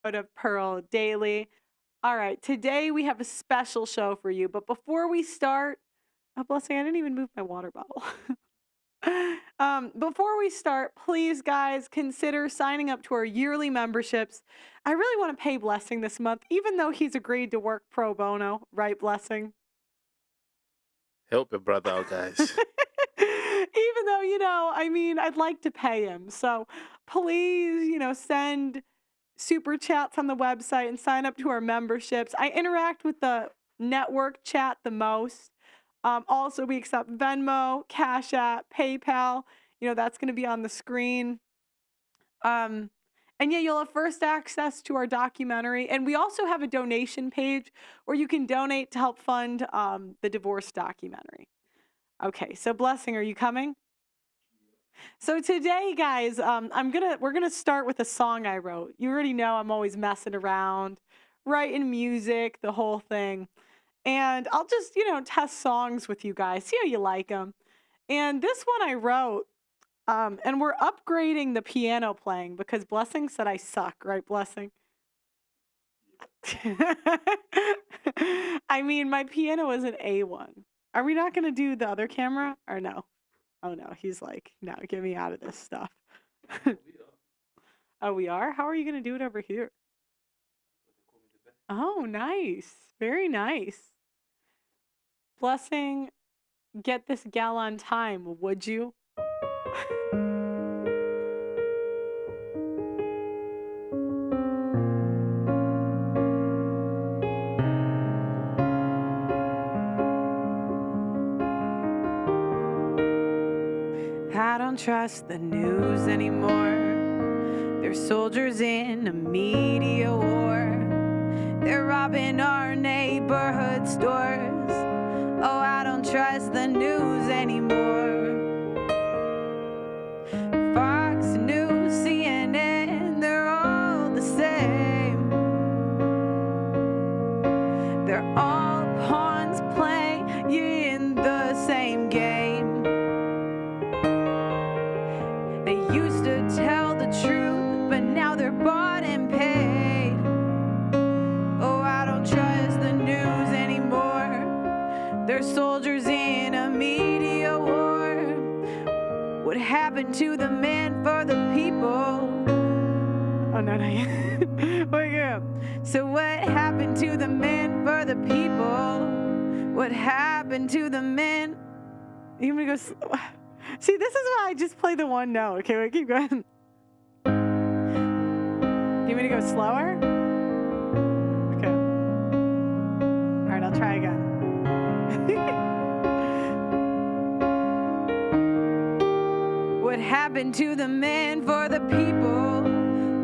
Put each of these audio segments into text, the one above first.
Of Pearl Daily. All right, today we have a special show for you. But before we start, oh, blessing, I didn't even move my water bottle. Before we start, please, guys, consider signing up to our yearly memberships. I really want to pay Blessing this month, even though he's agreed to work pro bono, right, Blessing? Help your brother out, guys. Even though, I mean, I'd like to pay him. So please, send super chats on the website and sign up to our memberships. I interact with the network chat the most. Also, we accept Venmo, Cash App, PayPal. That's going to be on the screen. And yeah, you'll have first access to our documentary. And we also have a donation page where you can donate to help fund the divorce documentary. Okay, so Blessing, are you coming? So today, guys, we're gonna start with a song I wrote. You already know I'm always messing around, writing music, the whole thing. And I'll just, test songs with you guys, see how you like them. And this one I wrote, and we're upgrading the piano playing because Blessing said I suck, right, Blessing? I mean, my piano is an A1. Are we not going to do the other camera or no? Oh, no. He's like, no, get me out of this stuff. Oh, we are? How are you going to do it over here? Oh, nice. Very nice. Blessing, get this gal on time, would you? I don't trust the news anymore. They're soldiers in a media war. They're robbing our neighborhood stores. Oh, I don't trust the news anymore. Fox News, CNN, they're all the same. They're all pawns playing the same game. They used to tell the truth, but now they're bought and paid. Oh, I don't trust the news anymore. They're soldiers in a media war. What happened to the men for the people? Oh, no, not yet. Wake up. So what happened to the men for the people? What happened to the men? You want me to go slow? See, this is why I just play the one note. Okay, wait, keep going. You want me to go slower? Okay. All right, I'll try again. What happened to the men for the people?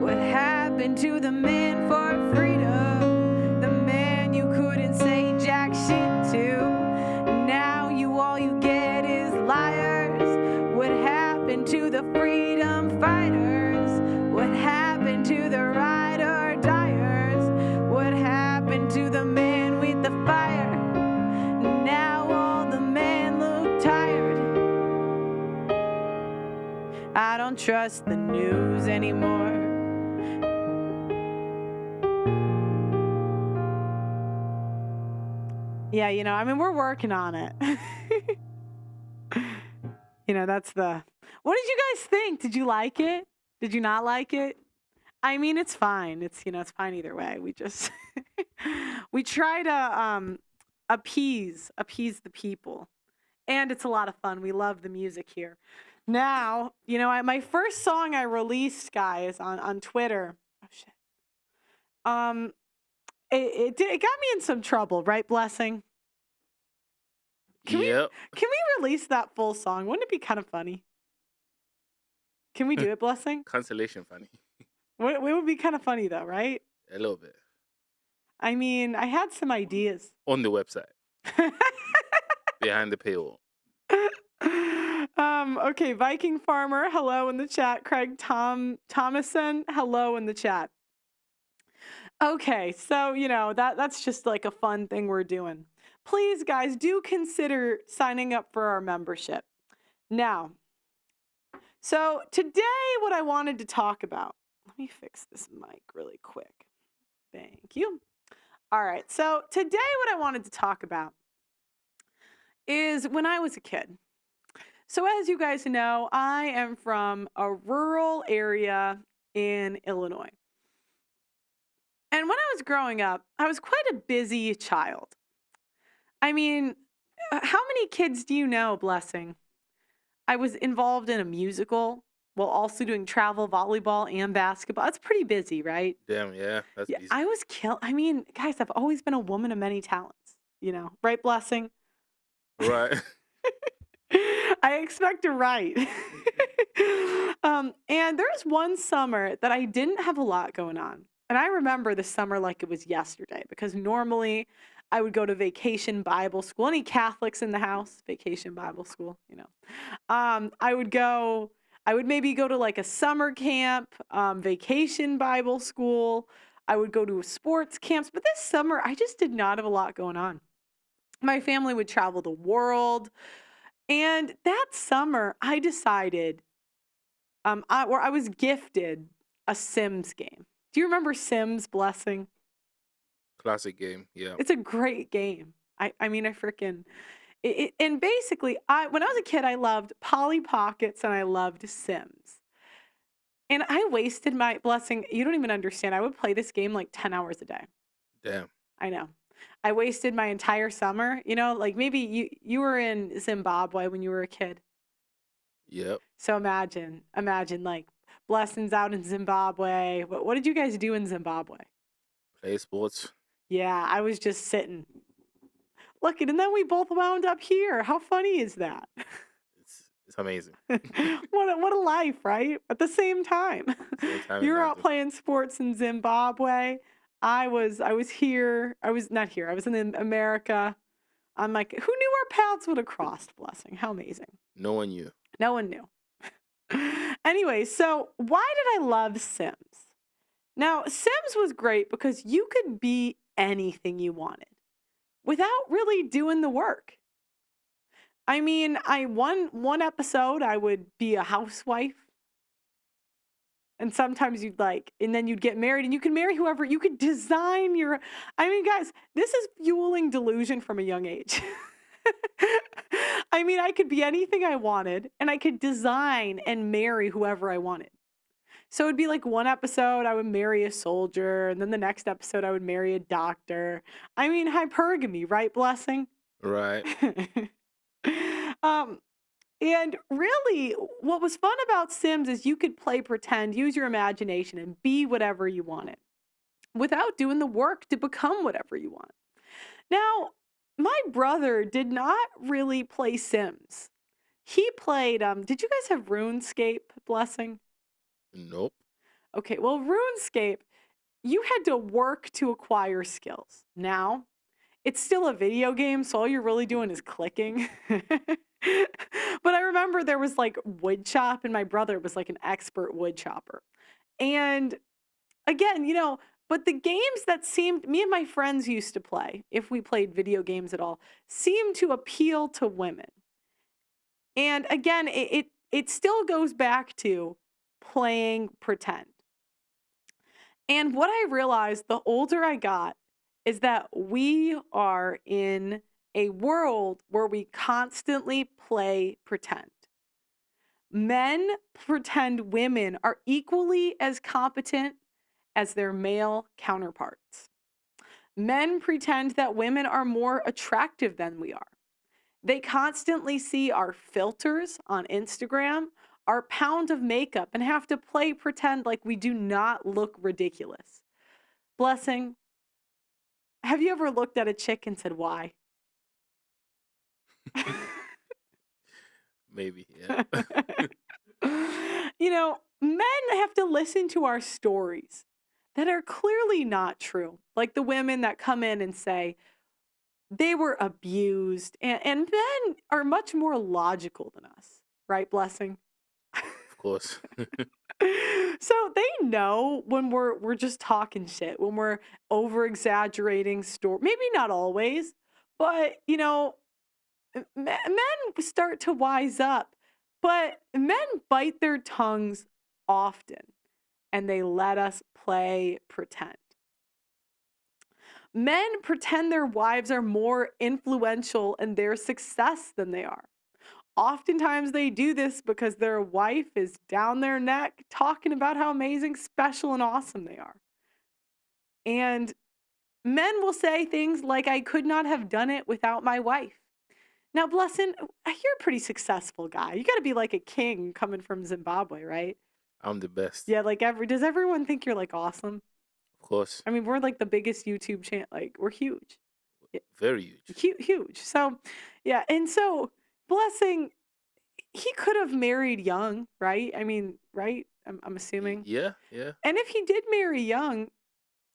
What happened to the men for freedom? The man you couldn't say jack shit to. Now all you get is liars. What happened to the freedom fighters? What happened to the ride or diers? What happened to the man with the fire? Now all the men look tired. I don't trust the news anymore. Yeah, I mean, we're working on it. That's the... What did you guys think? Did you like it? Did you not like it? I mean, it's fine. It's fine either way. We just... we try to appease the people. And it's a lot of fun. We love the music here. Now, my first song I released, guys, on Twitter... Oh, shit. It got me in some trouble, right, Blessing? Can we release that full song? Wouldn't it be kind of funny? Can we do it, Blessing? Cancellation funny. It would be kind of funny, though, right? A little bit. I mean, I had some ideas. On the website. Behind the paywall. Okay, Viking Farmer, hello in the chat. Craig Thomason, hello in the chat. Okay, so, that's just like a fun thing we're doing. Please, guys, do consider signing up for our membership. Now, so today what I wanted to talk about, let me fix this mic really quick. Thank you. All right. So today, what I wanted to talk about is when I was a kid. So, as you guys know, I am from a rural area in Illinois. And when I was growing up, I was quite a busy child. I mean, how many kids do you know, Blessing? I was involved in a musical while also doing travel volleyball and basketball. That's pretty busy, right? Damn, yeah, that's Yeah, busy. I was I mean, guys, I've always been a woman of many talents, right, Blessing? Right. I expect to write. And there's one summer that I didn't have a lot going on. And I remember the summer like it was yesterday because normally I would go to vacation Bible school. Any Catholics in the house? Vacation Bible school. I would maybe go to like a summer camp, vacation Bible school. I would go to sports camps. But this summer, I just did not have a lot going on. My family would travel the world. And that summer, I decided, I was gifted a Sims game. Do you remember Sims, Blessing? Classic game. Yeah. It's a great game. I mean, I freaking and basically, when I was a kid, I loved Polly Pockets and I loved Sims. And I wasted my Blessing. You don't even understand. I would play this game like 10 hours a day. Damn. I know. I wasted my entire summer. Like maybe you were in Zimbabwe when you were a kid. Yep. So imagine like blessings out in Zimbabwe. What did you guys do in Zimbabwe? Play sports. Yeah, I was just sitting. Look, and then we both wound up here. How funny is that? It's amazing. What a life, right? At the same time. Same time You in were life. out playing sports in Zimbabwe. I was here. I was not here. I was in America. I'm like, who knew our paths would have crossed, Blessing? How amazing. No one knew. No one knew. Anyway, so why did I love Sims? Now, Sims was great because you could be anything you wanted without really doing the work. I mean, one episode I would be a housewife. And sometimes and then you'd get married and you can marry whoever, you could design I mean, guys, this is fueling delusion from a young age. I mean, I could be anything I wanted and I could design and marry whoever I wanted. So it'd be like one episode I would marry a soldier and then the next episode I would marry a doctor. I mean, hypergamy, right, Blessing? Right. um, and really, what was fun about Sims is you could play pretend, use your imagination, and be whatever you wanted without doing the work to become whatever you want. Now, my brother did not really play Sims. He played, did you guys have RuneScape, Blessing? Nope. Okay, well, RuneScape, you had to work to acquire skills. Now, it's still a video game, so all you're really doing is clicking. But I remember there was like wood chop, and my brother was like an expert wood chopper. And again, but the games that me and my friends used to play, if we played video games at all, seemed to appeal to women. And again, it still goes back to playing pretend. And what I realized the older I got is that we are in a world where we constantly play pretend. Men pretend women are equally as competent as their male counterparts. Men pretend that women are more attractive than we are. They constantly see our filters on Instagram, our pound of makeup, and have to play pretend like we do not look ridiculous. Blessing, have you ever looked at a chick and said, why? Maybe, yeah. Men have to listen to our stories that are clearly not true. Like the women that come in and say they were abused. And men are much more logical than us, right, Blessing? Of course. So they know when we're just talking shit, when we're over exaggerating story. Maybe not always, but men start to wise up, but men bite their tongues often and they let us play pretend. Men pretend their wives are more influential in their success than they are. Oftentimes they do this because their wife is down their neck talking about how amazing, special, and awesome they are. And men will say things like, I could not have done it without my wife. Now, Blessing, you're a pretty successful guy. You got to be like a king coming from Zimbabwe, right? I'm the best. Yeah, like does everyone think you're like awesome? Of course. I mean, we're like the biggest YouTube channel. Like, we're huge. Very huge. Huge. So, yeah. And so, Blessing, he could have married young, right? I mean, right? I'm assuming. Yeah. And if he did marry young,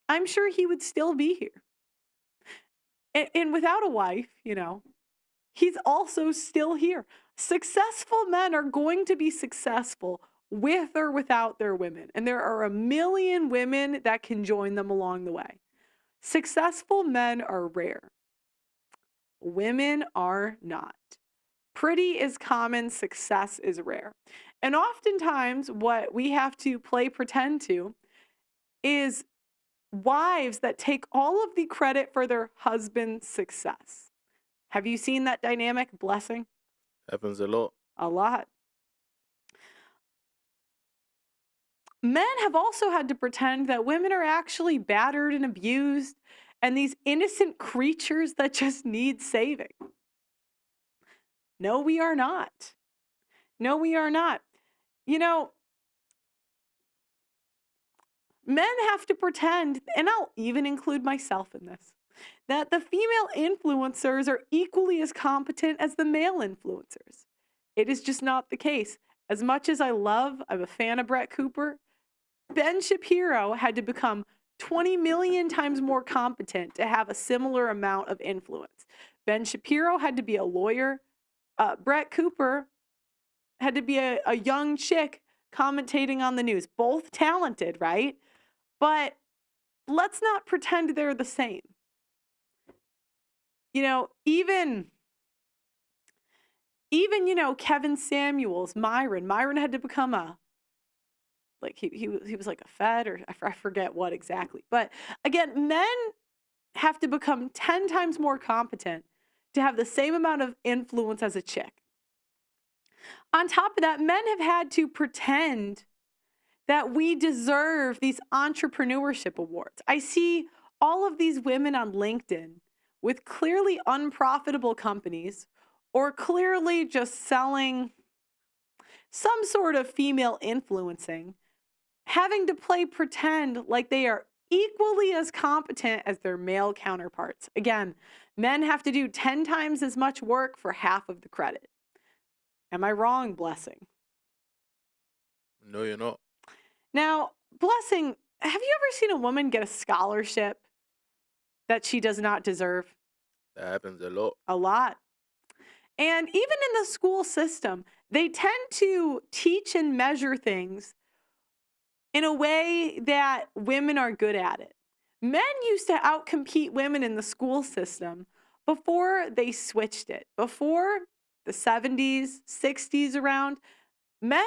I'm sure he would still be here. And without a wife, he's also still here. Successful men are going to be successful with or without their women. And there are a million women that can join them along the way. Successful men are rare. Women are not. Pretty is common, success is rare. And oftentimes, what we have to play pretend to is wives that take all of the credit for their husband's success. Have you seen that dynamic, Blessing? Happens a lot. A lot. Men have also had to pretend that women are actually battered and abused and these innocent creatures that just need saving. No, we are not. No, we are not. Men have to pretend, and I'll even include myself in this, that the female influencers are equally as competent as the male influencers. It is just not the case. As much as I'm a fan of Brett Cooper, Ben Shapiro had to become 20 million times more competent to have a similar amount of influence. Ben Shapiro had to be a lawyer. Brett Cooper had to be a young chick commentating on the news. Both talented, right? But let's not pretend they're the same. Even Kevin Samuels, Myron had to become he was like a Fed, or I forget what exactly. But again, men have to become 10 times more competent to have the same amount of influence as a chick. On top of that, men have had to pretend that we deserve these entrepreneurship awards. I see all of these women on LinkedIn with clearly unprofitable companies or clearly just selling some sort of female influencing, having to play pretend like they are equally as competent as their male counterparts. Again, men have to do 10 times as much work for half of the credit. Am I wrong, Blessing? No, you're not. Now, Blessing, have you ever seen a woman get a scholarship that she does not deserve? That happens a lot. A lot. And even in the school system, they tend to teach and measure things in a way that women are good at it. Men used to outcompete women in the school system before they switched it. Before the 70s, 60s around, men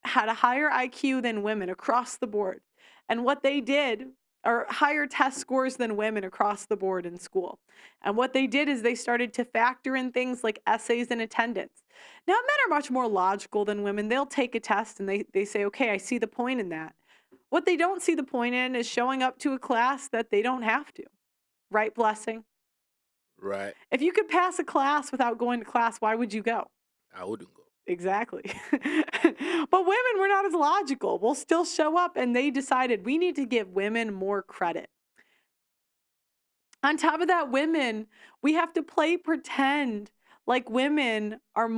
had a higher IQ than women across the board. And what they did, or higher test scores than women across the board in school. And what they did is they started to factor in things like essays and attendance. Now, men are much more logical than women. They'll take a test and they say, okay, I see the point in that. What they don't see the point in is showing up to a class that they don't have to. Right, Blessing? Right. If you could pass a class without going to class, why would you go? I wouldn't go. Exactly. But women were not as logical. We'll still show up, and they decided we need to give women more credit. On top of that, women, we have to play pretend like women are.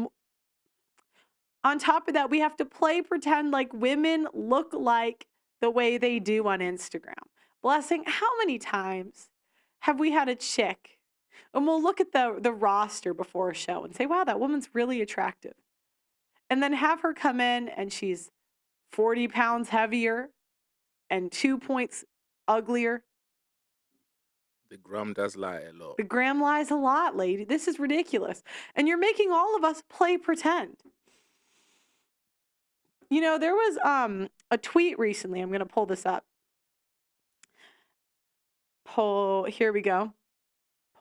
On top of that, we have to play pretend like women look like the way they do on Instagram. Blessing, how many times have we had a chick, and we'll look at the roster before a show and say, wow, that woman's really attractive. And then have her come in and she's 40 pounds heavier and 2 points uglier. The gram does lie a lot. The gram lies a lot, lady. This is ridiculous. And you're making all of us play pretend. There was a tweet recently. I'm going to pull this up. Here we go.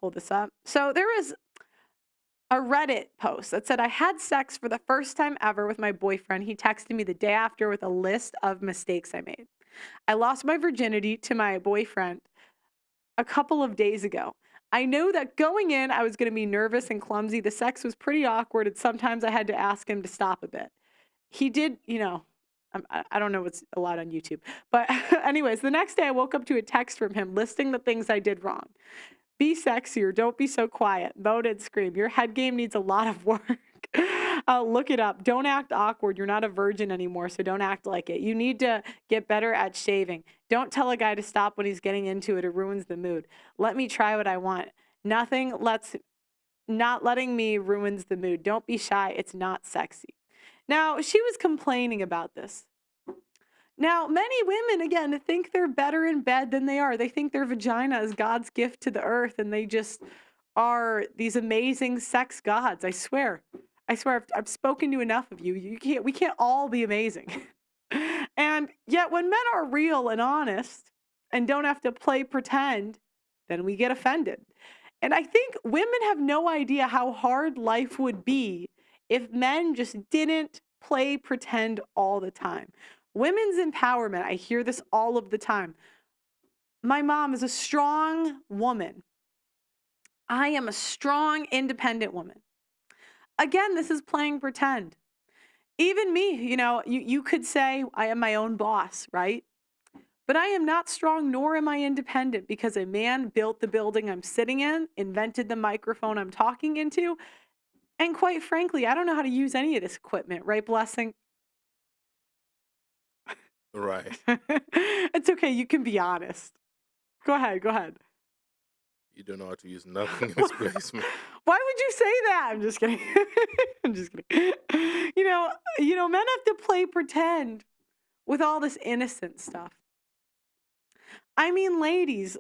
Pull this up. So there was a Reddit post that said, I had sex for the first time ever with my boyfriend. He texted me the day after with a list of mistakes I made. I lost my virginity to my boyfriend a couple of days ago. I knew that going in, I was going to be nervous and clumsy. The sex was pretty awkward, and sometimes I had to ask him to stop a bit. He did, I don't know what's allowed on YouTube. But anyways, the next day I woke up to a text from him listing the things I did wrong. Be sexier. Don't be so quiet. Moan and scream. Your head game needs a lot of work. Look it up. Don't act awkward. You're not a virgin anymore, so don't act like it. You need to get better at shaving. Don't tell a guy to stop when he's getting into it. It ruins the mood. Let me try what I want. Not letting me ruins the mood. Don't be shy. It's not sexy. Now, she was complaining about this. Now, many women, again, think they're better in bed than they are. They think their vagina is God's gift to the earth, and they just are these amazing sex gods. I swear. I've spoken to enough of you. We can't all be amazing. And yet, when men are real and honest and don't have to play pretend, then we get offended. And I think women have no idea how hard life would be if men just didn't play pretend all the time. Women's empowerment, I hear this all of the time. My mom is a strong woman. I am a strong, independent woman. Again, this is playing pretend. Even me, you could say I am my own boss, right? But I am not strong, nor am I independent, because a man built the building I'm sitting in, invented the microphone I'm talking into, and quite frankly, I don't know how to use any of this equipment, right, Blessing? Right. It's okay. You can be honest. Go ahead. You don't know how to use nothing in this placement. Why would you say that? I'm just kidding. I'm just kidding. Men have to play pretend with all this innocent stuff. I mean, ladies,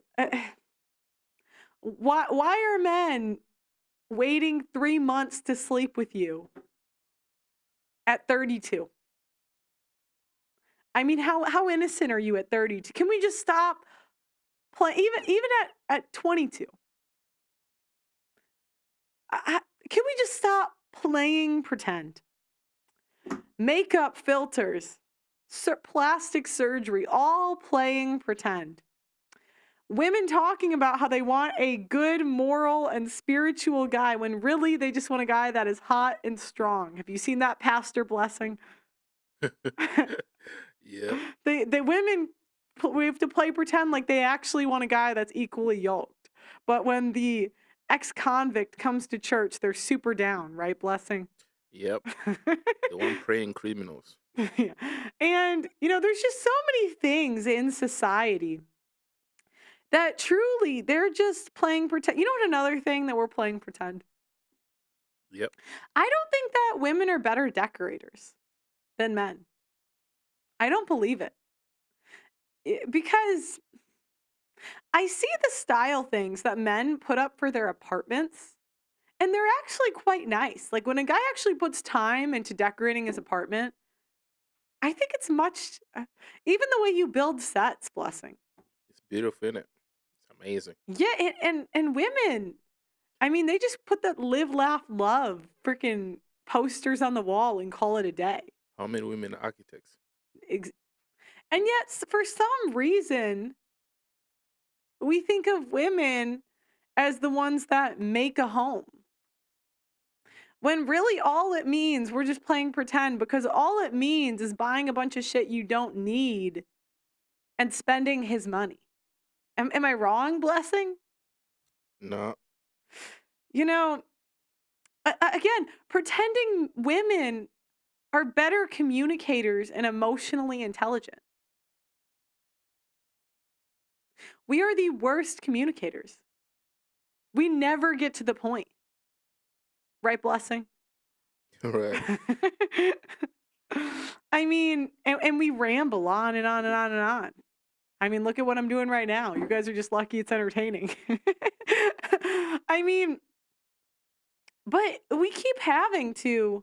why are men waiting 3 months to sleep with you at 32? I mean, how innocent are you at 32? Can we just stop playing? Even at 22? Can we just stop playing pretend? Makeup, filters, plastic surgery, all playing pretend. Women talking about how they want a good, moral, and spiritual guy when really they just want a guy that is hot and strong. Have you seen that, Pastor Blessing? Yeah. The women, we have to play pretend like they actually want a guy that's equally yoked. But when the ex-convict comes to church, they're super down, right, Blessing? Yep. The one praying criminals. Yeah. And, there's just so many things in society that truly they're just playing pretend. You know what another thing that we're playing pretend? Yep. I don't think that women are better decorators than men. I don't believe it. Because I see the style things that men put up for their apartments, and they're actually quite nice. Like when a guy actually puts time into decorating his apartment, I think it's much, even the way you build sets, Blessing. It's beautiful, isn't it? It's amazing. Yeah, and women, I mean, they just put that live, laugh, love freaking posters on the wall and call it a day. How many women are architects? And yet, for some reason, we think of women as the ones that make a home. When really all it means, we're just playing pretend, because all it means is buying a bunch of shit you don't need and spending his money. Am I wrong, Blessing? No. Again, pretending women are better communicators and emotionally intelligent. We are the worst communicators. We never get to the point. Right, Blessing? Right. I mean, and we ramble on and on and on and on. I mean, look at what I'm doing right now. You guys are just lucky it's entertaining. I mean, but we keep having to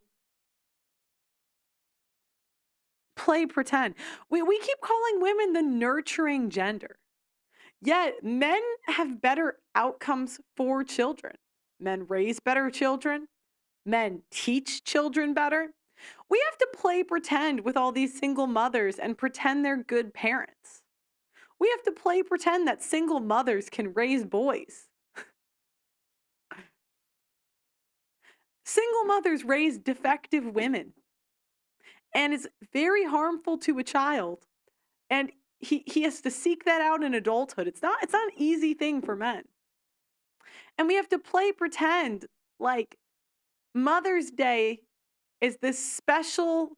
play pretend. We keep calling women the nurturing gender. Yet men have better outcomes for children. Men raise better children. Men teach children better. We have to play pretend with all these single mothers and pretend they're good parents. We have to play pretend that single mothers can raise boys. Single mothers raise defective women, and it's very harmful to a child. And he has to seek that out in adulthood. It's not an easy thing for men. And we have to play pretend like Mother's Day is this special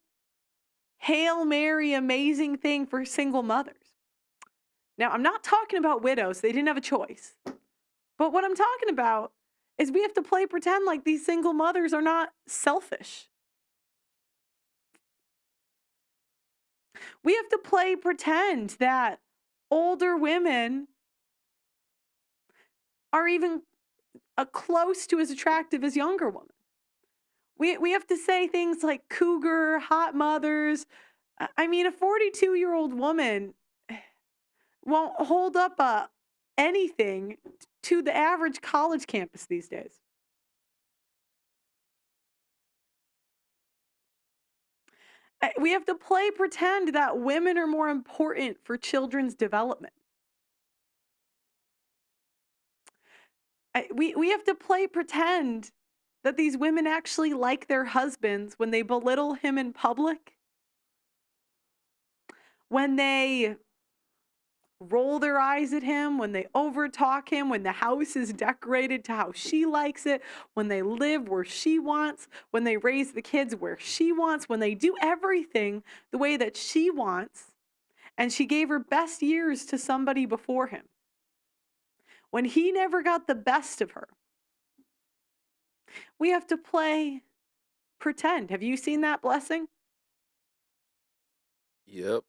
Hail Mary amazing thing for single mothers. Now, I'm not talking about widows. They didn't have a choice. But what I'm talking about is we have to play pretend like these single mothers are not selfish. We have to play pretend that older women are even close to as attractive as younger women. We have to say things like cougar, hot mothers. I mean, a 42-year-old woman won't hold up anything to the average college campus these days. We have to play pretend that women are more important for children's development. We have to play pretend that these women actually like their husbands when they belittle him in public, when they roll their eyes at him, when they overtalk him, when the house is decorated to how she likes it, when they live where she wants, when they raise the kids where she wants, when they do everything the way that she wants, and she gave her best years to somebody before him, when he never got the best of her. We have to play pretend. Have you seen that, Blessing? Yep.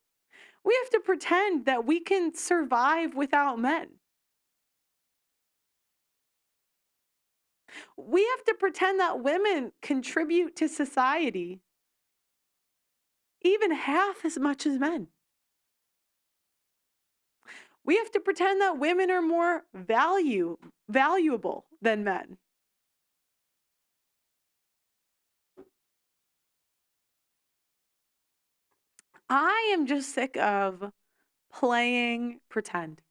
We have to pretend that we can survive without men. We have to pretend that women contribute to society even half as much as men. We have to pretend that women are more valuable than men. I am just sick of playing pretend.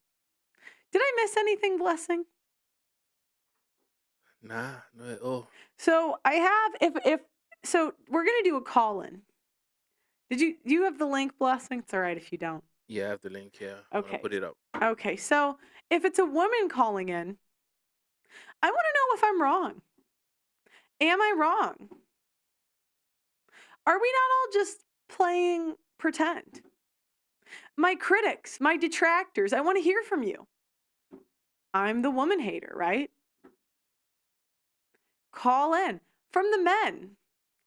Did I miss anything, Blessing? Nah, not at all. So I have, if so we're gonna do a call-in. Do you have the link, Blessing? It's all right if you don't. Yeah, I have the link here. I'm gonna Okay. put it up. Okay, so if it's a woman calling in, I want to know if I'm wrong. Am I wrong? Are we not all just playing pretend? My critics, my detractors, I want to hear from you. I'm the woman hater, right? Call in. From the men,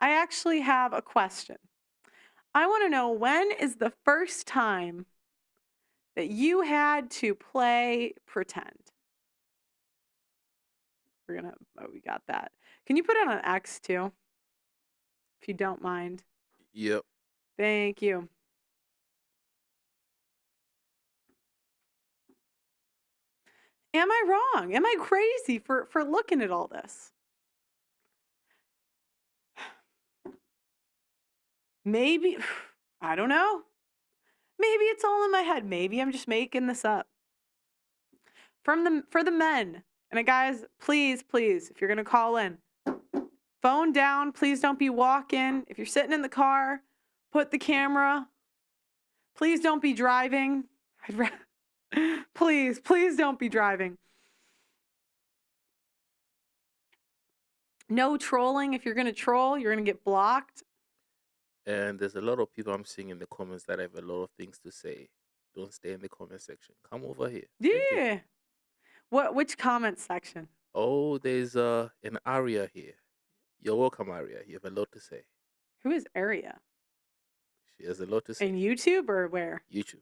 I actually have a question. I want to know, when is the first time that you had to play pretend? We got that. Can you put it on X too? If you don't mind. Yep. Thank you. Am I wrong? Am I crazy for looking at all this? Maybe, I don't know. Maybe it's all in my head. Maybe I'm just making this up. For the men, and guys, please, if you're gonna call in, phone down. Please don't be walking. If you're sitting in the car, put the camera. Please don't be driving. Please don't be driving. No trolling. If you're gonna troll, you're gonna get blocked. And there's a lot of people I'm seeing in the comments that have a lot of things to say. Don't stay in the comment section. Come over here. Thank you. Yeah. Which comment section? Oh, there's an Aria here. You're welcome, Aria. You have a lot to say. Who is Aria? She has a lot to say. In YouTube or where? YouTube.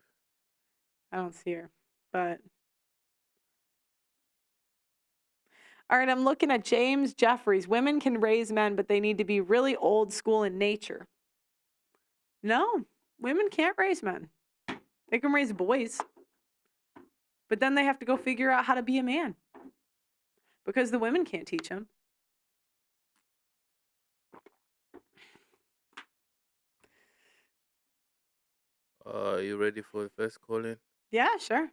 I don't see her, but. All right, I'm looking at James Jeffries. Women can raise men, but they need to be really old school in nature. No, women can't raise men. They can raise boys. But then they have to go figure out how to be a man because the women can't teach them. You ready for the first call-in? Yeah, sure.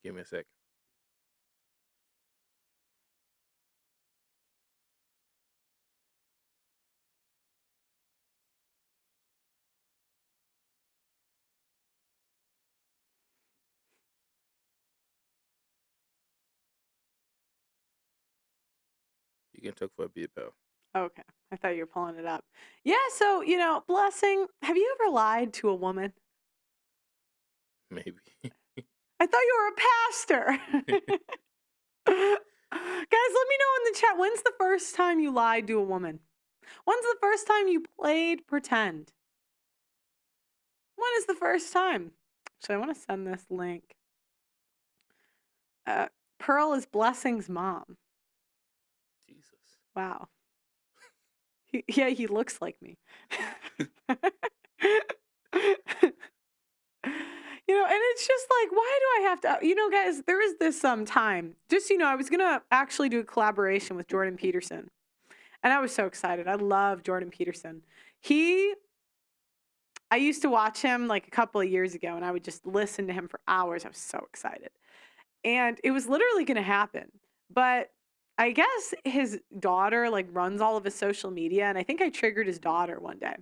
Give me a sec. You can talk for a bit, pal. Okay. I thought you were pulling it up. Yeah, so, Blessing, have you ever lied to a woman? Maybe. I thought you were a pastor. Guys, let me know in the chat, when's the first time you lied to a woman? When's the first time you played pretend? When is the first time? So I want to send this link. Pearl is Blessing's mom. Jesus. Wow. He looks like me. And it's just like, why do I have to, guys, there is this time. Just, I was going to actually do a collaboration with Jordan Peterson. And I was so excited. I love Jordan Peterson. I used to watch him like a couple of years ago, and I would just listen to him for hours. I was so excited. And it was literally going to happen. But I guess his daughter like runs all of his social media, and I think I triggered his daughter one day.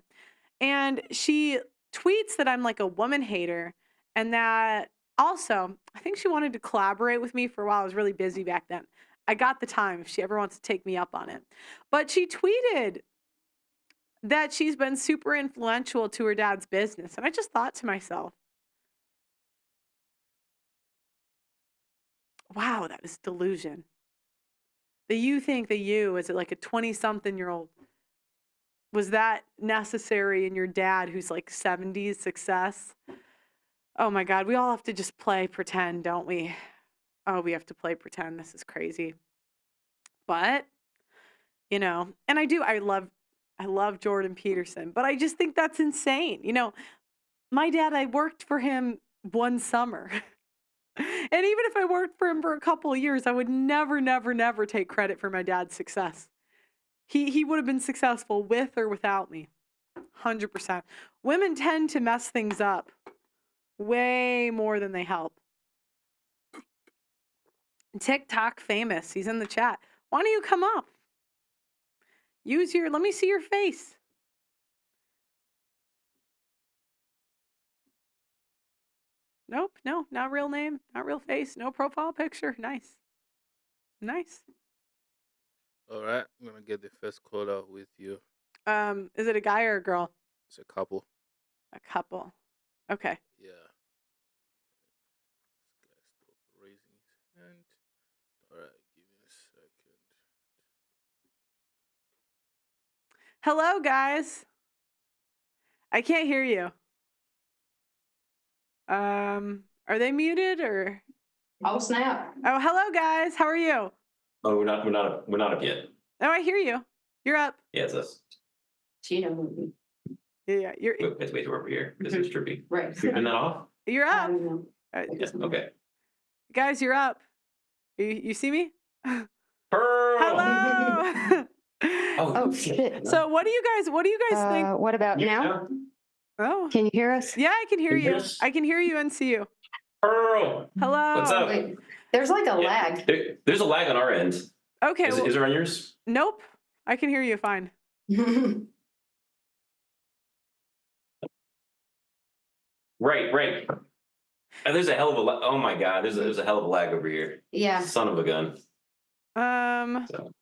And she tweets that I'm like a woman hater, and that also, I think she wanted to collaborate with me for a while. I was really busy back then. I got the time if she ever wants to take me up on it. But she tweeted that she's been super influential to her dad's business. And I just thought to myself, wow, that is delusion. The you think the you, is it like a 20-something-year-old? Was that necessary in your dad who's like 70s success? Oh my God, we all have to just play pretend, don't we? Oh, we have to play pretend. This is crazy. But, and I love Jordan Peterson, but I just think that's insane. My dad, I worked for him one summer. And even if I worked for him for a couple of years, I would never, never, never take credit for my dad's success. He would have been successful with or without me. 100%. Women tend to mess things up way more than they help. TikTok famous. He's in the chat. Why don't you come up? Let me see your face. Nope, no, not real name, not real face, no profile picture. Nice. Nice. All right, I'm gonna get the first call out with you. Is it a guy or a girl? It's a couple. A couple. Okay. Yeah. This guy's still raising his hand. All right, give me a second. Hello, guys. I can't hear you. Are they muted or? Oh, snap. Oh, hello, guys. How are you? Oh, we're not up yet. Oh, I hear you. You're up. Yeah, it's us. Gina. Yeah, you're. We have to wait till we're over here. This is trippy. Right. Can we turn that off? You're up. Yeah, okay. Guys, you're up. You see me? Pearl! Hello. Oh, shit. So what do you guys think? What about now? Oh. Can you hear us? Yeah, I can hear Can you you. hear us? I can hear you and see you. Pearl! Hello. What's up? Wait, there's like a lag. There's a lag on our end. Okay. Is there on yours? Nope. I can hear you fine. Right. There's a hell of a oh my God, there's a hell of a lag over here. Yeah. Son of a gun. So.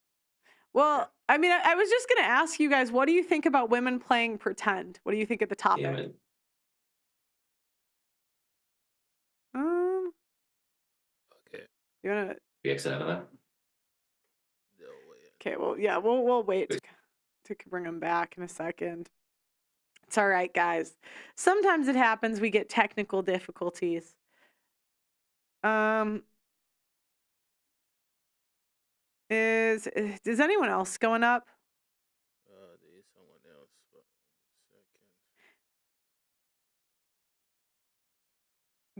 Well, I mean, I was just going to ask you guys, what do you think about women playing pretend? What do you think of the topic? Damn it. Okay. You want to? We exit out of that. No way. Okay, well, yeah, we'll wait to bring them back in a second. It's all right, guys. Sometimes it happens. We get technical difficulties. Is anyone else going up? There is someone else, but second.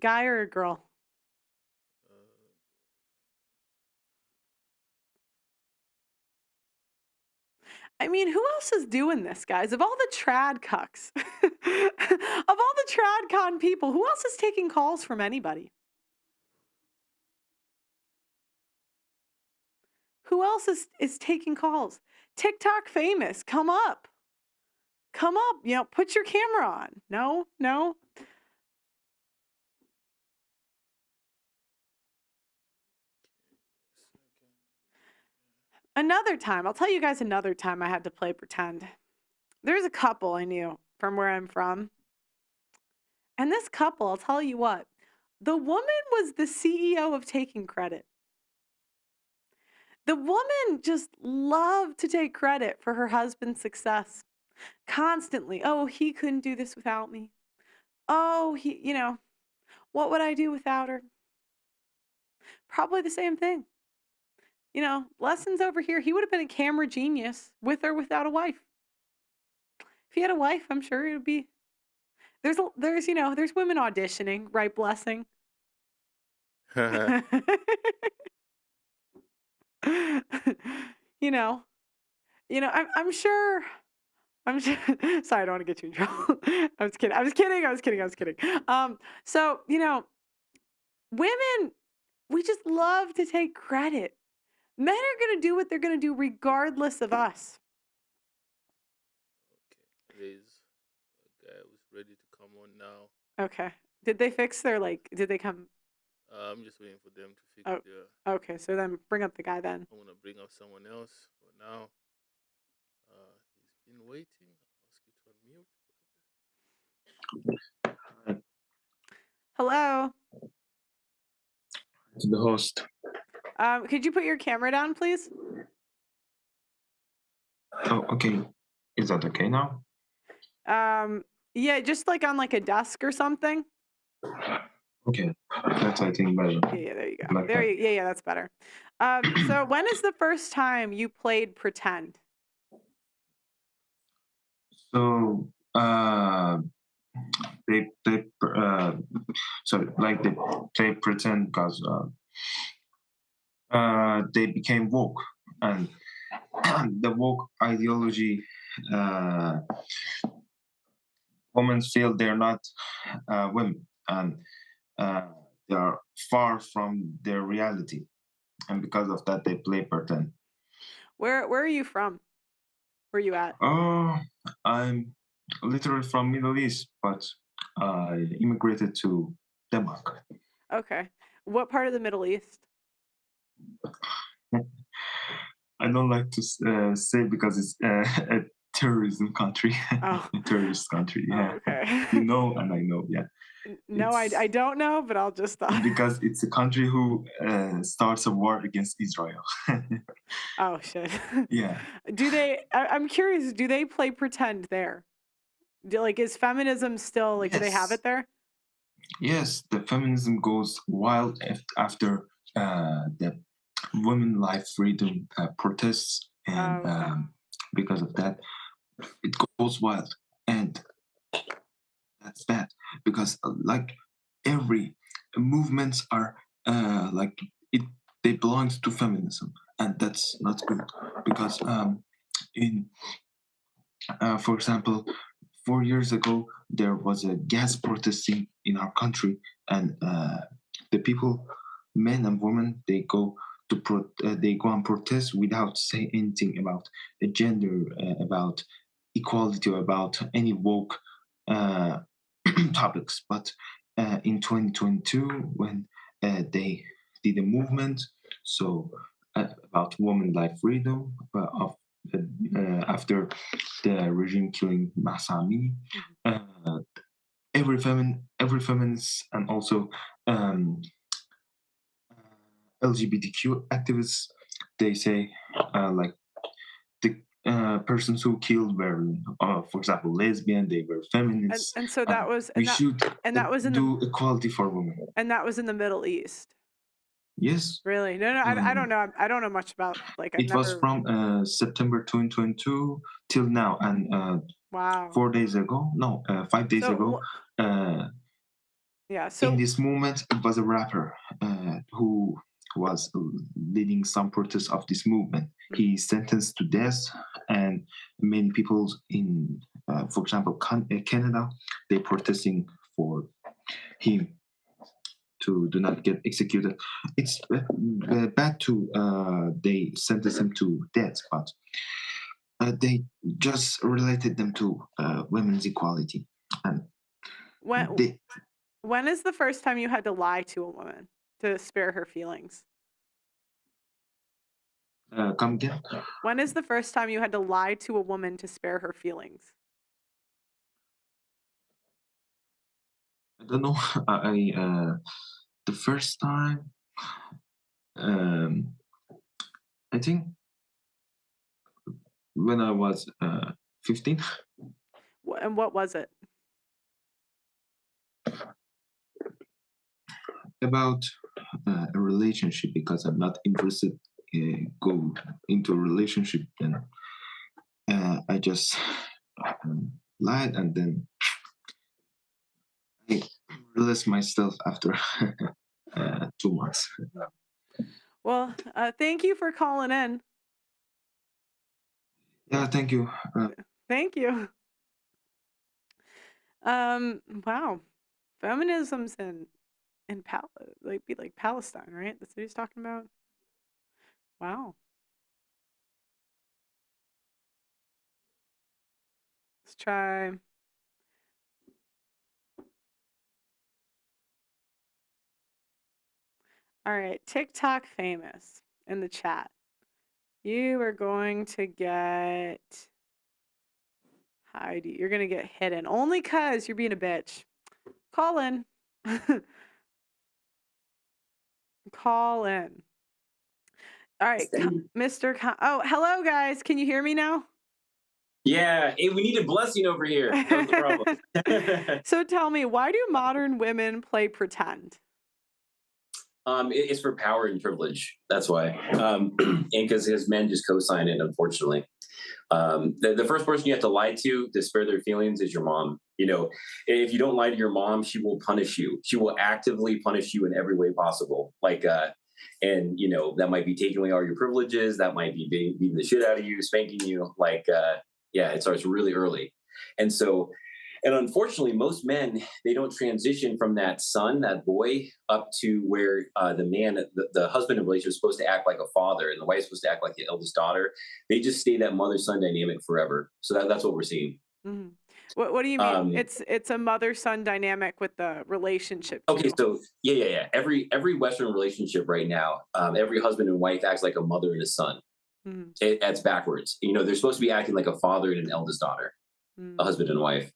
Guy or a girl? I mean, who else is doing this, guys? Of all the trad cucks, of all the trad con people, who else is taking calls from anybody? Who else is taking calls? TikTok famous, come up. Come up, put your camera on. No. Another time, I'll tell you guys another time I had to play pretend. There's a couple I knew from where I'm from. And this couple, I'll tell you what, the woman was the CEO of taking credit. The woman just loved to take credit for her husband's success. Constantly. Oh, he couldn't do this without me. Oh, what would I do without her? Probably the same thing. Lessons over here. He would have been a camera genius with or without a wife. If he had a wife, I'm sure it would be. There's women auditioning, right? Blessing. I'm sure. Sorry, I don't want to get you in trouble. I was kidding. So, women, we just love to take credit. Men are going to do what they're going to do regardless of us. Okay, there's a guy who's ready to come on now. Okay. Did they fix their, did they come? I'm just waiting for them to fix their... Okay, so then bring up the guy then. I want to bring up someone else for now. He's been waiting. I'll ask you to unmute. Hello. To the host. Could you put your camera down, please? Oh, okay. Is that okay now? Yeah, just on a desk or something. Okay, that's I think better. Yeah, there you go. Yeah, that's better. So when is the first time you played pretend? So they play pretend because they became woke, and the woke ideology, women feel they're not women, and they are far from their reality, and because of that they play pretend. Where are you from? Where are you at? I'm literally from Middle East, but I immigrated to Denmark. Okay. What part of the Middle East? I don't like to say because it's a terrorism country. Oh. A terrorist country, yeah. Oh, okay. You know, and I know, yeah. No, I don't know, but I'll just stop. Because it's a country who starts a war against Israel. Oh, shit. Yeah. I'm curious, do they play pretend there? Is feminism still, Yes. Do they have it there? Yes, the feminism goes wild after the women life freedom protests, and Okay. because of that, it goes wild, and that's bad because every movements are they belong to feminism, and that's not good because for example, 4 years ago there was a gas protesting in our country, and the people, men and women, they go and protest without saying anything about gender, about equality, or about any woke topics. But in 2022, when they did a movement about women life freedom after the regime killing Mahsa Amini, every feminist and also LGBTQ activists, they say persons who killed were, for example, lesbian. They were feminists. And so that was we should that was in do equality for women. And that was in the Middle East. Yes. Really? No, I don't know. I don't know much about like. It was from September 2022 till now, and wow. 4 days ago, no, 5 days ago. Yeah. So in this moment, it was a rapper who was leading some protests of this movement. He sentenced to death, and many people in, for example, Canada, they protesting for him to do not get executed. It's bad to they sentence him to death, but they just related them to women's equality. And when is the first time you had to lie to a woman to spare her feelings? Come again? When is the first time you had to lie to a woman to spare her feelings? I don't know. The first time, I think when I was 15. And what was it? About a relationship, because I'm not interested go into a relationship, and I just lied, and then I realized myself after 2 months. Well, thank you for calling in. Yeah, thank you. Thank you. Wow, feminism's in like Palestine, right? That's what he's talking about. Wow. Let's try. All right, TikTok famous in the chat. You are going to get Heidi. You're gonna get hidden only cause you're being a bitch. Call in. Call in. All right, Mr. Oh, hello guys. Can you hear me now? Yeah. Hey, we need a blessing over here. That's the problem. So tell me, why do modern women play pretend? It's for power and privilege. That's why. And because men just co-sign it, unfortunately. The first person you have to lie to spare their feelings is your mom. You know, if you don't lie to your mom, she will punish you. She will actively punish you in every way possible. Like, and you know, that might be taking away all your privileges. That might be beating the shit out of you, spanking you. Like, yeah, it starts really early. And so, and unfortunately, most men, they don't transition from that son, that boy, up to where the man, the husband in relationship is supposed to act like a father, and the wife's supposed to act like the eldest daughter. They just stay that mother-son dynamic forever. So that's what we're seeing. Mm-hmm. What do you mean? It's a mother-son dynamic with the relationship too. Okay, so yeah. Every Western relationship right now, every husband and wife acts like a mother and a son. Mm-hmm. That's backwards. You know, they're supposed to be acting like a father and an eldest daughter, a husband and wife.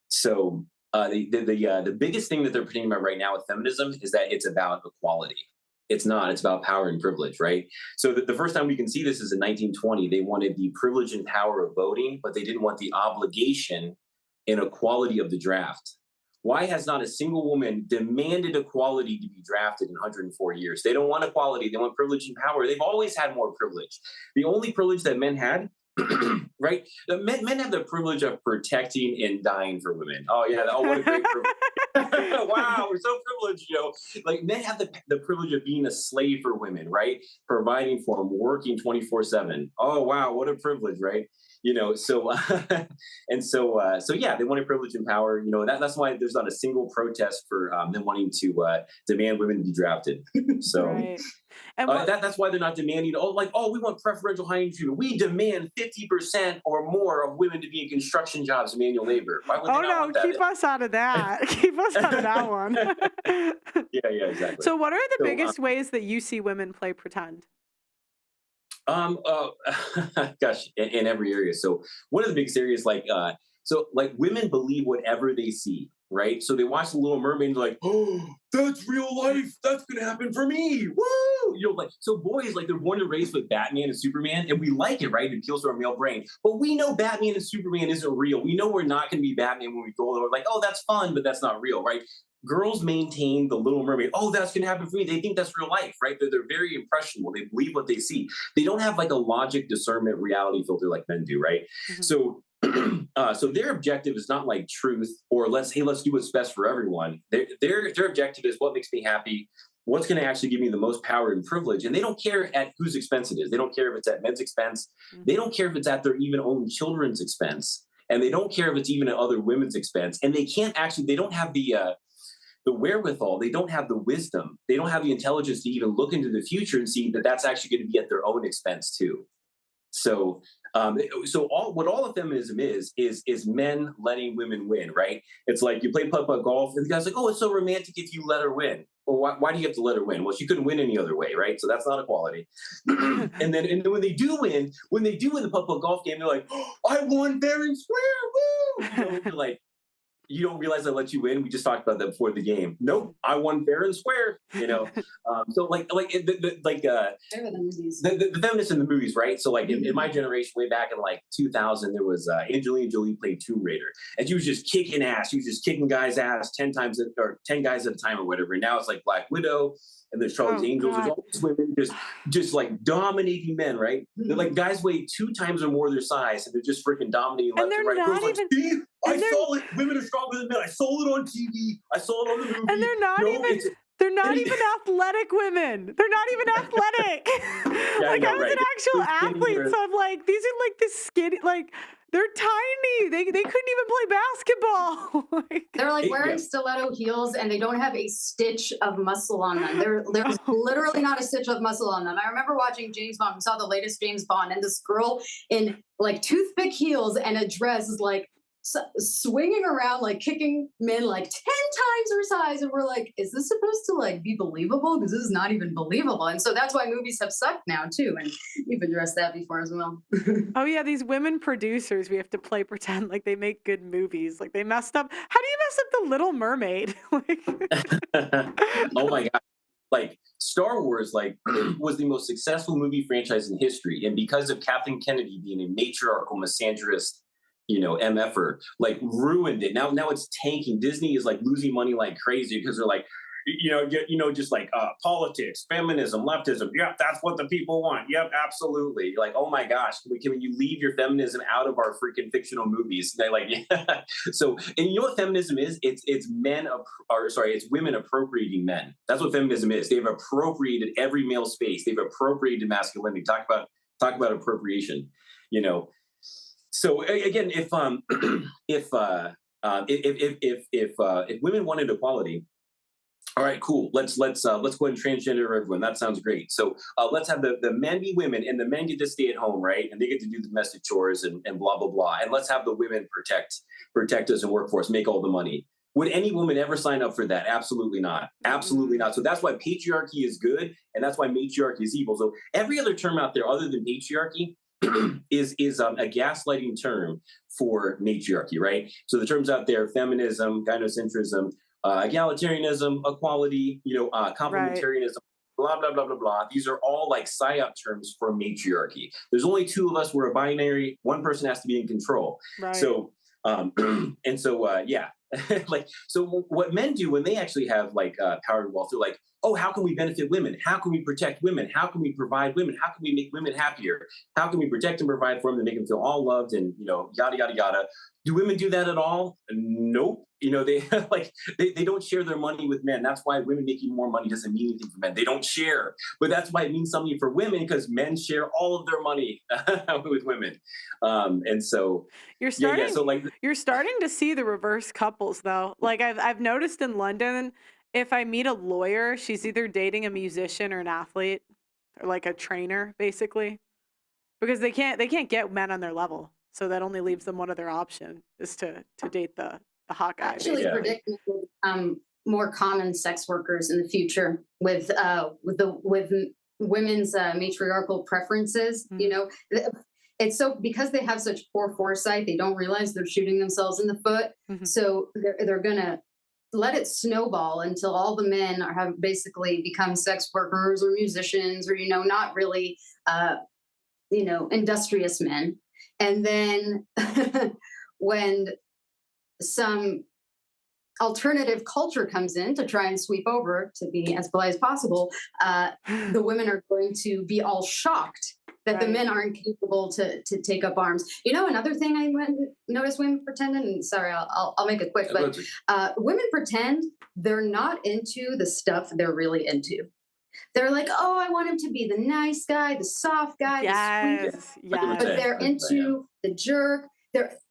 So the biggest thing that they're pretending about right now with feminism is that it's about equality. It's not. It's about power and privilege, right? So the first time we can see this is in 1920. They wanted the privilege and power of voting, but they didn't want the obligation and equality of the draft. Why has not a single woman demanded equality to be drafted in 104 years? They don't want equality. They want privilege and power. They've always had more privilege. The only privilege that men had, right? Men have the privilege of protecting and dying for women. Oh, yeah. Oh, what a great privilege. Wow, we're so privileged, you know. Like, men have the privilege of being a slave for women, right? Providing for them, working 24/7. Oh, wow, what a privilege, right? You know, so and so yeah, they wanted privilege and power. You know, that's why there's not a single protest for them wanting to demand women to be drafted. So right. And that's why they're not demanding. We want preferential hiring treatment. We demand 50% or more of women to be in construction jobs and manual labor. Why would they not want that? Keep us out of that. Keep us out of that one. Yeah, exactly. So, what are the biggest ways that you see women play pretend? Gosh, in every area. So one of the biggest areas, like women believe whatever they see, right? So they watch The Little Mermaid and they're like, oh, that's real life. That's going to happen for me. Woo! Like, so boys, like, they're born and raised with Batman and Superman, and we like it, right? It appeals to our male brain. But we know Batman and Superman isn't real. We know we're not going to be Batman when we grow older. We're like, oh, that's fun, but that's not real, right? Girls maintain The Little Mermaid. Oh, that's going to happen for me. They think that's real life, right? They're very impressionable. They believe what they see. They don't have like a logic, discernment, reality filter like men do, right? So so their objective is not like truth or let's do what's best for everyone. Their objective is what makes me happy, what's going to actually give me the most power and privilege. And they don't care at whose expense it is. They don't care if it's at men's expense. They don't care if it's at their even own children's expense. And they don't care if it's even at other women's expense. And they don't have the wherewithal, they don't have the wisdom, they don't have the intelligence to even look into the future and see that that's actually going to be at their own expense too. So, what all of feminism is men letting women win, right? It's like you play putt-putt golf, and the guy's like, "Oh, it's so romantic if you let her win." Well, why do you have to let her win? Well, she couldn't win any other way, right? So that's not equality. and then when they do win the putt-putt golf game, they're like, oh, "I won fair and square, woo!" They're like, you don't realize I let you win. We just talked about that before the game. Nope, I won fair and square. So the feminists in the movies, right? So like in my generation, way back in like 2000, there was Angelina Jolie played Tomb Raider, and she was just kicking ass. She was just kicking guys' ass 10 guys at a time or whatever. And now it's like Black Widow. And there's Charlie's Angels. God. There's all these women just like dominating men, right? They're like guys weigh 2 times or more their size, and they're just freaking dominating left and right. Not even, like, I saw it. Women are stronger than men. I saw it on TV. I saw it on the movie. And they're not even athletic women. They're not even athletic. I was an actual athlete, so I'm like, these are like this skinny, like they're tiny. They couldn't even play basketball. They're like wearing stiletto heels, and they don't have a stitch of muscle on them. There's literally not a stitch of muscle on them. I remember watching James Bond. We saw the latest James Bond, and this girl in like toothpick heels and a dress is like swinging around, like kicking men like 10 times her size, and we're like, is this supposed to like be believable? Because this is not even believable. And so that's why movies have sucked now too, and you've addressed that before as well. Oh yeah, these women producers, we have to play pretend like they make good movies, like they messed up. How do you mess up The Little Mermaid? Oh my god, like Star Wars was the most successful movie franchise in history, and because of Kathleen Kennedy being a matriarchal misandrist MFer, like ruined it. Now it's tanking. Disney is like losing money like crazy because they're like, just like politics, feminism, leftism. Yep, that's what the people want. Yep, absolutely. Like, oh my gosh, can you leave your feminism out of our freaking fictional movies? They like, yeah. So, and you know what feminism is? It's women appropriating men. That's what feminism is. They've appropriated every male space. They've appropriated masculinity. Talk about appropriation. So again, if women wanted equality, all right, cool. Let's go ahead and transgender everyone. That sounds great. So let's have the men be women, and the men get to stay at home, right? And they get to do the domestic chores and blah blah blah. And let's have the women protect us and work for us, make all the money. Would any woman ever sign up for that? Absolutely not. Absolutely not. So that's why patriarchy is good, and that's why matriarchy is evil. So every other term out there other than patriarchy is a gaslighting term for matriarchy, right? So the terms out there: feminism, gynocentrism, egalitarianism, equality, complementarianism, blah blah blah blah blah. These are all like psyop terms for matriarchy. There's only 2 of us. We're a binary. One person has to be in control. Right. So so what men do when they actually have power and wealth, they're like, oh, how can we benefit women? How can we protect women? How can we provide women? How can we make women happier? How can we protect and provide for them and make them feel all loved and, yada, yada, yada. Do women do that at all? Nope. They don't share their money with men. That's why women making more money doesn't mean anything for men. They don't share. But that's why it means something for women, because men share all of their money with women. And so you're starting to see the reverse couples though. Like I've noticed in London, if I meet a lawyer, she's either dating a musician or an athlete or like a trainer, basically, because they can't get men on their level. So that only leaves them one other option is to date the hot guy. Actually, predict more common sex workers in the future with women's matriarchal preferences. Mm-hmm. It's so because they have such poor foresight, they don't realize they're shooting themselves in the foot. Mm-hmm. So they're gonna let it snowball until all the men have basically become sex workers or musicians or, not really, industrious men. And then when some alternative culture comes in to try and sweep over, to be as polite as possible, the women are going to be all shocked that the men aren't capable to take up arms. Another thing I noticed women pretending, and sorry, I'll make it quick, but women pretend they're not into the stuff they're really into. They're like, oh, I want him to be the nice guy, the soft guy, the sweet guy. But they're into the jerk.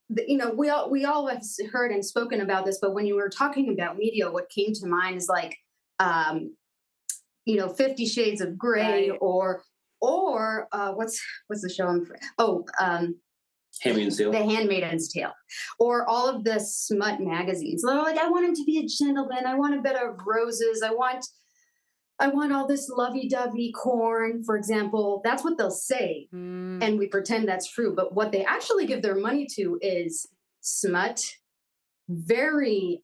We all have heard and spoken about this, but when you were talking about media, what came to mind is like, 50 Shades of Grey, or what's the show? Handmaid's Tale. The Handmaid's Tale, or all of the smut magazines. They're like, I want him to be a gentleman. I want a bed of roses. I want all this lovey-dovey corn, for example. That's what they'll say. And we pretend that's true. But what they actually give their money to is smut, very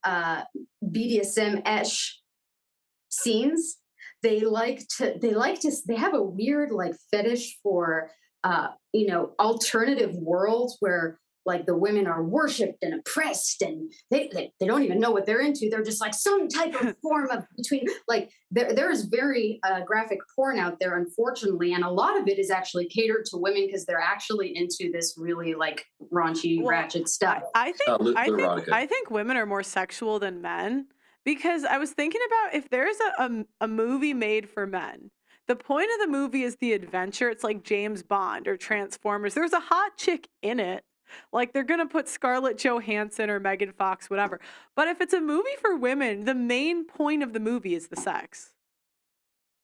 BDSM-esh scenes. They have a weird like fetish for, alternative worlds where like the women are worshipped and oppressed, and they don't even know what they're into. They're just like some type of form of between, like there is very graphic porn out there, unfortunately. And a lot of it is actually catered to women because they're actually into this really like raunchy, ratchet stuff. I think women are more sexual than men, because I was thinking about if there's a movie made for men, the point of the movie is the adventure. It's like James Bond or Transformers. There's a hot chick in it. Like they're going to put Scarlett Johansson or Megan Fox, whatever. But if it's a movie for women, the main point of the movie is the sex.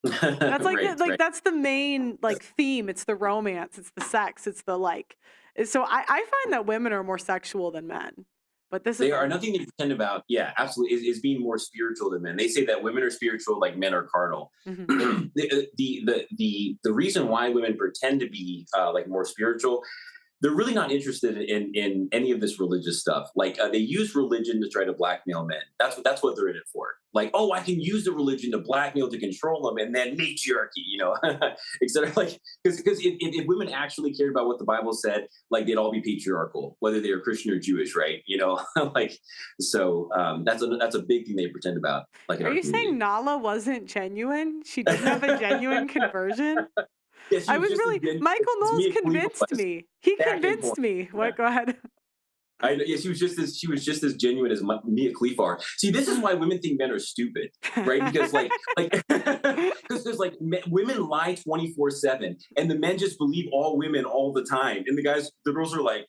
That's like that's the main like theme. It's the romance. It's the sex. It's the like. So I find that women are more sexual than men. But they are nothing they pretend about. Yeah, absolutely. Is being more spiritual than men. They say that women are spiritual, like men are carnal. Mm-hmm. the reason why women pretend to be like more spiritual, they're really not interested in any of this religious stuff. Like they use religion to try to blackmail men. That's what they're in it for. Like, oh, I can use the religion to blackmail, to control them, and then matriarchy, etc. Like, because if women actually cared about what the Bible said, like they'd all be patriarchal, whether they are Christian or Jewish, right? Like, so that's a big thing they pretend about. Like, are you saying Nala wasn't genuine? She didn't have a genuine conversion? Yeah, I was really Michael Knowles convinced me. He convinced me. What? Go ahead. She was just as genuine as Mia Khalifa. See, this is why women think men are stupid, right? Because because women lie 24/7, and the men just believe all women all the time, and the girls are like,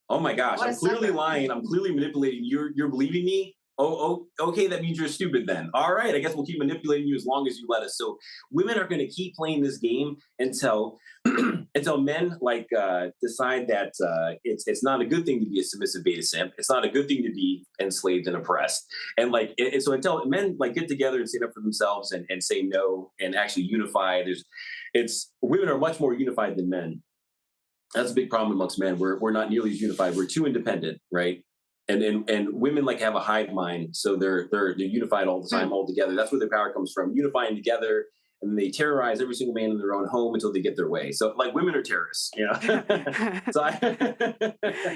oh my gosh, I'm clearly lying. I'm clearly manipulating. You're believing me. Oh, okay, that means you're stupid then. All right, I guess we'll keep manipulating you as long as you let us. So women are going to keep playing this game until men decide that it's not a good thing to be a submissive beta simp. It's not a good thing to be enslaved and oppressed. And so until men get together and stand up for themselves and say no and actually unify, women are much more unified than men. That's a big problem amongst men. We're not nearly as unified. We're too independent, right? And women have a hive mind, so they're unified all the time, all together. That's where their power comes from, unifying together, and they terrorize every single man in their own home until they get their way. So women are terrorists, So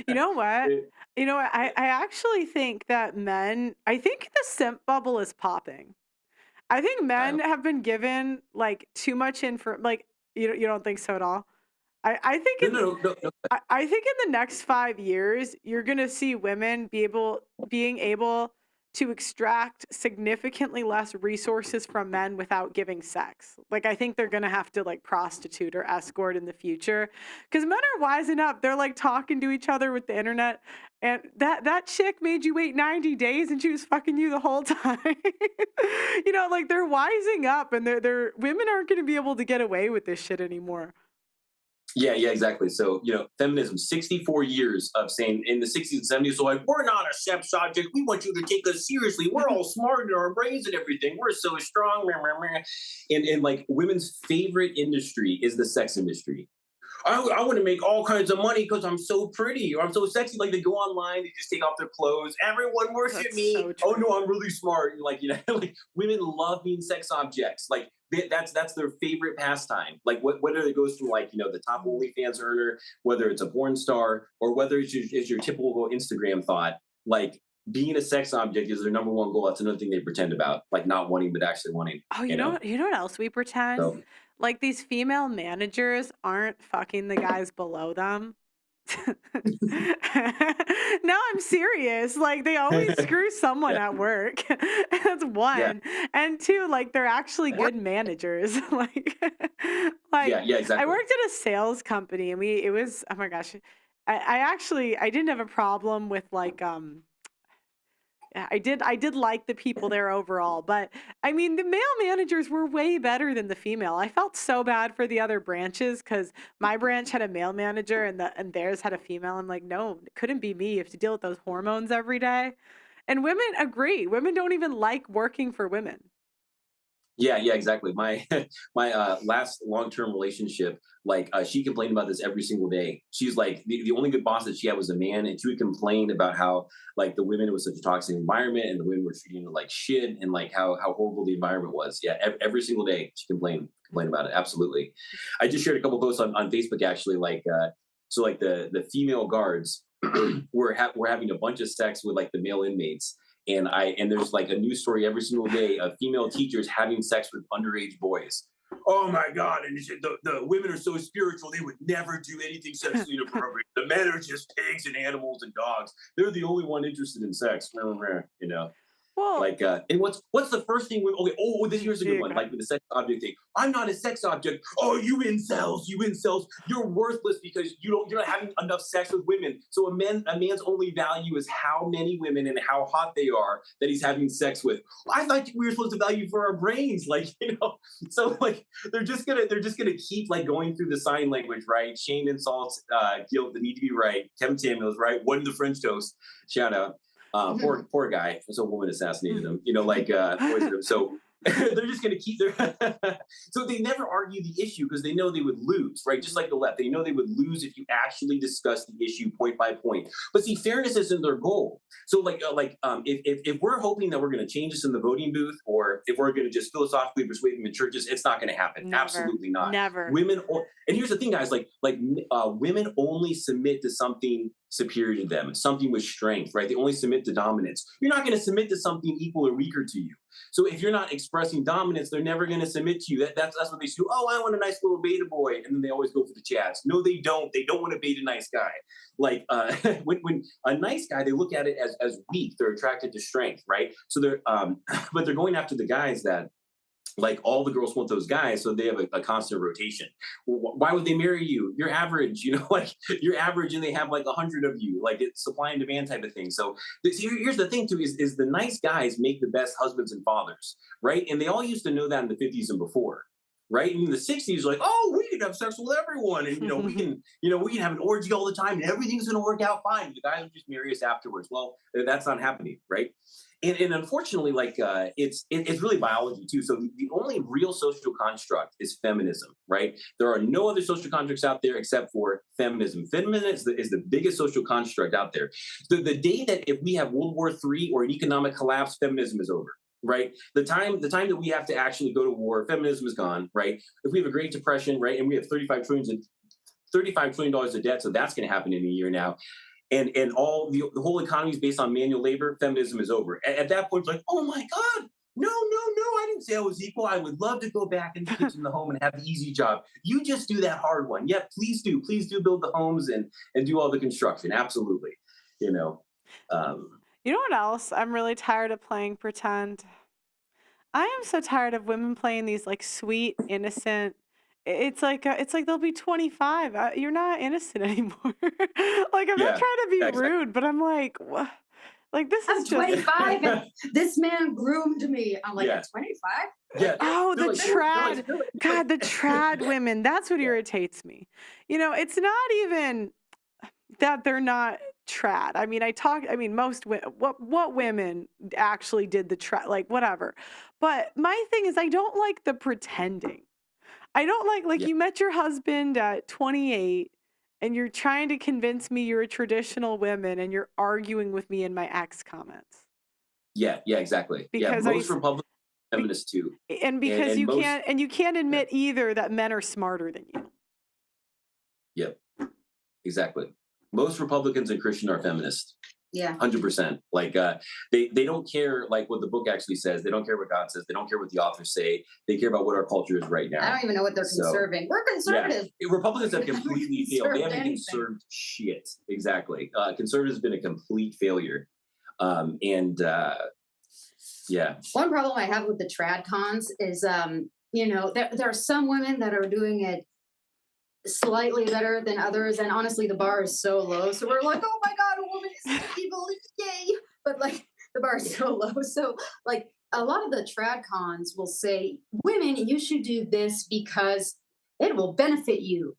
you know what? I actually think that men. I think the simp bubble is popping. I think men have been given too much info. You don't think so at all? I think no. I think in the next 5 years, you're gonna see women being able to extract significantly less resources from men without giving sex. I think they're gonna have to prostitute or escort in the future, because men are wising up. They're talking to each other with the internet, and that chick made you wait 90 days and she was fucking you the whole time. They're wising up, and they're women aren't gonna be able to get away with this shit anymore. Yeah, exactly. So, feminism, 64 years of saying in the 60s and 70s, so we're not a sex object. We want you to take us seriously. We're all smart in our brains and everything. We're so strong. And women's favorite industry is the sex industry. I want to make all kinds of money because I'm so pretty or I'm so sexy. Like they go online, they just take off their clothes. Everyone worship That's me. so Oh true. no, I'm really smart. Like, you know, like women love being sex objects. Like that's their favorite pastime. Like whether it goes from like, you know, the top OnlyFans earner, whether it's a porn star, or whether it's your typical Instagram thought, like being a sex object is their number one goal. That's another thing they pretend about, like not wanting but actually wanting. Oh, You know. you know what else we pretend? So Like these female managers aren't fucking the guys below them. No, I'm serious. Like they always screw someone yeah, at work. That's yeah, one. And two, like they're actually good managers. Like yeah, I exactly. worked at a sales company and it was, oh my gosh. I didn't have a problem with like yeah, I did like the people there overall, but I mean, the male managers were way better than the female. I felt so bad for the other branches because my branch had a male manager and theirs had a female. I'm like, no, it couldn't be me. You have to deal with those hormones every day. And women agree. Women don't even like working for women. Yeah, yeah, exactly. My my last long term relationship, like she complained about this every single day. She's like the only good boss that she had was a man, and she would complain about how like the women, it was such a toxic environment, and the women were treating her like shit, and like how horrible the environment was. Yeah, every single day she complained about it. Absolutely. I just shared a couple posts on Facebook actually, like so like the female guards were having a bunch of sex with like the male inmates, and there's like a news story every single day of female teachers having sex with underage boys. Oh my God! And the women are so spiritual; they would never do anything sexually inappropriate. The men are just pigs and animals and dogs. They're the only one interested in sex. You know. Well, Like, and what's the first thing? Okay, this here's a good yeah, one. go Like ahead. with the sex object thing, I'm not a sex object. Oh, you incels, you're worthless because you're not having enough sex with women. So a man's only value is how many women and how hot they are that he's having sex with. I thought we were supposed to value for our brains, like you know. So like they're just gonna keep like going through the sign language, right? Shame, insults, guilt that need to be right. Kevin Samuels, right? One in the French toast. Shout out. Poor guy. So a woman assassinated him. You know, like poisoned him. So they're just going to keep their. So they never argue the issue because they know they would lose, right? Just like the left, they know they would lose if you actually discuss the issue point by point. But see, fairness isn't their goal. So if we're hoping that we're going to change this in the voting booth, or if we're going to just philosophically persuade them in churches, it's not going to happen. Never, Absolutely not. never. And here's the thing, guys. Women only submit to something superior to them, something with strength, right? They only submit to dominance. You're not going to submit to something equal or weaker to you. So if you're not expressing dominance, they're never going to submit to you. That's what they do. Oh, I want a nice little beta boy, and then they always go for the chats. No, they don't. They don't want to bait a nice guy. Like when a nice guy, they look at it as weak. They're attracted to strength, right? So they're but they're going after the guys that. Like all the girls want those guys, so they have a constant rotation. Why would they marry you? You're average, you know, like you're average, and they have like 100 of you. Like it's supply and demand type of thing. So here's the thing too: is the nice guys make the best husbands and fathers, right? And they all used to know that in the 50s and before. Right in the 60s, like, oh, we can have sex with everyone, and we can have an orgy all the time, and everything's going to work out fine. The guys will just marry us afterwards. Well, that's not happening, right? And unfortunately, like it's really biology too. So the only real social construct is feminism, right? There are no other social constructs out there except for feminism. Feminism is the biggest social construct out there. So the day that if we have World War III or an economic collapse, feminism is over. Right, the time that we have to actually go to war, feminism is gone. Right, if we have a Great Depression, right, and we have $35 trillion of debt, so that's going to happen in a year now. And all the whole economy is based on manual labor. Feminism is over. At that point, it's like, oh my God, no, I didn't say I was equal. I would love to go back in the kitchen, the home, and have the easy job. You just do that hard one. Yeah, please do build the homes and do all the construction. Absolutely, you know. You know what else? I'm really tired of playing pretend. I am so tired of women playing these like sweet, innocent. It's like they'll be 25. You're not innocent anymore. Like I'm not Yeah, trying to be exactly. rude, but I'm like, what? Like this I'm is just 25 and this man groomed me. I'm like, Yeah. at 25? Yeah. oh They're the like, trad. they're like, God, the trad women. That's what yeah. irritates me. You know, it's not even that they're not trad. I mean, most what women actually did the trad, like whatever. But my thing is, I don't like the pretending. I don't like Yeah. you met your husband at 28 and you're trying to convince me you're a traditional woman and you're arguing with me in my ex comments. Yeah, exactly. Yeah, Because most Republicans are feminists too. and because And most, you can't admit either that men are smarter than you. yep, exactly. Most Republicans and Christian are feminists. Yeah. 100%. Like they don't care like what the book actually says. They don't care what God says. They don't care what the authors say. They care about what our culture is right now. I don't even know what they're conserving. We're conservative. Yeah. Republicans have completely failed. They haven't anything. conserved shit. Exactly. Conservatives have been a complete failure. Yeah. One problem I have with the trad cons is, you know, there are some women that are doing it slightly better than others, and honestly, the bar is so low. So we're like, oh my god, a woman is so evil, yay! But like, the bar is so low. So like, a lot of the trad cons will say, women, you should do this because it will benefit you.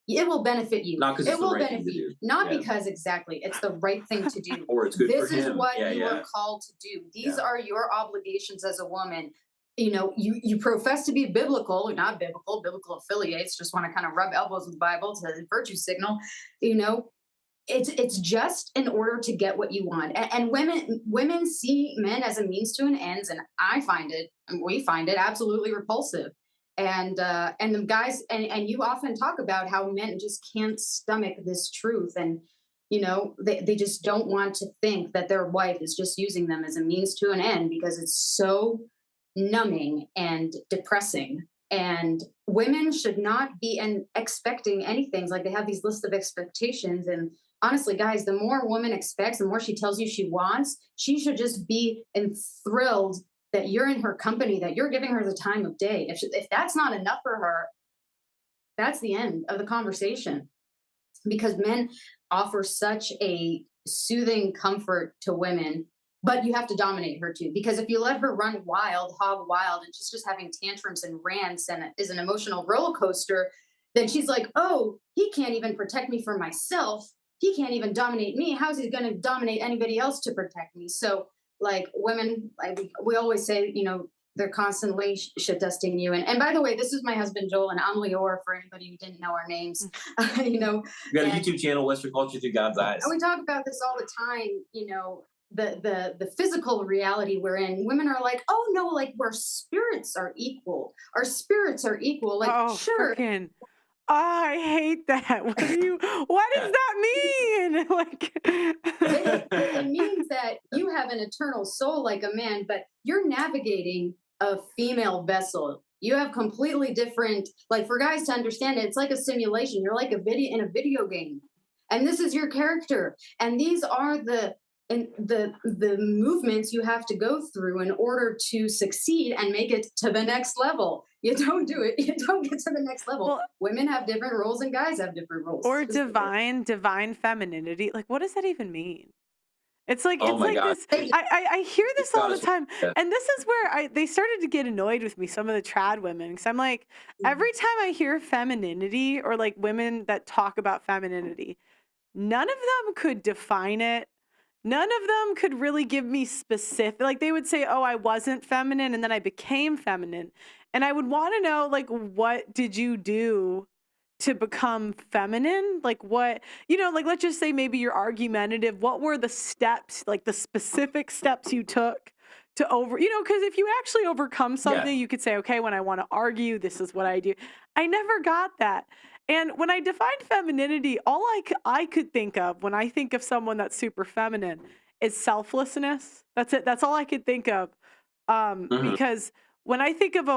It will benefit you. Not because it it's the will right thing benefit to you. do. Not Yeah. because exactly it's the right thing to do. Or it's good This for him. is what you Yeah. are called to do. These Yeah. are your obligations as a woman. You know, you profess to be biblical or not biblical affiliates, just want to kind of rub elbows with the Bible to virtue signal. You know, it's just in order to get what you want. And women see men as a means to an ends, and we find it absolutely repulsive. And the guys and you often talk about how men just can't stomach this truth, and you know they just don't want to think that their wife is just using them as a means to an end because it's so numbing and depressing. And women should not be expecting anything. Like they have these lists of expectations, and honestly, guys, the more a woman expects, the more she tells you she wants, she should just be enthralled that you're in her company, that you're giving her the time of day. If that's not enough for her, that's the end of the conversation. Because men offer such a soothing comfort to women, but you have to dominate her too. Because if you let her run wild, hog wild, and she's just having tantrums and rants and is an emotional roller coaster, then she's like, oh, he can't even protect me from myself. He can't even dominate me. How's he going to dominate anybody else to protect me? So like women, like we always say, you know, they're constantly shit dusting you. And by the way, this is my husband, Joel, and I'm Leor for anybody who didn't know our names. You know, We got a YouTube channel, Western Culture Through God's Eyes. and we talk about this all the time, you know, the physical reality we're in. Women are like, oh no, like our spirits are equal. Our spirits are equal. Like, sure. Frickin'. Oh, I hate that. What does that mean? Like It means that you have an eternal soul like a man, but you're navigating a female vessel. You have completely different, like for guys to understand it, it's like a simulation. You're like in a video game. And this is your character. And these are the movements you have to go through in order to succeed and make it to the next level. You don't do it. You don't get to the next level. Well, women have different roles and guys have different roles. or divine femininity. Like, what does that even mean? It's like Oh it's my like God. this. I hear this all the time, Yeah. and this is where they started to get annoyed with me. Some of the trad women, because I'm like, every time I hear femininity or like women that talk about femininity, none of them could define it. None of them could really give me specific, like they would say, oh, I wasn't feminine and then I became feminine. And I would want to know, like, what did you do to become feminine? Like what, like let's just say maybe you're argumentative. What were the steps, like the specific steps you took to because if you actually overcome something, you could say, okay, when I want to argue, this is what I do. I never got that. And when I defined femininity, all I could think of when I think of someone that's super feminine is selflessness. That's it. That's all I could think of. Because when I think of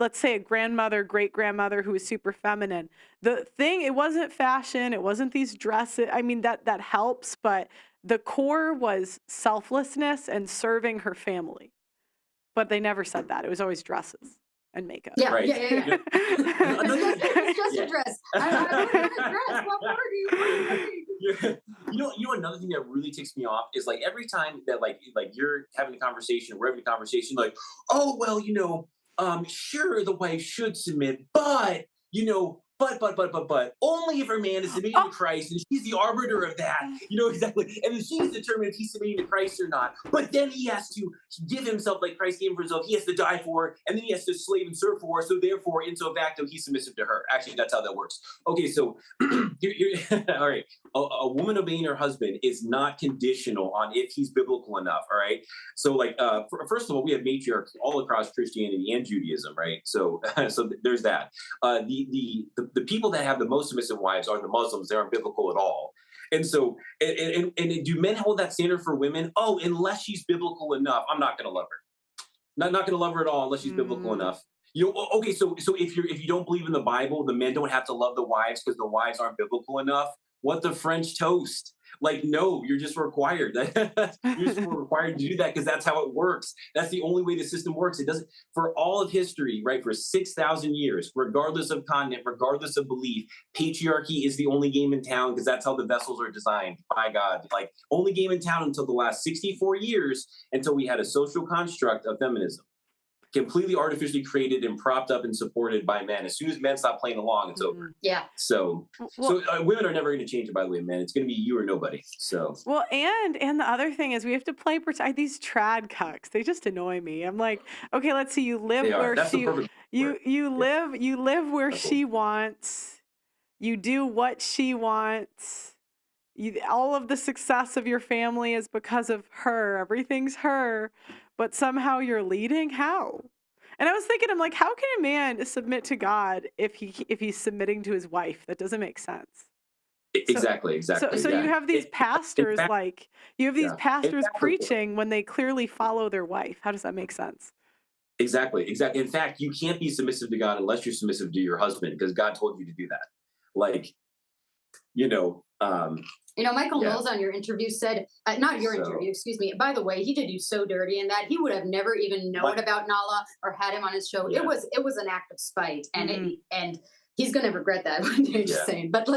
let's say a grandmother, great grandmother who was super feminine, it wasn't fashion. It wasn't these dresses. I mean, that helps, but the core was selflessness and serving her family. But they never said that. It was always dresses and makeup. Yeah, Right. yeah. It's just a dress. I put in a dress. What more do you want? You know another thing that really ticks me off is like every time that like you're having a conversation, we're having a conversation, like, oh well, sure the wife should submit, but but only if her man is submitting to Christ, and she's the arbiter of that. Exactly. And then she's determined if he's submitting to Christ or not. But then he has to give himself like Christ gave him for himself. He has to die for her, and then he has to slave and serve for her. So therefore, in so facto, he's submissive to her. Actually, that's how that works. Okay, so all right. A woman obeying her husband is not conditional on if he's biblical enough. All right. So like, first of all, we have matriarchs all across Christianity and Judaism, right? So there's that. The people that have the most submissive wives are the Muslims. They aren't biblical at all. And so, and do men hold that standard for women? Oh, unless she's biblical enough, I'm not going to love her. Not going to love her at all unless she's biblical enough. Okay, so if you don't believe in the Bible, the men don't have to love the wives because the wives aren't biblical enough. What the French toast? Like, no, you're just required. You're just required to do that because that's how it works. That's the only way the system works. It doesn't, for all of history, right? For 6,000 years, regardless of continent, regardless of belief, patriarchy is the only game in town because that's how the vessels are designed. By God, like only game in town until the last 64 years, until we had a social construct of feminism. Completely artificially created and propped up and supported by men. As soon as men stop playing along, it's over. Yeah. So women are never going to change it, by the way, man. It's going to be you or nobody. So and the other thing is we have to play these trad cucks. They just annoy me. I'm like, okay, let's see. You live where you live where she wants. You do what she wants. All of the success of your family is because of her. Everything's her. But somehow you're leading? How? And I was thinking, I'm like, how can a man submit to God if he's submitting to his wife? That doesn't make sense. Exactly. So you have these pastors, preaching when they clearly follow their wife. How does that make sense? Exactly. In fact, you can't be submissive to God unless you're submissive to your husband because God told you to do that. Like, Michael Knowles on your interview said, not your interview, excuse me. By the way, he did you so dirty in that he would have never even known about Nala or had him on his show. Yeah. It was an act of spite, and and he's going to regret that one day. Just saying, but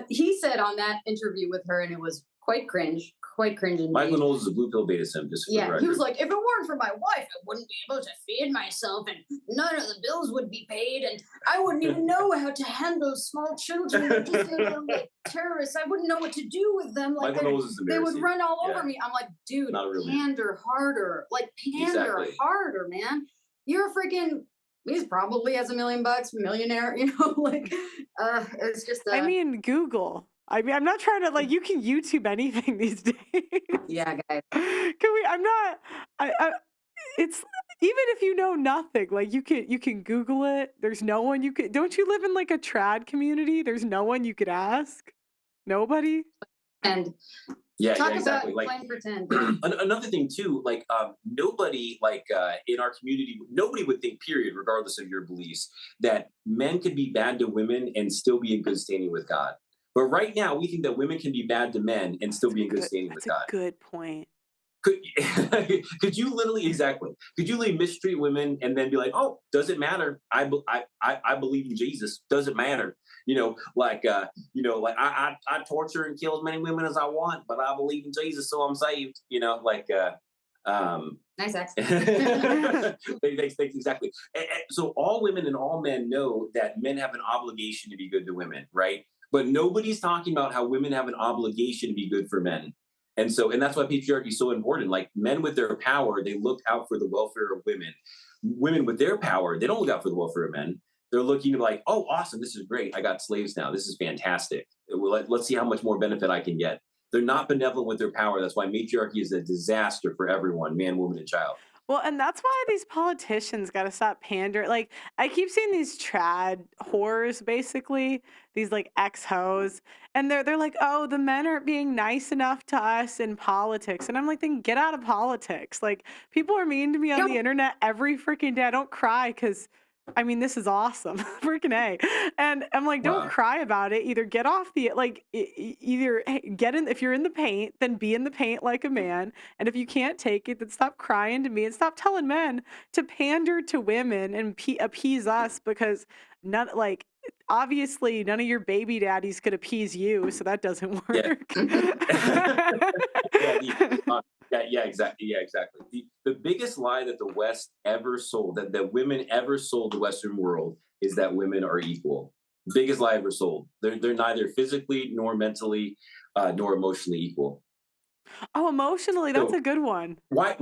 he said on that interview with her, and it was quite cringe. Michael Knowles is a blue pill beta sim. He was like, if it weren't for my wife, I wouldn't be able to feed myself, and none of the bills would be paid, and I wouldn't even know how to handle small children. Like terrorists, I wouldn't know what to do with them. Like they would run all over me. I'm like, dude, pander harder. Like pander harder, man. You're freaking. He's probably has $1 million, millionaire. It's just. I mean, Google. I mean, I'm not trying to you can YouTube anything these days. Yeah, guys. It's even if you know nothing, you can Google it. There's no one don't you live in a trad community? There's no one you could ask? Nobody? And talk about playing pretend. Another thing too, nobody in our community, nobody would think, period, regardless of your beliefs, that men could be bad to women and still be in good standing with God. But right now, we think that women can be bad to men and still be in good standing with God. That's a good point. Could you literally mistreat women and then be like, oh, doesn't matter. I believe in Jesus. Doesn't matter. I torture and kill as many women as I want, but I believe in Jesus, so I'm saved. Nice accent. Thanks, exactly. So all women and all men know that men have an obligation to be good to women, right? But nobody's talking about how women have an obligation to be good for men. And that's why patriarchy is so important. Like men with their power, they look out for the welfare of women. Women with their power, they don't look out for the welfare of men. They're looking like, oh, awesome, this is great. I got slaves now. This is fantastic. Let's see how much more benefit I can get. They're not benevolent with their power. That's why matriarchy is a disaster for everyone, man, woman, and child. Well, and that's why these politicians got to stop pandering. I keep seeing these trad whores, basically, these ex-hoes, and they're like, oh, the men aren't being nice enough to us in politics. And I'm like, then get out of politics. People are mean to me on the internet every freaking day. I don't cry because, this is awesome. Freaking A. And I'm like, don't cry about it. Either get off either get in, if you're in the paint, then be in the paint like a man. And if you can't take it, then stop crying to me and stop telling men to pander to women and appease us because obviously none of your baby daddies could appease you. So that doesn't work. Yeah, exactly. The biggest lie that the West ever sold, that women ever sold the Western world, is that women are equal. Biggest lie ever sold. They're neither physically nor mentally nor emotionally equal. Oh, emotionally, that's So a good one. why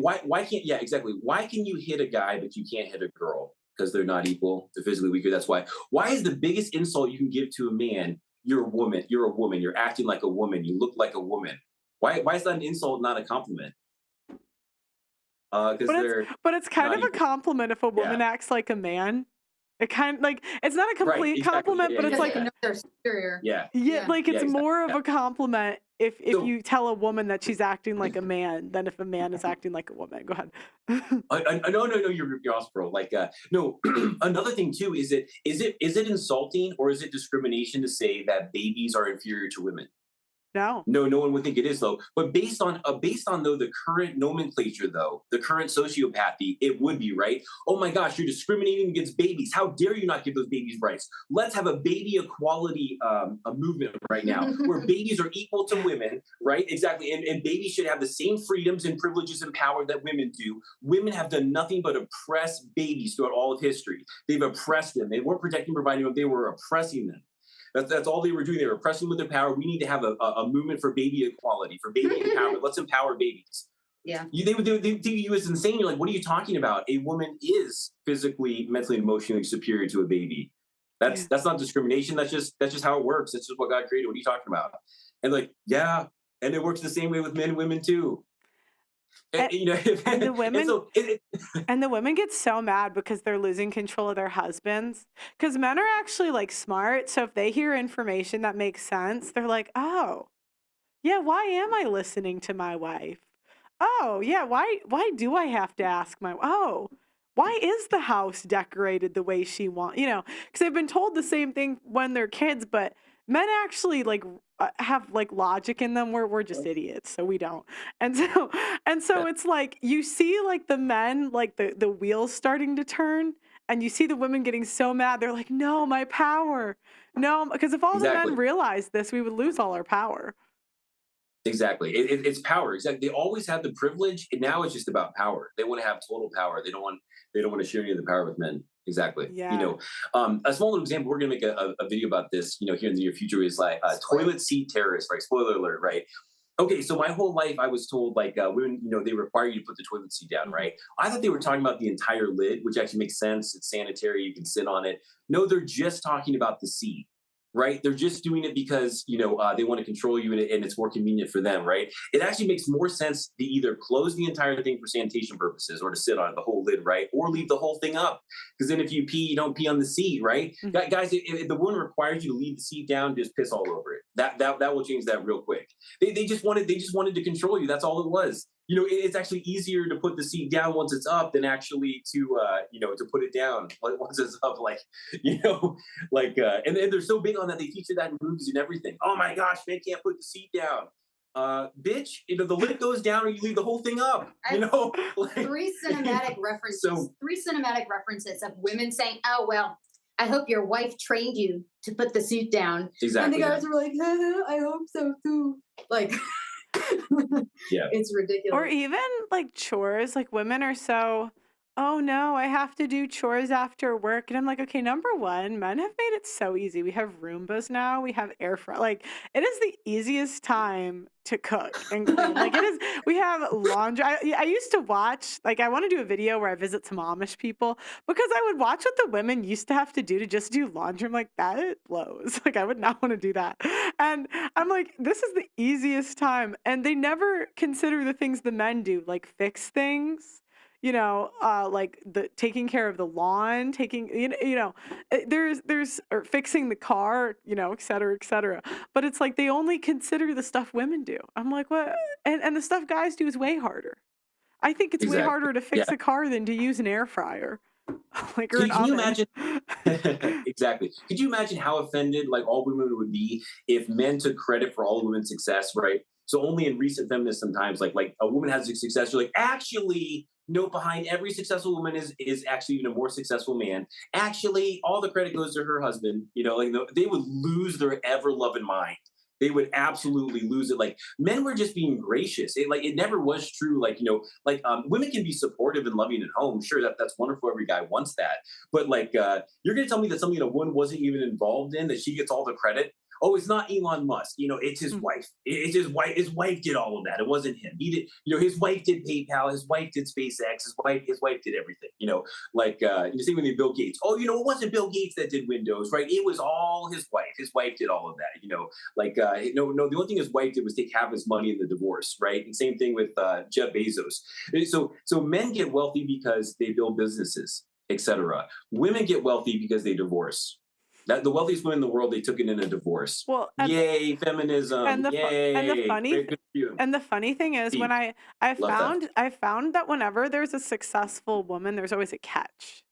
can't, yeah, exactly. Why can you hit a guy but you can't hit a girl? Because they're not equal. They're physically weaker. That's why. Why is the biggest insult you can give to a man? You're a woman. You're a woman. You're acting like a woman. You look like a woman. Why is that an insult, not a compliment? Because they're But it's kind not of a equal. compliment if a Yeah. woman acts like a man. It kind of like it's not a Right, complete exactly. compliment, Yeah, but yeah, it's Because like they know they're superior. Yeah. yeah, like Yeah, it's exactly. more of Yeah. a compliment if So you tell a woman that she's acting like a man than if a man is acting like a woman. Go ahead. no, you're awesome, bro. Like, no. Another thing too is it insulting or is it discrimination to say that babies are inferior to women? No. No one would think it is though. But based on though the current nomenclature though, the current sociopathy, it would be right. Oh my gosh, you're discriminating against babies. How dare you not give those babies rights? Let's have a baby equality a movement right now where babies are equal to women, right? Exactly, and babies should have the same freedoms and privileges and power that women do. Women have done nothing but oppress babies throughout all of history. They've oppressed them. They weren't protecting, providing them. They were oppressing them. That's all they were doing. They were oppressing with their power. We need to have a movement for baby equality, for baby empowerment. Let's empower babies. Yeah. They think you as insane. You're like, what are you talking about? A woman is physically, mentally, and emotionally superior to a baby. That's not discrimination. That's just how it works. That's just what God created. What are you talking about? And like, yeah, and it works the same way with men and women too. And, You know, and the women so and the women get so mad because they're losing control of their husbands. Because men are actually like smart. So if they hear information that makes sense, they're like, oh, yeah, why am I listening to my wife? Oh, yeah, why do I have to ask why is the house decorated the way she wants? You know, because they've been told the same thing when they're kids, but men actually like have like logic in them. We're just idiots, so we don't. And so it's like you see like the men like the wheels starting to turn, and you see the women getting so mad. They're like, no, my power, no, because if all the exactly. men realized this, we would lose all our power. Exactly. It's power. Exactly. They always had the privilege, and now it's just about power. They want to have total power. They don't want to share any of the power with men. Exactly. Yeah. You know, a small little example. We're gonna make a video about this. You know, here in the near future is like toilet seat terrorists. Right. Spoiler alert. Right. Okay. So my whole life, I was told like women, you know, they require you to put the toilet seat down. Right. I thought they were talking about the entire lid, which actually makes sense. It's sanitary. You can sit on it. No, they're just talking about the seat. Right? They're just doing it because, you know, they want to control you and it's more convenient for them, right? It actually makes more sense to either close the entire thing for sanitation purposes or to sit on it, the whole lid, right? Or leave the whole thing up. Because then if you pee, you don't pee on the seat, right? Mhm. Guys, if the woman requires you to leave the seat down, just piss all over it. That will change that real quick. They just wanted to control you. That's all it was. You know, it's actually easier to put the seat down once it's up than actually to, you know, to put it down once it's up. Like, you know, like, and they're so big on that. They feature that in movies and everything. Oh my gosh, man can't put the seat down. Bitch, you know, the lid goes down or you leave the whole thing up. You know, like, three cinematic references of women saying, "Oh well, I hope your wife trained you to put the seat down." Exactly. And the guys were like, "I hope so too." Like, yeah, it's ridiculous. Or even like chores, like women are so, oh no, I have to do chores after work. And I'm like, okay, number one, men have made it so easy. We have Roombas now, we have air fry. Like it is the easiest time to cook and clean. Like it is, we have laundry. I used to watch, like I want to do a video where I visit some Amish people because I would watch what the women used to have to do to just do laundry. I'm like, that blows. Like I would not want to do that. And I'm like, this is the easiest time. And they never consider the things the men do, like fix things. You know, like the taking care of the lawn, there's or fixing the car, you know, et cetera, et cetera. But it's like they only consider the stuff women do. I'm like, what? And the stuff guys do is way harder. I think it's way exactly. harder to fix a car than to use an air fryer, like or an Can you oven. imagine? Exactly. Could you imagine how offended like all women would be if men took credit for all women's success, right? So only in recent feminism times, like a woman has a success, you're like, actually, no, behind every successful woman is actually even a more successful man. Actually, all the credit goes to her husband. You know, like they would lose their ever loving mind. They would absolutely lose it. Like men were just being gracious. It never was true. Like, women can be supportive and loving at home. Sure, that's wonderful. Every guy wants that. But you're going to tell me that something a woman wasn't even involved in, that she gets all the credit? Oh, it's not Elon Musk. It's his wife. It's his wife. His wife did all of that. It wasn't him. He did. His wife did PayPal. His wife did SpaceX. His wife did everything. You see when they Bill Gates. Oh, it wasn't Bill Gates that did Windows, right? It was all his wife. His wife did all of that. No. The only thing his wife did was take half his money in the divorce, right? And same thing with Jeff Bezos. So men get wealthy because they build businesses, etc. Women get wealthy because they divorce. The wealthiest women in the world, they took it in a divorce. Well, yay, feminism! Yay! And the funny thing is, when I found that whenever there's a successful woman, there's always a catch.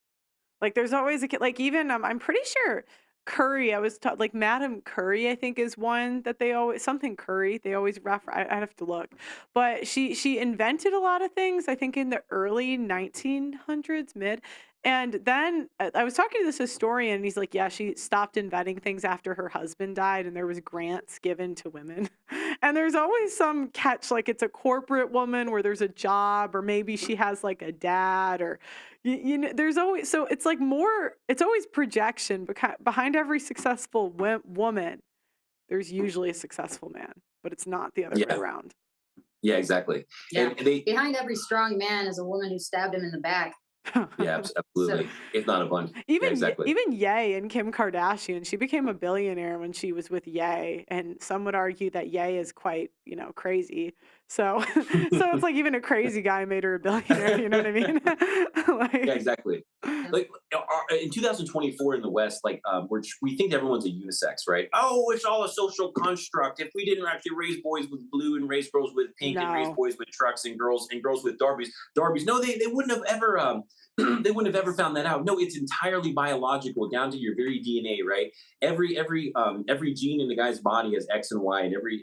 Like there's always even I'm pretty sure Curry. I was taught like Madame Curry. I think is one that they always Curry. They always refer. I'd have to look, but she invented a lot of things. I think in the early 1900s, mid. And then I was talking to this historian, and he's like, yeah, she stopped inventing things after her husband died, and there was grants given to women. And there's always some catch, like it's a corporate woman where there's a job, or maybe she has like a dad, or there's always, so it's like it's always projection. Behind every successful woman, there's usually a successful man, but it's not the other way around. Yeah, exactly. Yeah. Behind every strong man is a woman who stabbed him in the back. Yeah, absolutely. If not a bunch. Even exactly. Even Ye and Kim Kardashian, she became a billionaire when she was with Ye, and some would argue that Ye is quite, crazy. So, so it's like even a crazy guy made her a billionaire. You know what I mean? Yeah, exactly. Like in 2024 in the West, we think everyone's a unisex, right? Oh, it's all a social construct. If we didn't actually raise boys with blue and raise girls with pink and raise boys with trucks and girls with Darbies, no, they wouldn't have ever they wouldn't have ever found that out. No, it's entirely biological, down to your very DNA, right? Every gene in the guy's body has X and Y, and every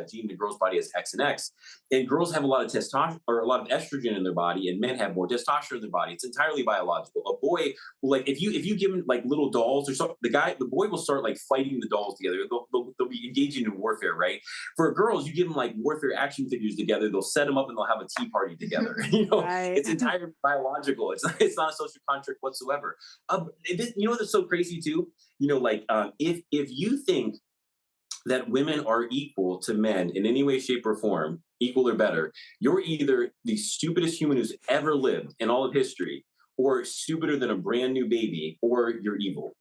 gene in the girl's body has X and X. And girls have a lot of testosterone or a lot of estrogen in their body, and men have more testosterone in their body. It's entirely biological. A boy, if you give him like little dolls or something, the boy will start like fighting the dolls together. They'll be engaging in warfare, right? For girls, you give them like warfare action figures together. They'll set them up and they'll have a tea party together. Right. It's entirely biological. It's not a social contract whatsoever. What's so crazy too? If you think that women are equal to men in any way, shape, or form, equal or better, you're either the stupidest human who's ever lived in all of history, or stupider than a brand new baby, or you're evil.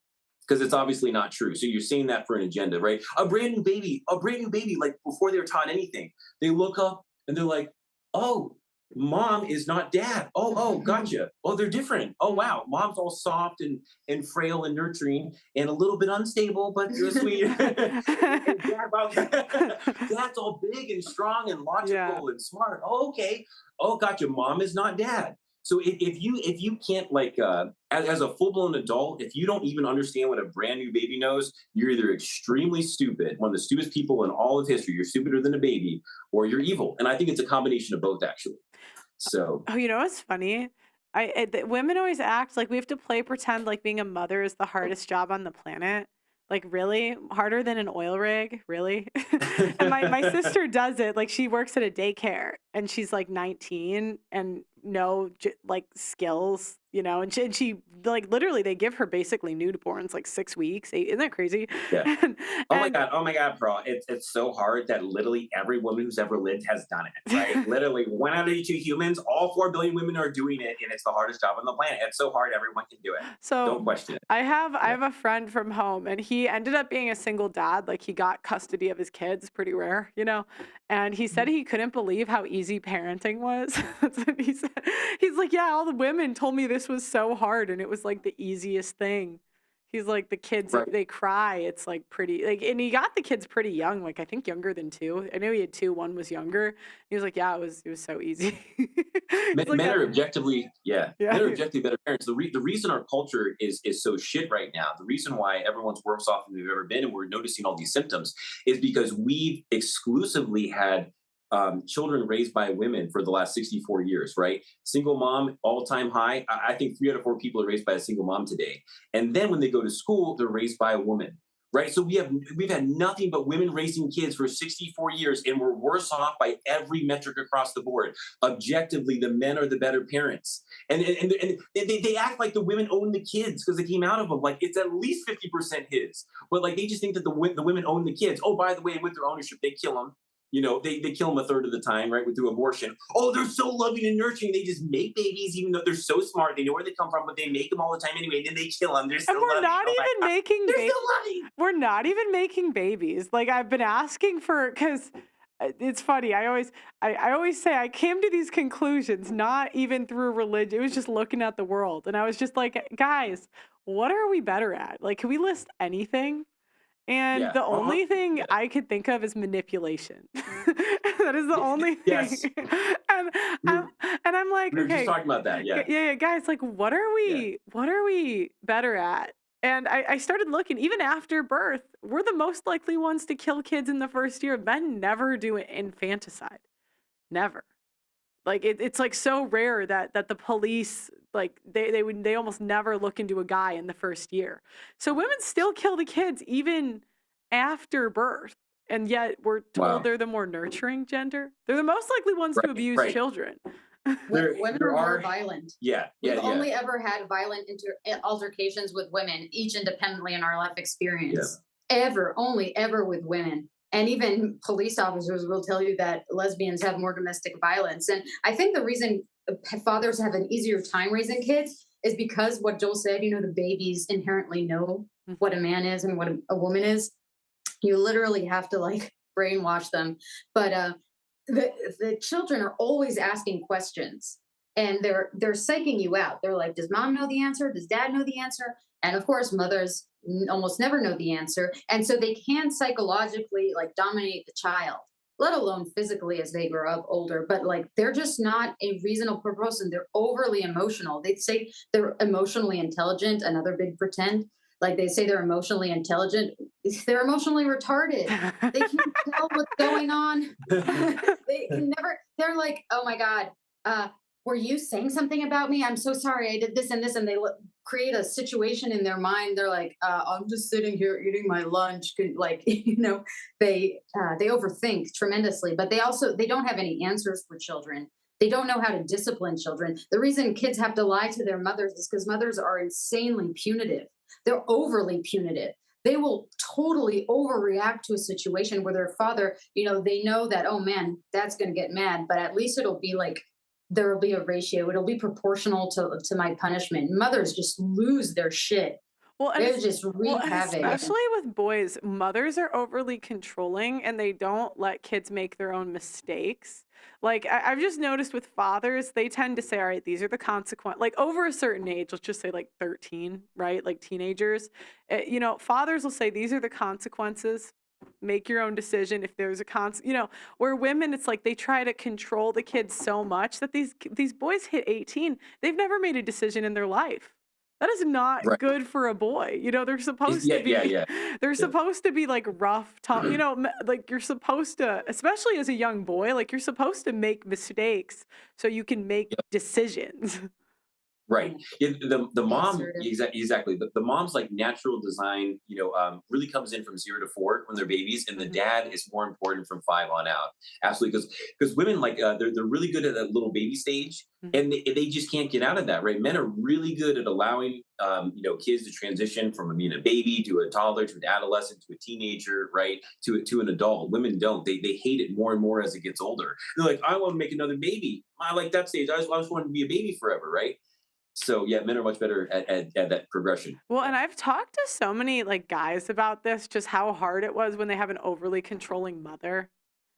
Because it's obviously not true. So you're saying that for an agenda, right? A brand new baby, like before they're taught anything, they look up and they're like, oh, mom is not dad. Oh, gotcha. Oh, they're different. Oh, wow. Mom's all soft and frail and nurturing and a little bit unstable, but you're sweet. Dad's all big and strong and logical and smart. Oh, okay. Oh, gotcha. Mom is not dad. So if you can't as a full-blown adult, if you don't even understand what a brand new baby knows, you're either extremely stupid, one of the stupidest people in all of history, you're stupider than a baby, or you're evil. And I think it's a combination of both, actually. So. Oh, what's funny? Women always act like we have to pretend like being a mother is the hardest job on the planet. Like, really? Harder than an oil rig? Really? And my sister does it. Like, she works at a daycare, and she's like 19 and no skills, and she literally they give her basically newborns like 6 weeks. Isn't that crazy? Yeah. Oh my God, bro. It's so hard that literally every woman who's ever lived has done it, right? Literally 1 out of 2 humans, all 4 billion women are doing it, and it's the hardest job on the planet. It's so hard, everyone can do it. So don't question it. I have a friend from home, and he ended up being a single dad. Like, he got custody of his kids, pretty rare, and he said he couldn't believe how easy parenting was. That's what he said. He's like, yeah, all the women told me this was so hard, and it was like the easiest thing. He's like, the kids, they cry. It's like pretty, and he got the kids pretty young, I think younger than 2. I know he had 2, 1 was younger. He was like, yeah, it was so easy. Men are objectively, men are objectively better parents. The reason our culture is so shit right now, the reason why everyone's worse off than they've ever been, and we're noticing all these symptoms, is because we've exclusively had children raised by women for the last 64 years, right? Single mom, all-time high. I think 3 out of 4 people are raised by a single mom today. And then when they go to school, they're raised by a woman. right? So we've had nothing but women raising kids for 64 years, and we're worse off by every metric across the board. Objectively, the men are the better parents, and they act like the women own the kids because they came out of them. Like it's at least 50% his, but like they just think that the women own the kids. Oh, by the way, with their ownership, they kill them. You know, they kill them a third of the time, right, through abortion. Oh, they're so loving and nurturing. They just make babies, even though they're so smart. They know where they come from, but they make them all the time anyway. And then they kill them. They're so And we're loving. not even making they're so loving. We're not even making babies. Like I've been asking for, because it's funny. I always say I came to these conclusions not even through religion. It was just looking at the world, and I was just like, guys, what are we better at? Like, can we list anything? And the only thing I could think of is manipulation. That is the only thing. Yes. and I'm like, we were okay, just talking about that. Yeah, guys, like, what are we better at? And I started looking, even after birth, we're the most likely ones to kill kids in the first year. Men never do infanticide. Never. Like it's like so rare that the police, like they almost never look into a guy in the first year. So women still kill the kids even after birth, and yet we're told they're the more nurturing gender. They're the most likely ones to abuse children. Women are more violent. We've only ever had violent altercations with women, each independently in our life experience. Only ever with women. And even police officers will tell you that lesbians have more domestic violence. And I think the reason fathers have an easier time raising kids is because what Joel said, you know, the babies inherently know what a man is and what a woman is. You literally have to like brainwash them. But the children are always asking questions, and they're psyching you out. They're like, does mom know the answer? Does dad know the answer? And of course, mothers almost never know the answer. And so they can psychologically like dominate the child, let alone physically as they grow up older. But like, they're just not a reasonable person. They're overly emotional. They say they're emotionally intelligent. Another big pretend. Like they say they're emotionally intelligent. They're emotionally retarded. They can't tell what's going on. They can never, they're like, oh my God, were you saying something about me? I'm so sorry. I did this and this. And they create a situation in their mind. They're like, I'm just sitting here eating my lunch. Like, you know, they overthink tremendously, but they don't have any answers for children. They don't know how to discipline children. The reason kids have to lie to their mothers is because mothers are insanely punitive. They're overly punitive. They will totally overreact to a situation where their father, you know, they know that, oh man, dad's going to get mad, but at least it'll be like, there will be a ratio. It'll be proportional to my punishment. Mothers just lose their shit. Well, they just wreak havoc. Especially with boys, mothers are overly controlling and they don't let kids make their own mistakes. Like I've just noticed with fathers, they tend to say, all right, these are the consequences. Like over a certain age, let's just say like 13, right? Like teenagers, you know, fathers will say, these are the consequences. Make your own decision. If there's a you know, where women, it's like they try to control the kids so much that these boys hit 18. They've never made a decision in their life. That is not good for a boy. You know, they're supposed to be, they're supposed to be like rough, tough, you know, like you're supposed to, especially as a young boy, like you're supposed to make mistakes so you can make decisions. Right. Yeah, the mom, exactly. The mom's like natural design, you know, really comes in from 0 to 4 when they're babies, and the dad is more important from 5 on out. Absolutely, because women like they're really good at that little baby stage, and they just can't get out of that. Right. Men are really good at allowing you know, kids to transition from being a baby to a toddler to an adolescent to a teenager, right, to an adult. Women don't. They hate it more and more as it gets older. They're like, I want to make another baby. I like that stage. I just wanted to be a baby forever, right? So yeah, men are much better at that progression. Well, and I've talked to so many like guys about this, just how hard it was when they have an overly controlling mother.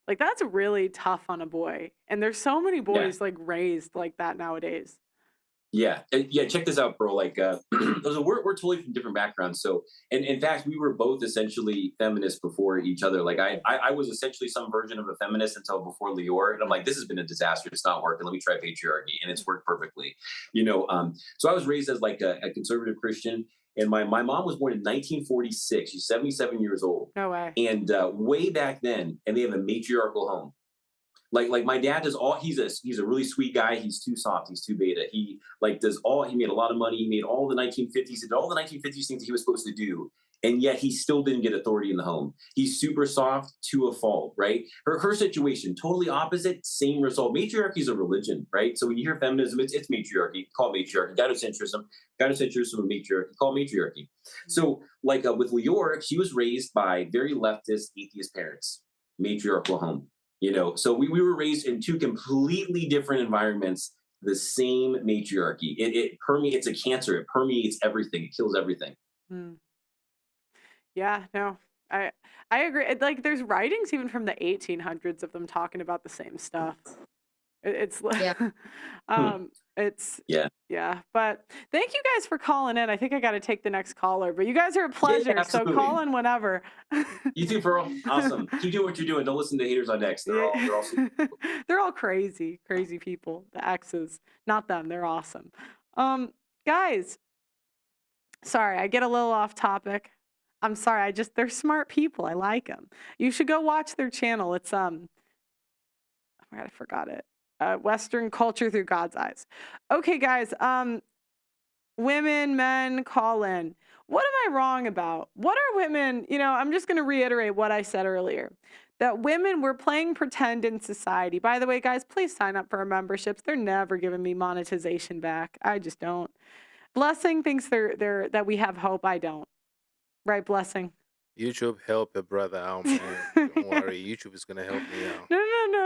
Like that's really tough on a boy. And there's so many boys like raised like that nowadays. Yeah. Check this out, bro. Like, we're totally from different backgrounds. So, and in fact, we were both essentially feminists before each other. Like, I was essentially some version of a feminist until before Lior, and I'm like, this has been a disaster. It's not working. Let me try patriarchy, and it's worked perfectly. You know, so I was raised as like a conservative Christian, and my mom was born in 1946. She's 77 years old. No way. And way back then, and they have a matriarchal home. Like my dad does all. He's a really sweet guy. He's too soft. He's too beta. He like does all. He made a lot of money. He made all the 1950s. Did all the 1950s things that he was supposed to do, and yet he still didn't get authority in the home. He's super soft to a fault, right? Her situation totally opposite, same result. Matriarchy is a religion, right? So when you hear feminism, it's matriarchy. Call it matriarchy. Gynocentrism and matriarchy. Call it matriarchy. So like with Leora, she was raised by very leftist, atheist parents, matriarchal home. So we were raised in two completely different environments, the same matriarchy. It permeates, it's a cancer. It permeates everything. It kills everything. Mm. Yeah, no, I agree. Like there's writings even from the 1800s of them talking about the same stuff. It's Yeah. yeah. But thank you guys for calling in. I think I got to take the next caller, but you guys are a pleasure. Yeah, so call in whenever. You too, Pearl. Awesome. Keep doing what you're doing. Don't listen to haters on X. They're all super. They're all crazy people. The X's, not them. They're awesome. Guys, sorry, I get a little off topic. I'm sorry. They're smart people. I like them. You should go watch their channel. It's oh my God, I forgot it. Western culture through God's eyes. Okay, guys. Women, men, call in. What am I wrong about? What are women? I'm just going to reiterate what I said earlier. That women, we're playing pretend in society. By the way, guys, please sign up for our memberships. They're never giving me monetization back. I just don't. Blessing thinks that we have hope. I don't. Right, Blessing? YouTube, help a brother out, man. Don't worry. YouTube is going to help me out. No.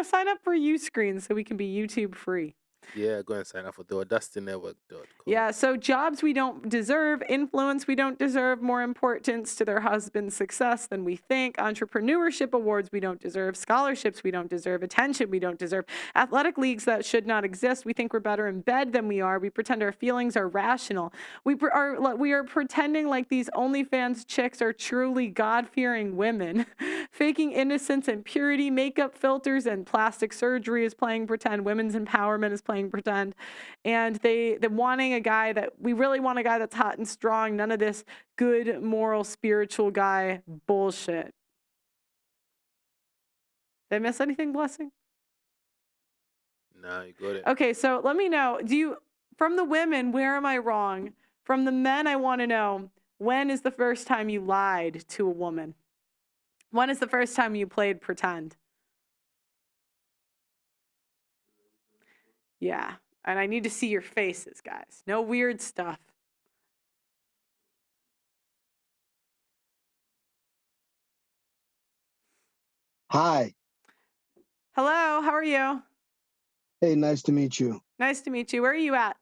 Sign up for Uscreen so we can be YouTube free. Yeah, go and sign up for DustyNetwork.com. Yeah, so jobs we don't deserve, influence we don't deserve, more importance to their husband's success than we think, entrepreneurship awards we don't deserve, scholarships we don't deserve, attention we don't deserve, athletic leagues that should not exist. We think we're better in bed than we are. We pretend our feelings are rational. We are pretending like these OnlyFans chicks are truly God-fearing women, faking innocence and purity, makeup filters and plastic surgery is playing pretend, women's empowerment is playing pretend, and they wanting a guy that we really want, a guy that's hot and strong, none of this good moral spiritual guy bullshit. Did I miss anything, Blessing? No, you got it. Okay, so let me know, from the women, where am I wrong? From the men, I want to know, when is the first time you lied to a woman? When is the first time you played pretend? Yeah, and I need to see your faces, guys. No weird stuff. Hi. Hello, how are you? Hey, nice to meet you. Nice to meet you. Where are you at?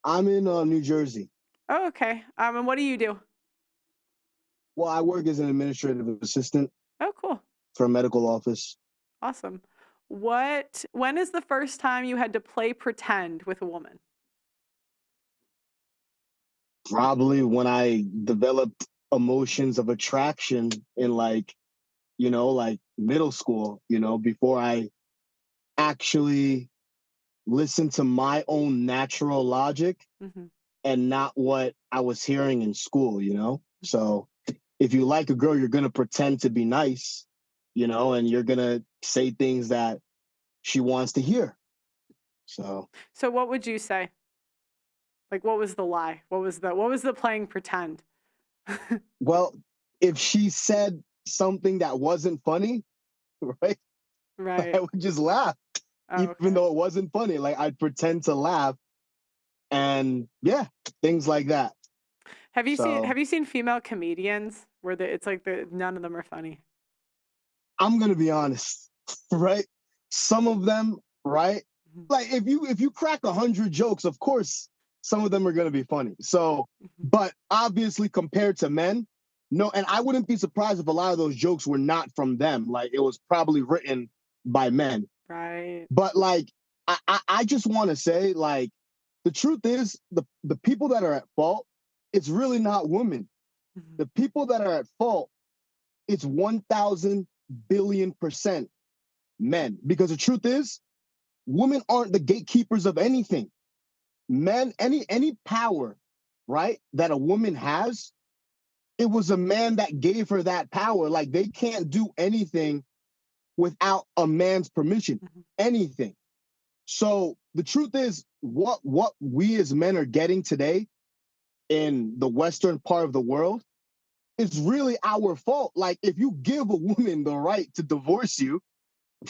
I'm in New Jersey. Oh, okay. And what do you do? Well, I work as an administrative assistant. Oh, cool. For a medical office. Awesome. When is the first time you had to play pretend with a woman? Probably when I developed emotions of attraction in like middle school, before I actually listened to my own natural logic and not what I was hearing in school, So if you like a girl, you're going to pretend to be nice, and you're going to say things that she wants to hear. So what would you say? Like, what was the lie? What was the playing pretend? Well, if she said something that wasn't funny, right? I would just laugh, even though it wasn't funny. Like, I'd pretend to laugh, and yeah, things like that. Have you seen female comedians where it's like none of them are funny? I'm gonna be honest, right? Some of them, right? Like if you crack 100 jokes, of course some of them are gonna be funny. So, but obviously compared to men, no. And I wouldn't be surprised if a lot of those jokes were not from them. Like it was probably written by men. Right. But like I just want to say, like, the truth is the people that are at fault, it's really not women. The people that are at fault, it's 1,000 billion% men. Because the truth is, women aren't the gatekeepers of anything. Men, any power, right, that a woman has, it was a man that gave her that power. Like, they can't do anything without a man's permission, anything. So the truth is, what we as men are getting today in the Western part of the world is really our fault. Like, if you give a woman the right to divorce you,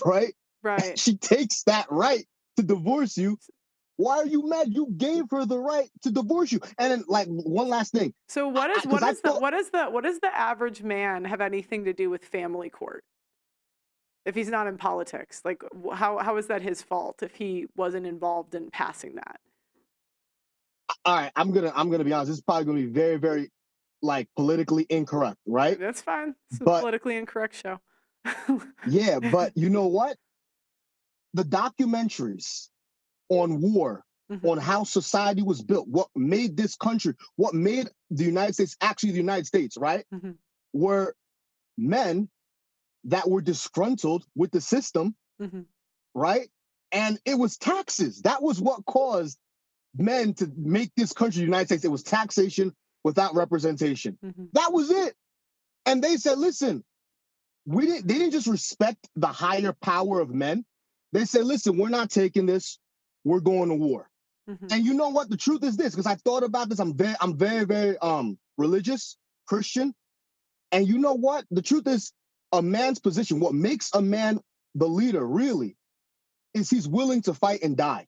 right? Right. She takes that right to divorce you. Why are you mad? You gave her the right to divorce you. And then, like, one last thing. So what does the average man have anything to do with family court? If he's not in politics, like, how is that his fault if he wasn't involved in passing that? All right, I'm gonna be honest. This is probably gonna be very, very, like, politically incorrect, right? That's fine. It's a But politically incorrect show. yeah, but you know what? The documentaries on war, on how society was built, what made this country, what made the United States actually the United States, right? Were men that were disgruntled with the system, right? And it was taxes. That was what caused men to make this country the United States. It was taxation without representation. That was it. And they said, listen, they didn't just respect the higher power of men. They said, listen, we're not taking this. We're going to war. And you know what? The truth is this, because I thought about this. I'm very, very religious, Christian. And you know what? The truth is, a man's position, what makes a man the leader really, is he's willing to fight and die,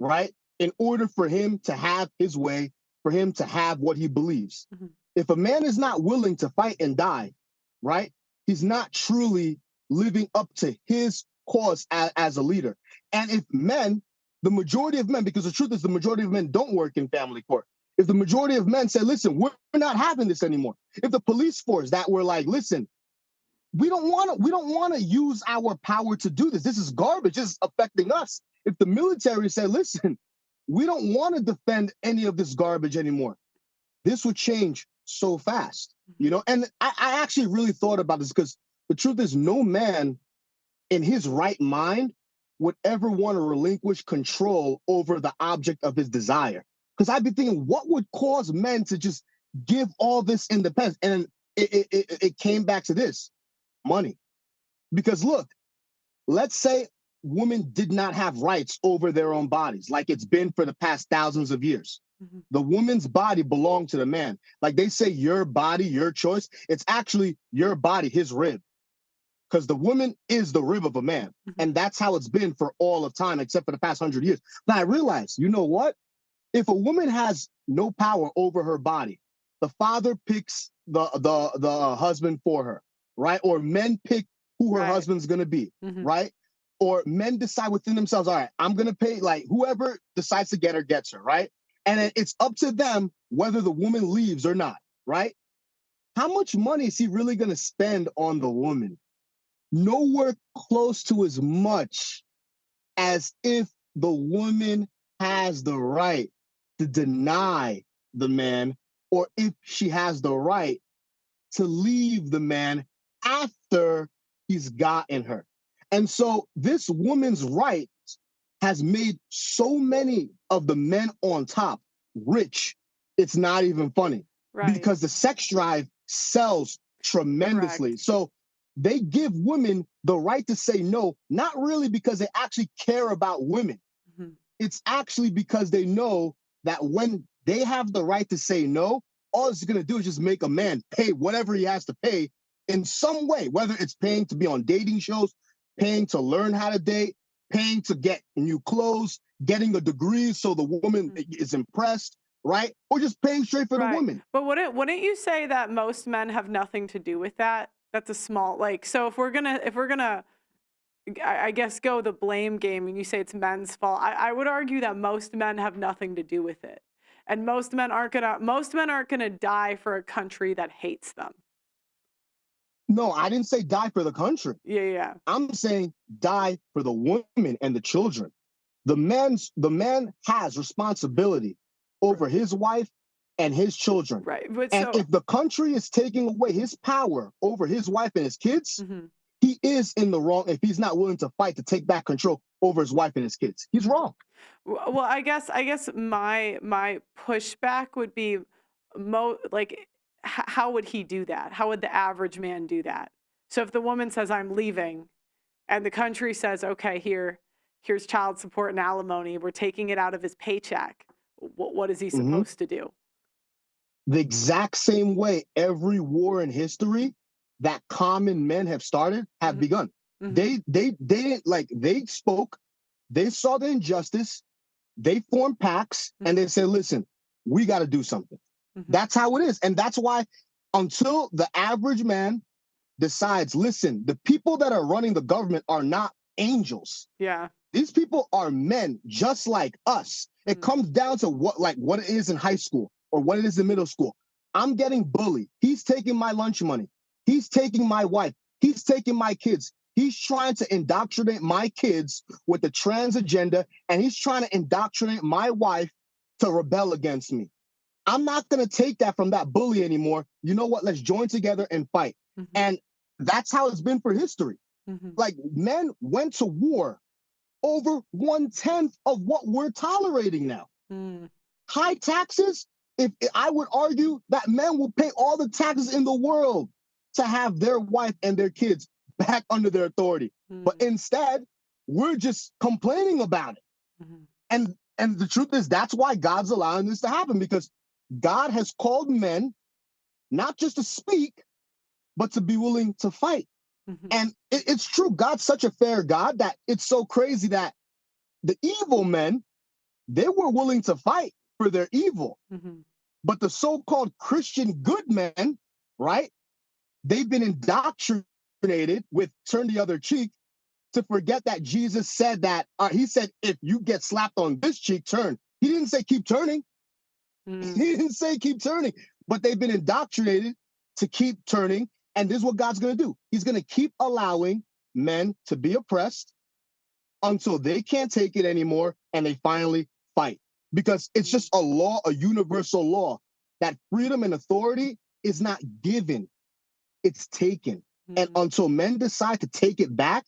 right? In order for him to have his way, for him to have what he believes. If a man is not willing to fight and die, right, he's not truly living up to his cause as a leader. And if men, the majority of men, because the truth is the majority of men don't work in family court. If the majority of men said, listen, we're not having this anymore. If the police force that were like, listen, we don't want to use our power to do this. This is garbage. This is affecting us. If the military said, listen, we don't want to defend any of this garbage anymore, this would change so fast, you know? And I actually really thought about this, because the truth is no man in his right mind would ever want to relinquish control over the object of his desire. Because I'd be thinking, what would cause men to just give all this independence? And it came back to this: money. Because look, let's say women did not have rights over their own bodies, like it's been for the past thousands of years. The woman's body belonged to the man. Like they say, your body, your choice. It's actually your body, his rib. Because the woman is the rib of a man. And that's how it's been for all of time, except for the past 100 years. Now I realize, you know what? If a woman has no power over her body, the father picks the husband for her, right? Or men pick who her husband's gonna be, right? Or men decide within themselves, all right, I'm gonna pay, like, whoever decides to get her gets her, right? And it's up to them whether the woman leaves or not, right? How much money is he really gonna spend on the woman? Nowhere close to as much as if the woman has the right to deny the man, or if she has the right to leave the man after he's gotten her. And so this woman's right has made so many of the men on top rich, it's not even funny. Right. Because the sex drive sells tremendously. Correct. So they give women the right to say no, not really because they actually care about women. It's actually because they know that when they have the right to say no, all it's going to do is just make a man pay whatever he has to pay in some way, whether it's paying to be on dating shows, paying to learn how to date, paying to get new clothes, getting a degree so the woman is impressed, right? Or just paying straight for the woman. But wouldn't you say that most men have nothing to do with that? That's a small, like, so if we're gonna I guess go the blame game and you say it's men's fault, I would argue that most men have nothing to do with it. And most men aren't gonna die for a country that hates them. No, I didn't say die for the country. Yeah. I'm saying die for the women and the children. The man has responsibility over his wife and his children. Right. And if the country is taking away his power over his wife and his kids, he is in the wrong if he's not willing to fight to take back control over his wife and his kids. He's wrong. Well, I guess my pushback would be how would he do that? How would the average man do that? So if the woman says, I'm leaving, and the country says, okay, here's child support and alimony. We're taking it out of his paycheck. What is he supposed to do? The exact same way every war in history that common men have started have begun. They didn't like, they spoke, they saw the injustice, they formed pacts, and they said, listen, we got to do something. That's how it is. And that's why until the average man decides, listen, the people that are running the government are not angels. Yeah. These people are men just like us. It comes down to what it is in high school or what it is in middle school. I'm getting bullied. He's taking my lunch money. He's taking my wife. He's taking my kids. He's trying to indoctrinate my kids with the trans agenda, and he's trying to indoctrinate my wife to rebel against me. I'm not going to take that from that bully anymore. You know what? Let's join together and fight. And that's how it's been for history. Like, men went to war over 1/10 of what we're tolerating now. High taxes, if I would argue that men will pay all the taxes in the world to have their wife and their kids back under their authority. But instead, we're just complaining about it. And the truth is, that's why God's allowing this to happen, because God has called men not just to speak, but to be willing to fight. And it's true. God's such a fair God that it's so crazy that the evil men, they were willing to fight for their evil. But the so-called Christian good men, right? They've been indoctrinated with turn the other cheek to forget that Jesus said that, he said, if you get slapped on this cheek, turn. He didn't say keep turning. He didn't say keep turning, but they've been indoctrinated to keep turning. And this is what God's going to do. He's going to keep allowing men to be oppressed until they can't take it anymore and they finally fight. Because it's just a law, a universal law, that freedom and authority is not given, it's taken. And until men decide to take it back,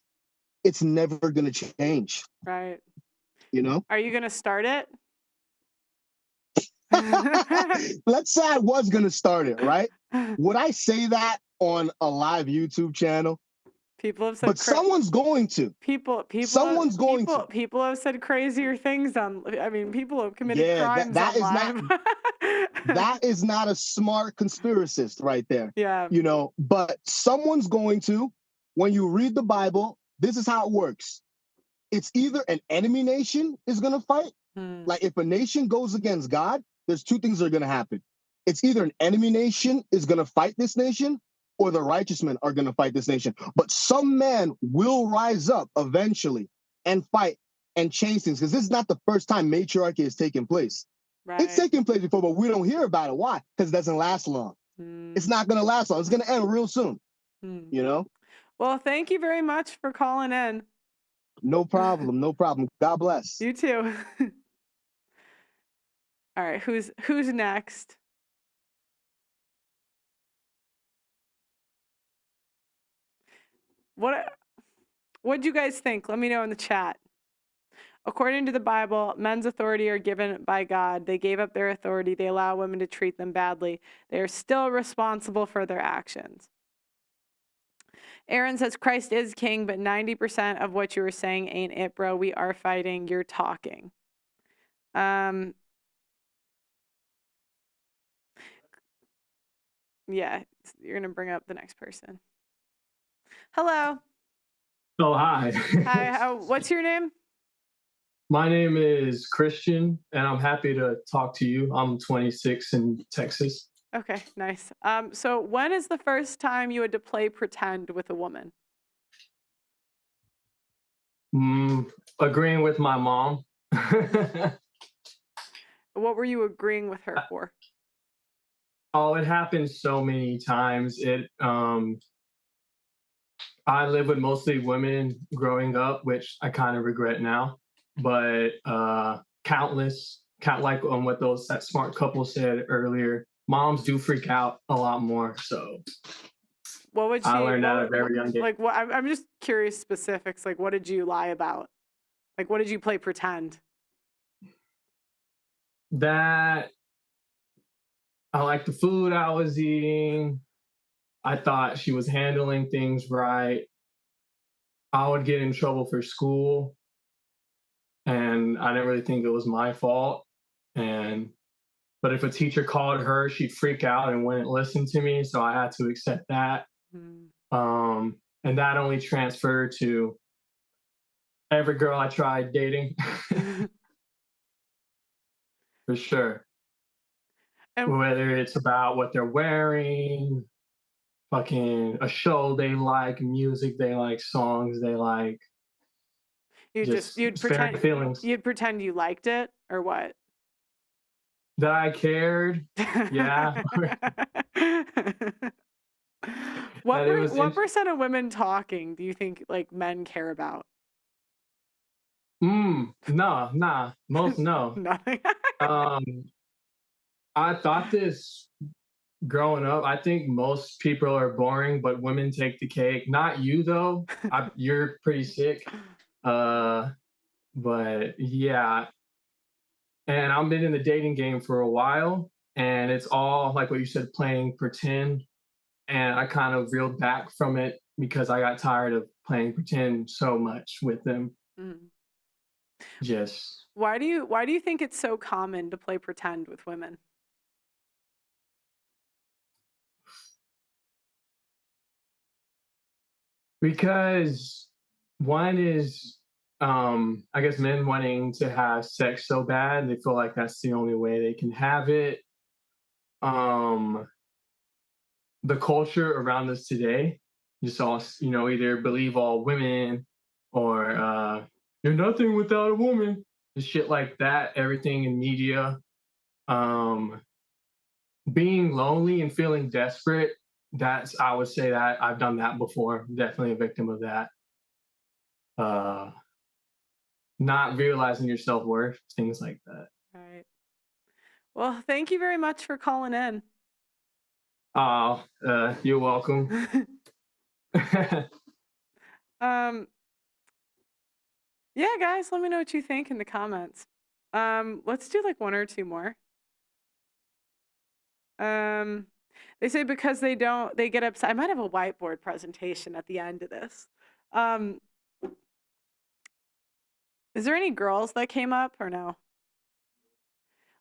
it's never going to change. Right. You know? Are you going to start it? Let's say I was going to start it, right? Would I say that on a live YouTube channel? People have said, but someone's going to. Someone's going to. People have said crazier things on. I mean, people have committed crimes on live. That is not a smart conspiracist right there. Yeah. You know, but someone's going to. When you read the Bible, this is how it works. It's either an enemy nation is going to fight. Like, if a nation goes against God, there's two things that are going to happen. It's either an enemy nation is going to fight this nation, or the righteous men are going to fight this nation. But some man will rise up eventually and fight and change things, because this is not the first time matriarchy has taken place. Right. It's taken place before, but we don't hear about it. Why? Because it doesn't last long. It's not going to last long. It's going to end real soon. You know? Well, thank you very much for calling in. No problem. No problem. God bless. You too. All right. Who's next? What'd you guys think? Let me know in the chat. According to the Bible, men's authority are given by God. They gave up their authority. They allow women to treat them badly. They are still responsible for their actions. Aaron says, Christ is king, but 90% of what you were saying ain't it, bro. We are fighting. You're talking. Yeah, you're going to bring up the next person. Hello. Oh, hi. Hi. What's your name? My name is Christian, and I'm happy to talk to you. I'm 26 in Texas. Okay, nice. So when is the first time you had to play pretend with a woman? Agreeing with my mom. What were you agreeing with her for? Oh, it happened so many times. I lived with mostly women growing up, which I kind of regret now. But like what that smart couple said earlier, moms do freak out a lot more. So what would I learned that at a very young age. Like, what? I'm just curious specifics. Like, what did you lie about? Like, what did you play pretend? That I liked the food I was eating. I thought she was handling things right. I would get in trouble for school, and I didn't really think it was my fault. But if a teacher called her, she'd freak out and wouldn't listen to me, so I had to accept that. Mm. And that only transferred to every girl I tried dating. For sure. And Whether it's about what they're wearing, fucking a show they like, music they like, songs they like. you'd sparing feelings. You'd pretend you liked it, or what? That I cared. Yeah. What percent of women talking do you think like men care about? Nah. Most no. Nothing. I thought this growing up. I think most people are boring, but women take the cake. Not you though. You're pretty sick. But yeah. And I've been in the dating game for a while, and it's all like what you said, playing pretend. And I kind of reeled back from it because I got tired of playing pretend so much with them. Mm. Just why do you think it's so common to play pretend with women? Because one is I guess men wanting to have sex so bad, they feel like that's the only way they can have it. The culture around us today, just all, either believe all women or you're nothing without a woman, and shit like that. Everything in media, being lonely and feeling desperate. I would say that I've done that before. Definitely a victim of that. Not realizing your self-worth, things like that. Right. Well, thank you very much for calling in. Oh, you're welcome. Yeah, guys, let me know what you think in the comments. Let's do like one or two more. They say because they get upset. I might have a whiteboard presentation at the end of this. Is there any girls that came up or no?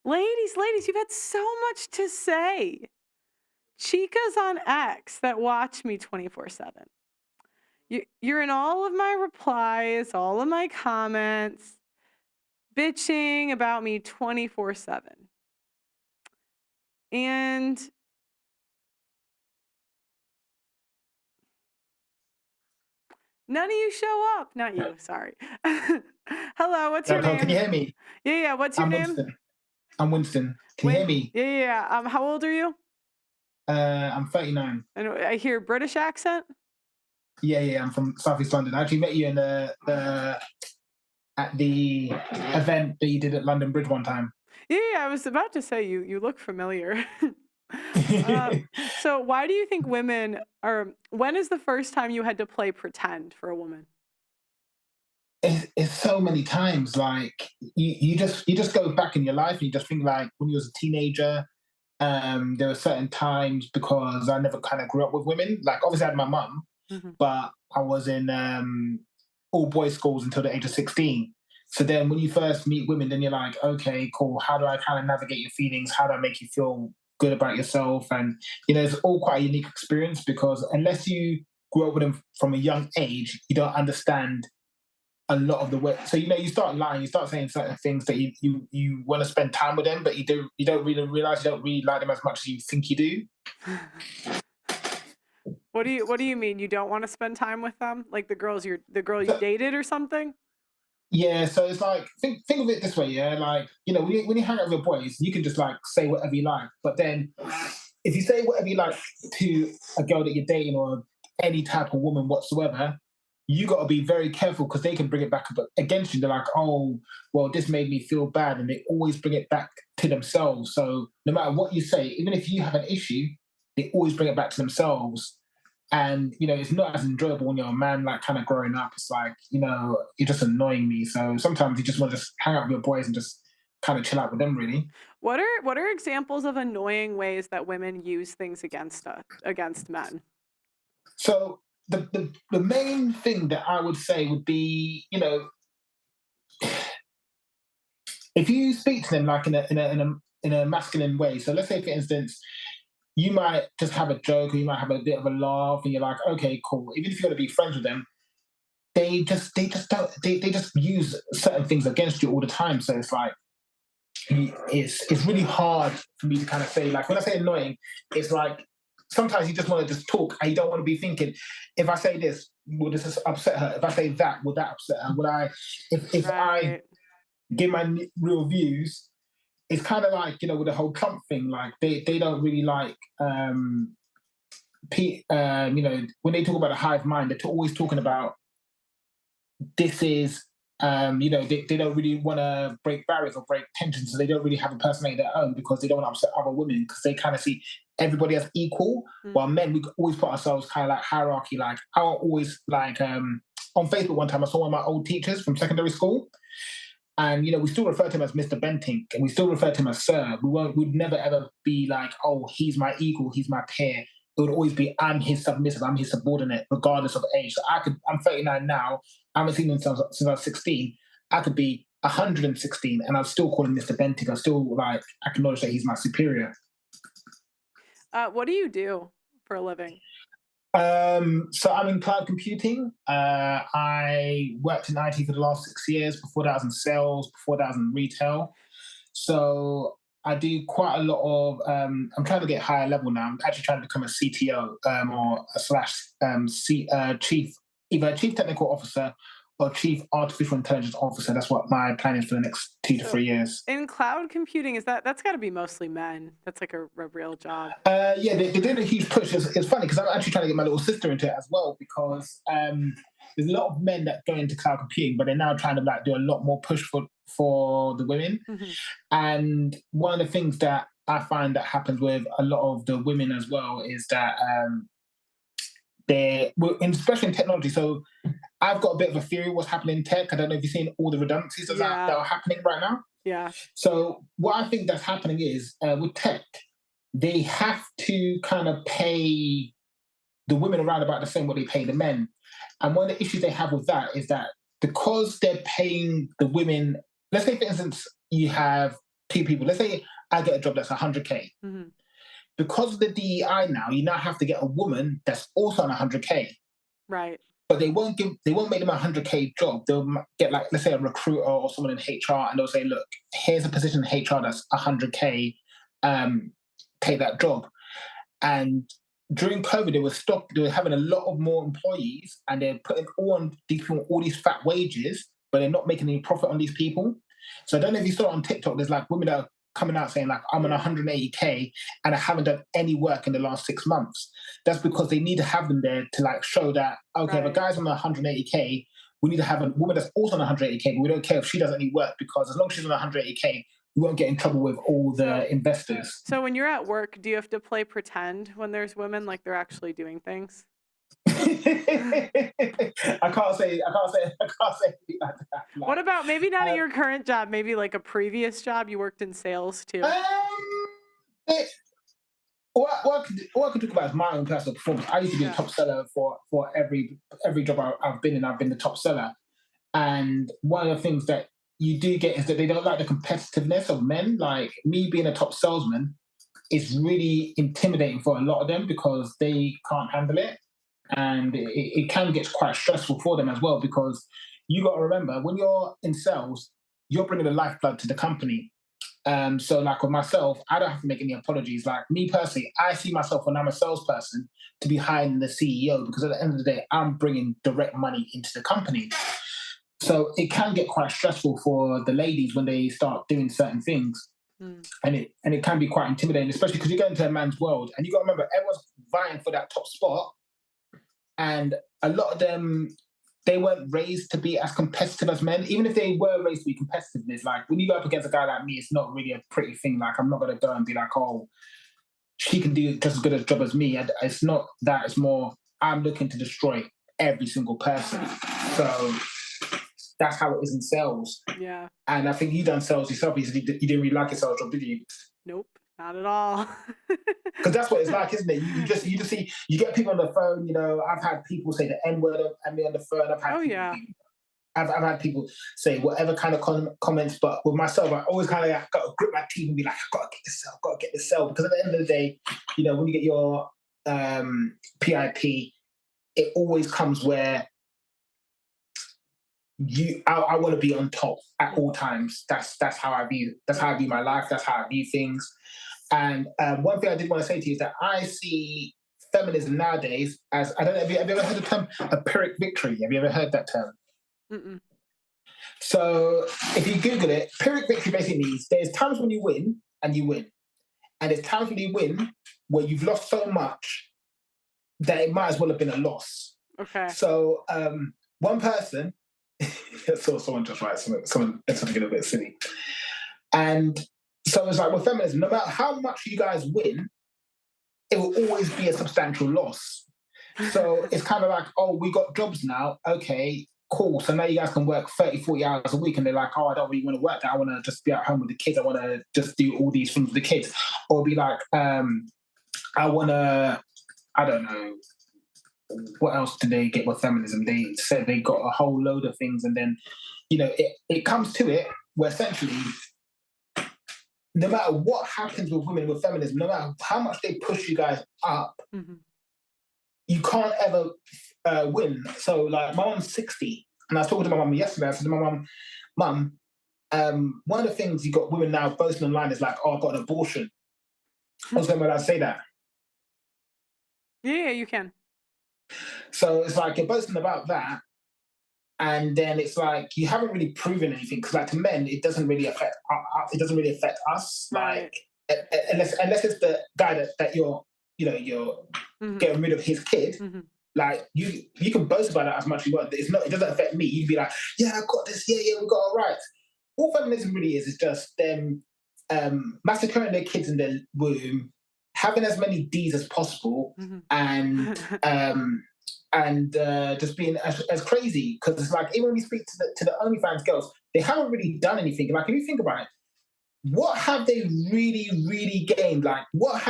Ladies, you've had so much to say. Chicas on X that watch me 24/7. You're in all of my replies, all of my comments, bitching about me 24/7. And none of you show up. Not you, sorry. Hello, what's your name? Can you hear me? Yeah, what's your name? Winston. I'm Winston. Can you hear me? Yeah. How old are you? I'm 39. And I hear British accent? Yeah, I'm from Southeast London. I actually met you in at the event that you did at London Bridge one time. Yeah, I was about to say you look familiar. So why do you think when is the first time you had to play pretend for a woman? It's so many times. Like you just go back in your life and you just think like when you was a teenager, there were certain times because I never kind of grew up with women. Like obviously I had my mum, but I was in all boys schools until the age of 16. So then when you first meet women, then you're like, okay, cool. How do I kind of navigate your feelings? How do I make you feel good about yourself? And, it's all quite a unique experience because unless you grew up with them from a young age, you don't understand a lot of the way. So, you start lying, you start saying certain things that you want to spend time with them, but you don't really realize you don't really like them as much as you think you do. What do you mean you don't want to spend time with them? Like the girl you dated or something? Yeah, so it's like think of it this way, yeah. Like when you hang out with your boys, you can just like say whatever you like. But then if you say whatever you like to a girl that you're dating or any type of woman whatsoever, you got to be very careful because they can bring it back against you. They're like, oh, well, this made me feel bad, and they always bring it back to themselves. So no matter what you say, even if you have an issue, they always bring it back to themselves. And, it's not as enjoyable when you're a man, like, kind of growing up. It's like, you're just annoying me. So sometimes you just want to just hang out with your boys and just kind of chill out with them, really. What are examples of annoying ways that women use things against men? So the main thing that I would say would be, you know, if you speak to them like in a masculine way. So let's say, for instance, you might just have a joke or you might have a bit of a laugh, and you're like, okay, cool. Even if you want to be friends with them, they just use certain things against you all the time. So it's like it's really hard for me to kind of say, like, when I say annoying, it's like sometimes you just want to just talk and you don't want to be thinking, if I say this, will this upset her? If I say that, will that upset her? Would I, if I give my real views, it's kind of like, you know, with the whole Trump thing, like they don't really like, you know, when they talk about a hive mind, they're always talking about this is, you know, they don't really want to break barriers or break tensions, so they don't really have a personality of their own because they don't want to upset other women because they kind of see everybody as equal. While men, we always put ourselves kind of like hierarchy. Like I always like on Facebook one time I saw one of my old teachers from secondary school, and you know we still refer to him as Mr. Bentinck, and we still refer to him as Sir. We'd never ever be like, oh, he's my equal, he's my peer. It would always be, I'm his submissive, I'm his subordinate, regardless of age. So I'm 39 now. I haven't seen him since I was 16. I could be 116 and I'll still call him Mr. Bentinck. I still like acknowledge that he's my superior. What do you do for a living? So I'm in cloud computing. I worked in IT for the last 6 years. Before that, I was in sales. Before that, I was in retail. So I do quite a lot of. I'm trying to get higher level now. I'm actually trying to become a CTO or a chief, either a chief technical officer or chief artificial intelligence officer. That's what my plan is for the next 2 to 3 years. In cloud computing, that's got to be mostly men. That's like a real job. Yeah, they're doing a huge push. It's funny because I'm actually trying to get my little sister into it as well, because there's a lot of men that go into cloud computing, but they're now trying to like do a lot more push for the women. Mm-hmm. And one of the things that I find that happens with a lot of the women as well is that especially in technology. So I've got a bit of a theory of what's happening in tech. I don't know if you've seen all the redundancies that are happening right now. Yeah. So what I think that's happening is with tech, they have to kind of pay the women around about the same what they pay the men. And one of the issues they have with that is that because they're paying the women, let's say, for instance, you have 2 people. Let's say I get a job that's 100K. Mm-hmm. Because of the DEI now, you now have to get a woman that's also on 100K. Right. But they won't make them a 100K job. They'll get, like, let's say a recruiter or someone in HR, and they'll say, look, here's a position in HR that's 100K, take that job. And during COVID, they were having a lot of more employees, and they're putting all these fat wages, but they're not making any profit on these people. So I don't know if you saw it on TikTok, there's like women that are coming out saying like, I'm on 180K and I haven't done any work in the last 6 months. That's because they need to have them there to like show that, okay, if a guy's on 180K, we need to have a woman that's also on 180K, but we don't care if she does any work, because as long as she's on 180K, we won't get in trouble with all the investors. So when you're at work, do you have to play pretend when there's women, like they're actually doing things? I can't say anything like that. Like, what about maybe not at your current job, maybe like a previous job? You worked in sales too. What I can talk about is my own personal performance. I used to be the top seller for every job I've been in. I've been the top seller, and one of the things that you do get is that they don't like the competitiveness of men. Like me being a top salesman is really intimidating for a lot of them because they can't handle it. And it can get quite stressful for them as well, because you got to remember, when you're in sales, you're bringing the lifeblood to the company. So like with myself, I don't have to make any apologies. Like me personally, I see myself when I'm a salesperson to be higher than the CEO, because at the end of the day, I'm bringing direct money into the company. So it can get quite stressful for the ladies when they start doing certain things. And it can be quite intimidating, especially because you go into a man's world and you got to remember, everyone's vying for that top spot. And a lot of them, they weren't raised to be as competitive as men. Even if they were raised to be competitive, it's like when you go up against a guy like me, it's not really a pretty thing. Like I'm not going to go and be like, oh, she can do just as good a job as me. And it's not that. It's more, I'm looking to destroy every single person. So that's how it is in sales. Yeah. And I think you done sales yourself. You didn't really like your sales job, did you? Nope. Not at all. Because that's what it's like, isn't it? You just see, you get people on the phone. You know, I've had people say the N word at me on the phone. Oh yeah. I've had people say whatever kind of comments, but with myself, I always kind of like, got to grip my teeth and be like, I've got to get this cell, got to get this cell. Because at the end of the day, you know, when you get your PIP, it always comes where I want to be on top at all times. That's how I view my life. That's how I view things. And one thing I did want to say to you is that I see feminism nowadays as, I don't know, have you ever heard the term a Pyrrhic victory? Have you ever heard that term? Mm-mm. So if you Google it, Pyrrhic victory basically means there's times when you win, and there's times when you win where you've lost so much that it might as well have been a loss. Okay. So one person, I saw someone just write something a bit silly, and so it's like with feminism, no matter how much you guys win, it will always be a substantial loss. So it's kind of like, oh, we got jobs now, okay. Cool. So now you guys can work 30, 40 hours a week, and they're like, oh, I don't really want to work that. I want to just be at home with the kids. I want to just do all these things with the kids. Or be like, I want to, I don't know, what else did they get with feminism? They said they got a whole load of things, and then, you know, it comes to it where essentially, no matter what happens with women with feminism, no matter how much they push you guys up, you can't ever win. So, like, my mom's 60, and I was talking to my mum yesterday. I said to my mum, one of the things you got women now posting online is like, oh, I got an abortion. I was going to say that. Yeah, you can. So it's like you're boasting about that, and then it's like you haven't really proven anything, because, like, to men, it doesn't really affect us, right. Like, unless it's the guy that you're getting rid of his kid. Like, you can boast about it as much as you want. It doesn't affect me. You'd be like, yeah, I got this. Yeah, we got all right. All feminism really is just them massacring their kids in their womb, having as many D's as possible, and just being as crazy. Because it's like, even when we speak to the OnlyFans girls, they haven't really done anything. Like, if you think about it, what have they really, really gained? Like, what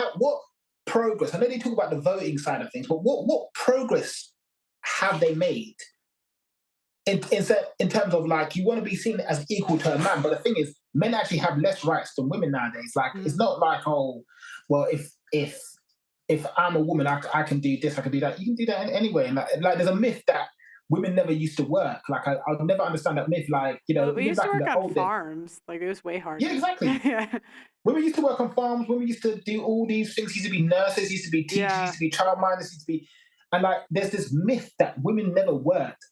progress? I know they talk about the voting side of things, but what progress have they made in terms of, like, you want to be seen as equal to a man, but the thing is, men actually have less rights than women nowadays. Like, it's not like, oh, well, if I'm a woman, I can do this, I can do that. You can do that anyway. And like there's a myth that women never used to work. Like, I'll never understand that myth. Like, you know, we used to work on farms. Like, it was way harder. Yeah, exactly. Yeah. Women used to work on farms. Women used to do all these things. Used to be nurses. Used to be teachers. Used to be childminders. Used to be, and like, there's this myth that women never worked.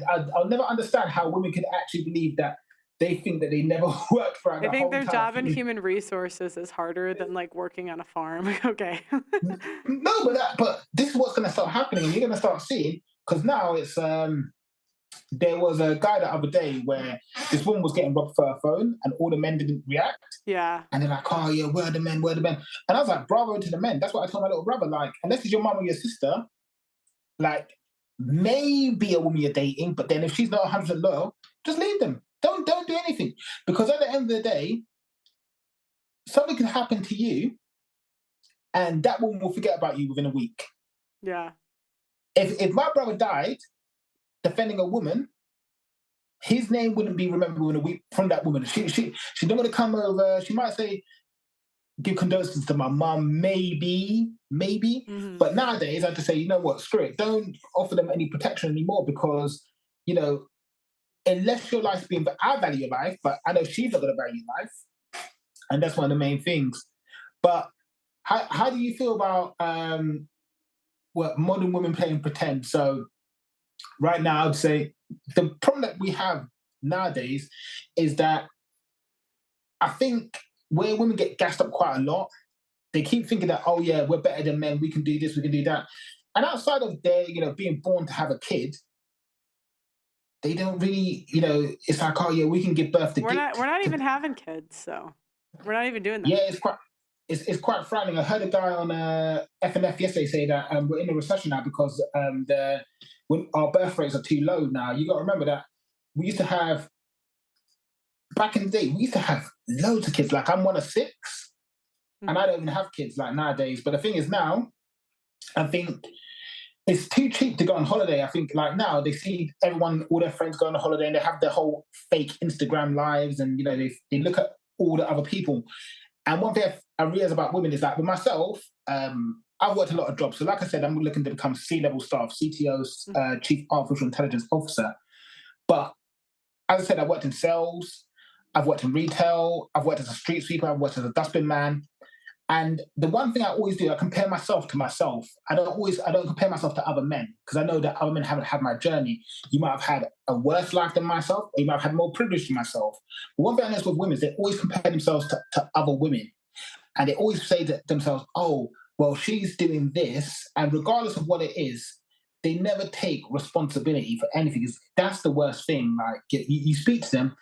I'll never understand how women can actually believe that. They think that they never worked for. I think their job in human resources is harder than, like, working on a farm. Okay. No, but this is what's going to start happening, and you're going to start seeing, because now it's there was a guy the other day where this woman was getting robbed for her phone, and all the men didn't react. Yeah. And they're like, oh yeah, where are the men? Where are the men? And I was like, bravo to the men. That's what I told my little brother. Like, unless it's your mum or your sister, like, maybe a woman you're dating, but then if she's not 100% loyal, just leave them. Don't do anything, because at the end of the day, something can happen to you, and that woman will forget about you within a week. Yeah. If my brother died defending a woman, his name wouldn't be remembered within a week from that woman. She don't want to come over. She might say, give condolences to my mum, maybe. But nowadays, I just say, you know what, screw it. Don't offer them any protection anymore, because, you know, unless your life's being, I value your life, but I know she's not going to value life. And that's one of the main things. But how do you feel about modern women playing pretend? So right now, I'd say the problem that we have nowadays is that I think where women get gassed up quite a lot, they keep thinking that, oh yeah, we're better than men, we can do this, we can do that. And outside of their, you know, being born to have a kid, they don't really, you know, it's like, oh yeah, we can give birth to We're not even having kids, so we're not even doing that. Yeah, it's quite frightening. I heard a guy on FNF yesterday say that we're in a recession now because when our birth rates are too low now. You got to remember that we used to have, back in the day, we used to have loads of kids. Like, I'm one of 6. And I don't even have kids like nowadays. But the thing is now, I think it's too cheap to go on holiday. I think like now they see everyone, all their friends go on a holiday and they have their whole fake Instagram lives and, you know, they look at all the other people. And one thing I realize about women is that with myself, I've worked a lot of jobs. So like I said, I'm looking to become C-level staff, CTO, Chief Artificial Intelligence Officer. But as I said, I've worked in sales, I've worked in retail, I've worked as a street sweeper, I've worked as a dustbin man. And the one thing I always do, I compare myself to myself. I don't compare myself to other men because I know that other men haven't had my journey. You might have had a worse life than myself, or you might have had more privilege than myself. But one thing I notice with women is they always compare themselves to other women. And they always say to themselves, oh, well, she's doing this. And regardless of what it is, they never take responsibility for anything. That's the worst thing. Like you speak to them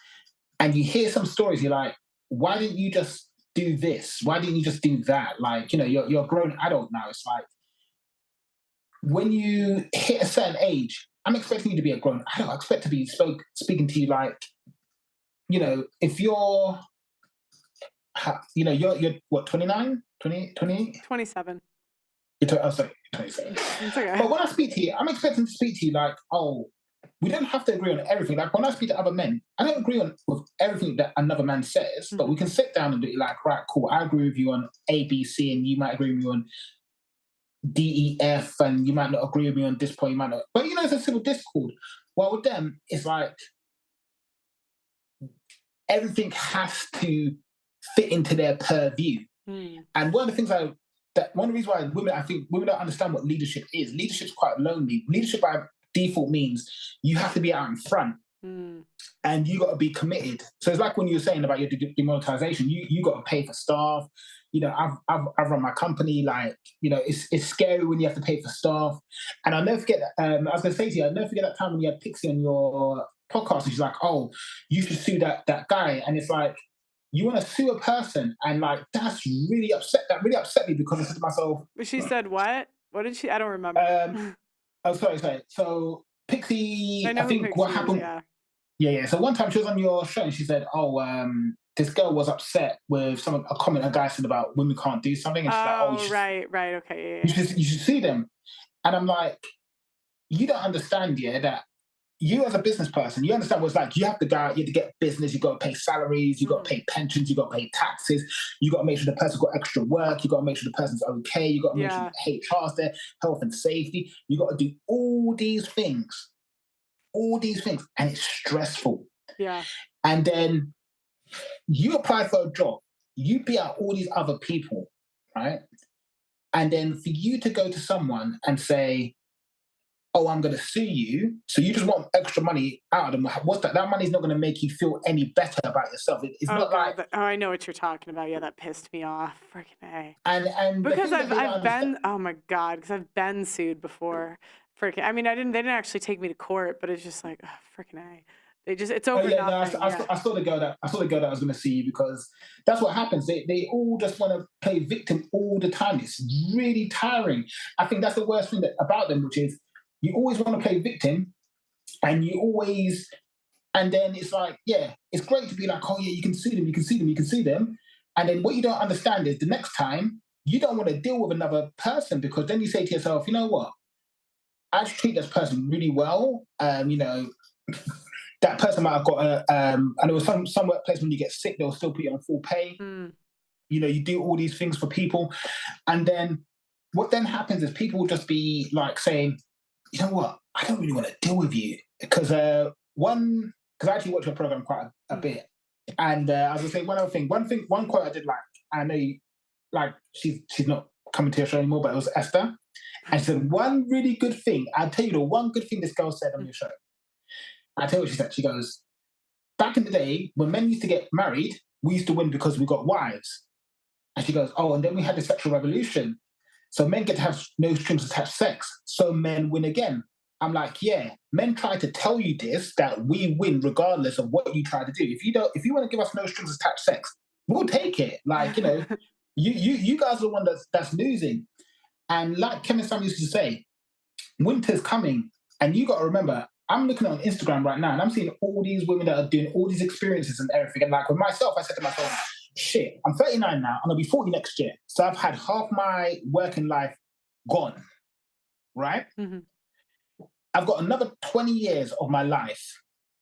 and you hear some stories, you're like, why didn't you just do this? Why didn't you just do that? Like, you know, you're a grown adult now. It's like, when you hit a certain age, I'm expecting you to be a grown adult. I expect to be speaking to you like, you know, if you're, you know, you're what, 29, 28? 27. Oh, sorry, 27. It's okay. But when I speak to you, I'm expecting to speak to you like, oh, we don't have to agree on everything. Like when I speak to other men, I don't agree with everything that another man says, but we can sit down and do it like, right, cool, I agree with you on A, B, C, and you might agree with me on D, E, F, and you might not agree with me on this point, you might not. But you know, it's a civil discord. Well, with them, it's like everything has to fit into their purview. And one of the things one of the reasons why I think women don't understand what leadership is. Leadership's quite lonely. Leadership by default means you have to be out in front and you got to be committed. So it's like when you were saying about your demonetization, you got to pay for staff. You know, I've run my company. Like, you know, it's scary when you have to pay for staff. And I'll never forget that. I was going to say to you, I'll never forget that time when you had Pixie on your podcast and she's like, oh, you should sue that guy. And it's like, you want to sue a person, and like that's really upset. That really upset me because I said to myself. But she said what? What did she? I don't remember. Sorry. So Pixie, I think Pixie what happened. Yeah. So one time she was on your show and she said, "Oh, this girl was upset with a comment a guy said about women can't do something." And she's like, "Oh, right, okay, yeah. You should see them." And I'm like, you don't understand, that. You as a business person, you understand what it's like. You have to go out, you have to get business, you got to pay salaries, you got to pay pensions, you got to pay taxes, you got to make sure the person's got extra work, you got to make sure the person's okay, you got to make sure HR's there, health and safety. You got to do all these things, and it's stressful. Yeah. And then you apply for a job, you beat out all these other people, right? And then for you to go to someone and say, oh, I'm going to sue you. So you just want extra money out of them. What's that? That money's not going to make you feel any better about yourself. It's not God, like... I know what you're talking about. Yeah, that pissed me off. Freaking A. And because I've been... Oh, my God. Because I've been sued before. Freaking... I mean, they didn't actually take me to court, but it's just like, freaking A. It's over nothing. I saw the girl that I was going to see you because that's what happens. They all just want to play victim all the time. It's really tiring. I think that's the worst thing about them, which is you always want to play victim, and then it's like, it's great to be like, oh yeah, you can sue them. And then what you don't understand is the next time you don't want to deal with another person because then you say to yourself, you know what? I treat this person really well. You know, that person might have got and there was some workplace when you get sick, they'll still put you on full pay. You know, you do all these things for people. And then what then happens is people will just be like saying, you know what? I don't really want to deal with you because I actually watch your program quite a bit, and I was gonna say one other thing. One quote I did like. I know, she's not coming to your show anymore, but it was Esther, and she said one really good thing. I'll tell you the one good thing this girl said on your show. I tell you what she said. She goes, back in the day when men used to get married, we used to win because we got wives, and she goes, oh, and then we had the sexual revolution. So men get to have no strings attached sex. So men win again. I'm like, yeah, men try to tell you this, that we win regardless of what you try to do. If you want to give us no strings attached sex, we'll take it. Like, you know, you guys are the one that's losing. And like Kevin Sam used to say, winter's coming. And you got to remember, I'm looking on Instagram right now and I'm seeing all these women that are doing all these experiences and everything. And like with myself, I said to myself, shit, I'm 39 now. I'm gonna be 40 next year. So I've had half my working life gone, right? Mm-hmm. I've got another 20 years of my life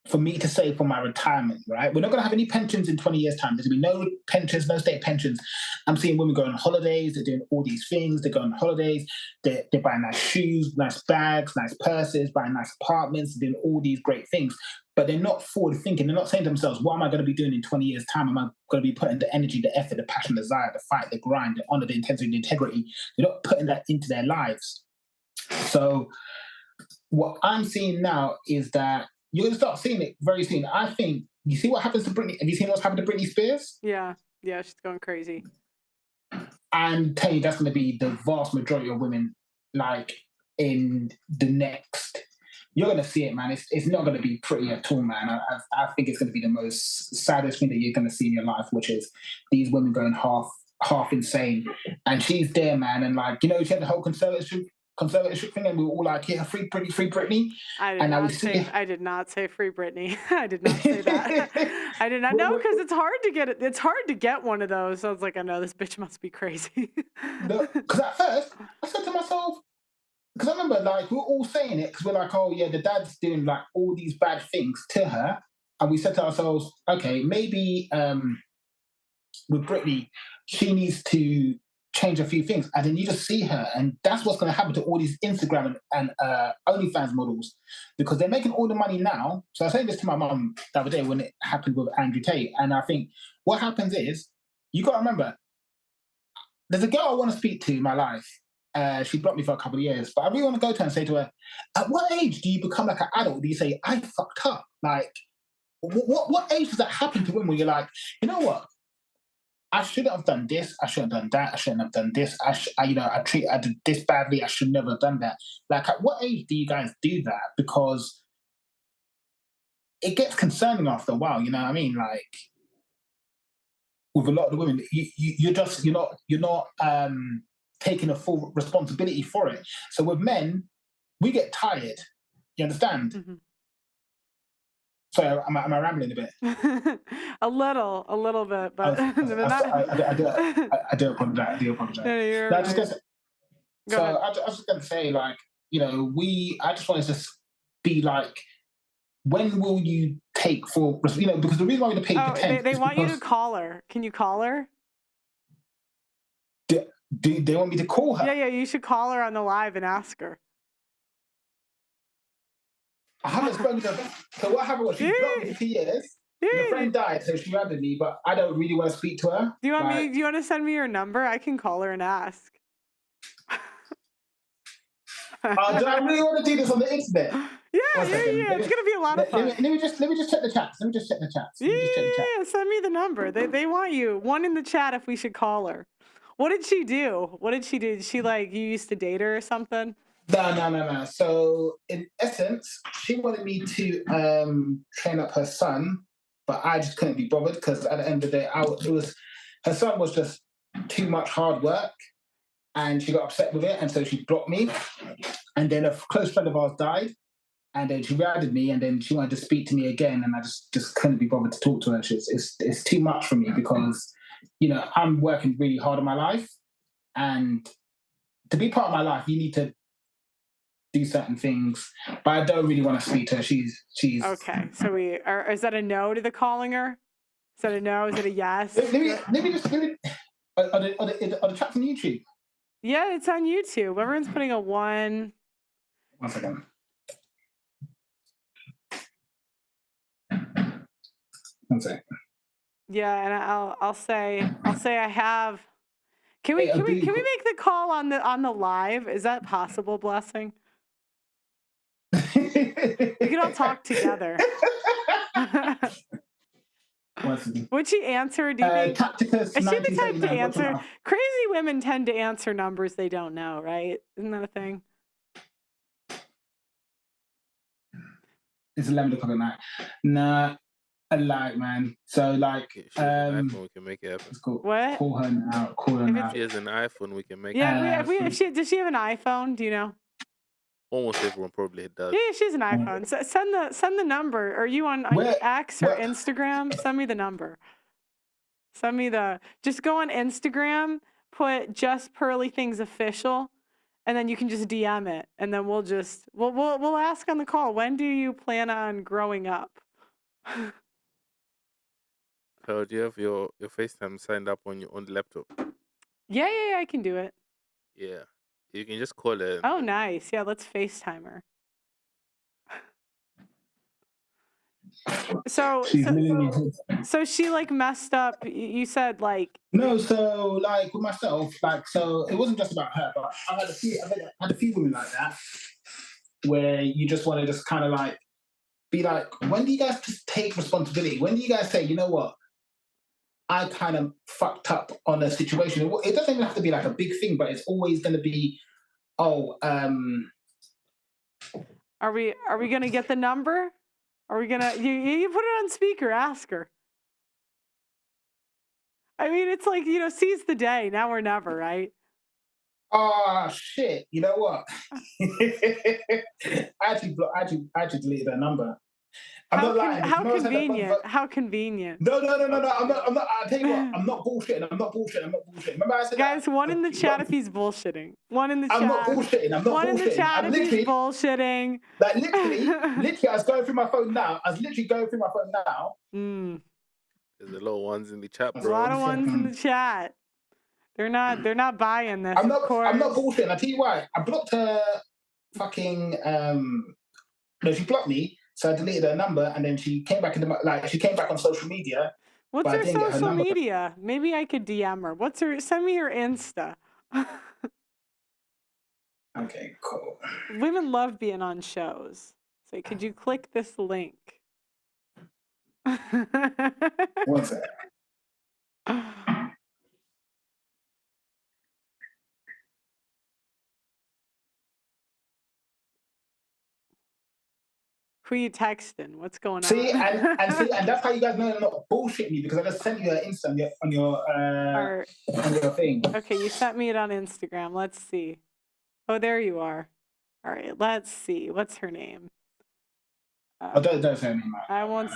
for me to save for my retirement, right? We're not going to have any pensions in 20 years' time. There's going to be no pensions, no state pensions. I'm seeing women going on holidays. They're doing all these things. They're going on holidays. They're buying nice shoes, nice bags, nice purses, buying nice apartments, doing all these great things. But they're not forward thinking. They're not saying to themselves, what am I going to be doing in 20 years' time? Am I going to be putting the energy, the effort, the passion, the desire, the fight, the grind, the honor, the intensity, the integrity? They're not putting that into their lives. So what I'm seeing now is that you're going to start seeing it very soon. I think, you see what happens to Britney? Have you seen what's happened to Britney Spears? Yeah, she's going crazy. I'm telling you, that's going to be the vast majority of women, like, in the next... You're going to see it, man. It's not going to be pretty at all, man. I think it's going to be the most saddest thing that you're going to see in your life, which is these women going half insane. And she's there, man. And, like, you know, she had the whole conservatorship thing, and we were all like, yeah, free Britney. I did not say free Britney. I did not say that. I did not know, because it's hard to get it. It's hard to get one of those. So I was like, I know this bitch must be crazy. Because at first I said to myself, because I remember, like, we were all saying it because we're like, oh yeah, the dad's doing like all these bad things to her, and we said to ourselves, okay, maybe with Britney, she needs to change a few things. And then you just see her, and that's what's going to happen to all these Instagram and OnlyFans models, because they're making all the money now. So I was saying this to my mum the other day when it happened with Andrew Tate, and I think what happens is, you got to remember, there's a girl I want to speak to in my life. She blocked me for a couple of years, but I really want to go to her and say to her, at what age do you become like an adult? Do you say, I fucked up? Like, what age does that happen to women where you're like, you know what? I shouldn't have done this. I shouldn't have done that. I shouldn't have done this. I did this badly. I should never have done that. Like, at what age do you guys do that? Because it gets concerning after a while. You know what I mean? Like, with a lot of the women, you're not taking a full responsibility for it. So with men, we get tired. You understand? Mm-hmm. Sorry, am I rambling a bit? a little bit, but I do apologize. No, you're no, right. I was just going to say, like, you know, I just want to just be like, when will you take full, you know, because the reason why we're paying for 10 they want you to call her. Can you call her? Do they want me to call her? Yeah, you should call her on the live and ask her. I haven't spoken to her. So what happened was, she blocked me for 2 years. My friend died, so she added me, but I don't really want to speak to her. Do you want to send me your number? I can call her and ask. Do I really want to do this on the internet? Yeah. It's gonna be a lot of fun. Let me just check the chats. Yeah, send me the number. They want you. One in the chat if we should call her. What did she do? Did she, like, you used to date her or something? No. So in essence, she wanted me to train up her son, but I just couldn't be bothered, because at the end of the day, her son was just too much hard work, and she got upset with it, and so she blocked me. And then a close friend of ours died, and then she added me, and then she wanted to speak to me again, and I just couldn't be bothered to talk to her. It's too much for me, because, you know, I'm working really hard on my life, and to be part of my life, you need to do certain things, but I don't really want to speak to her. She's okay. So is that a no to the calling her? Is that a no? Is it a yes? Let me are the chats on YouTube? Yeah, it's on YouTube. Everyone's putting a 1. 1 second. One second. Yeah, and I'll say I have. Can we make the call on the live? Is that possible, Blessing? We can all talk together. Would she answer? Do you think? Is she the type to answer? Crazy women tend to answer numbers they don't know, right? Isn't that a thing? It's 11 o'clock at night. Nah, I like, man. So, like, if she has an iPhone, we can make it happen. What? Call her now. If she has an iPhone, we can make it happen. Yeah, does she have an iPhone? Do you know? Almost everyone probably does. Yeah, she's an iPhone. So send the number. Are you on X or Instagram? Send me the number. Send me just go on Instagram, put JustPearlyThings official, and then you can just DM it, and then we'll ask on the call, when do you plan on growing up? So do you have your FaceTime signed up on the laptop? Yeah, I can do it. Yeah. You can just call it. Oh, nice. Yeah, let's FaceTime her. So she like messed up. You said like no. So like with myself, like so it wasn't just about her, but I had a few women like that, where you just want to just kind of like be like, when do you guys just take responsibility? When do you guys say, you know what, I kind of fucked up on a situation? It doesn't even have to be like a big thing, but it's always going to be, Are we gonna get the number? Are we gonna you put it on speaker? Ask her. I mean, it's like, seize the day, now or never, right? Oh shit! You know what? I actually deleted her number. I'm not lying. How convenient! How convenient! No. I'm not. I'll tell you what. I'm not bullshitting. Remember I said, guys, one in the chat if he's bullshitting. One in the chat. I'm not bullshitting. One in the chat if he's bullshitting. Like literally, I was going through my phone now. There's a lot of ones in the chat, bro. There's a lot of ones in the chat. They're not buying this. I'm not bullshitting. I'll tell you why. I blocked her fucking no, she blocked me, so I deleted her number, and then she came back she came back on social media. What's her social media? Maybe I could DM her. Send me her Insta. Okay, cool. Women love being on shows. So could you click this link? What's that? Who you texting? What's going on? See, and that's how you guys know I'm not bullshitting you, because I just sent you an Insta on your thing. Okay, you sent me it on Instagram. Let's see. Oh, there you are. All right, let's see. What's her name? Don't say her name. I won't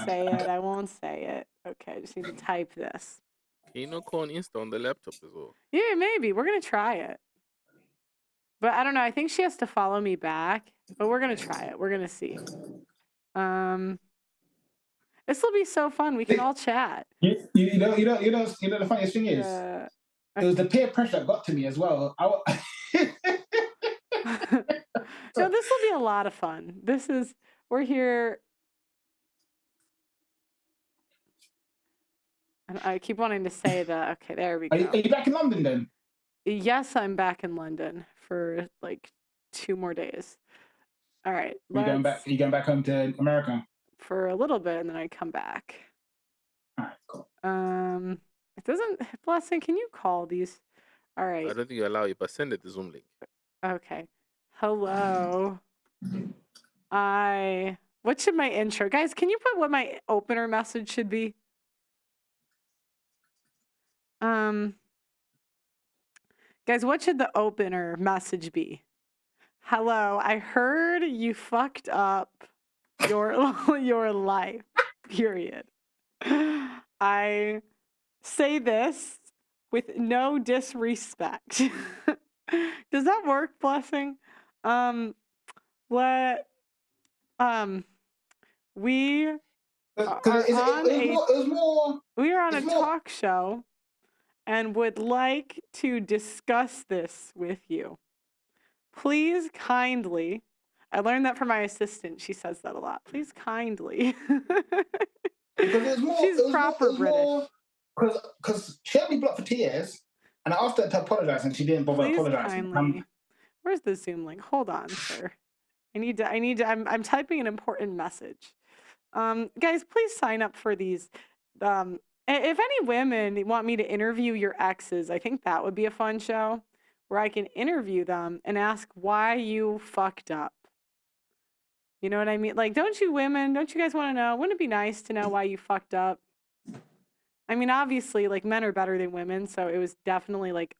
say it. Okay, I just need to type this. Can you not call on Insta on the laptop as well? Yeah, maybe. We're going to try it. But I don't know. I think she has to follow me back. But we're going to try it. We're going to see. This will be so fun. We can all chat. You know the funniest thing is, it was the peer pressure that got to me as well. No, this will be a lot of fun. We're here. And I keep wanting to say that. Okay, there we go. Are you back in London then? Yes, I'm back in London for like 2 more days. All right. Are you going back home to America? For a little bit, and then I come back. All right, cool. It doesn't. Blessing, can you call these? All right. I don't think you allow it, but send it the Zoom link. Okay. Hello. What should my intro? Guys, can you put what my opener message should be? Guys, what should the opener message be? Hello, I heard you fucked up your life, period. I say this with no disrespect. Does that work, Blessing? We are on a talk show and would like to discuss this with you. Please kindly, I learned that from my assistant. She says that a lot. Please kindly. She's proper British. Because she had me blocked for 2 years, and I asked her to apologize, and she didn't bother apologizing. Where's the Zoom link? Hold on, sir. I'm typing an important message. Guys, please sign up for these. If any women want me to interview your exes, I think that would be a fun show where I can interview them and ask why you fucked up. You know what I mean? Like, don't you guys want to know? Wouldn't it be nice to know why you fucked up? I mean, obviously, like, men are better than women, so it was definitely like,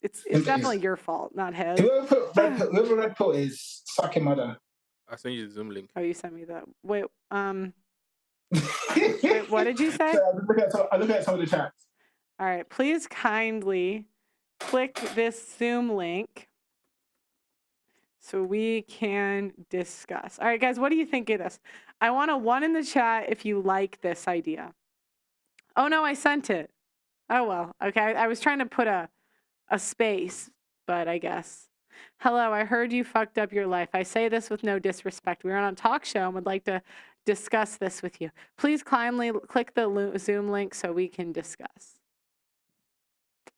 it's definitely your fault, not his. Whoever red pill is sucking mother. I'll send you the Zoom link. Oh, you sent me that. Wait, what did you say? So I look at some of the chats. All right, please kindly click this Zoom link so we can discuss. All right, guys, what do you think of this? I want a 1 in the chat if you like this idea. Oh, no, I sent it. Oh, well, okay. I was trying to put a space, but I guess. Hello, I heard you fucked up your life. I say this with no disrespect. We're on a talk show and would like to discuss this with you. Please kindly click the Zoom link so we can discuss.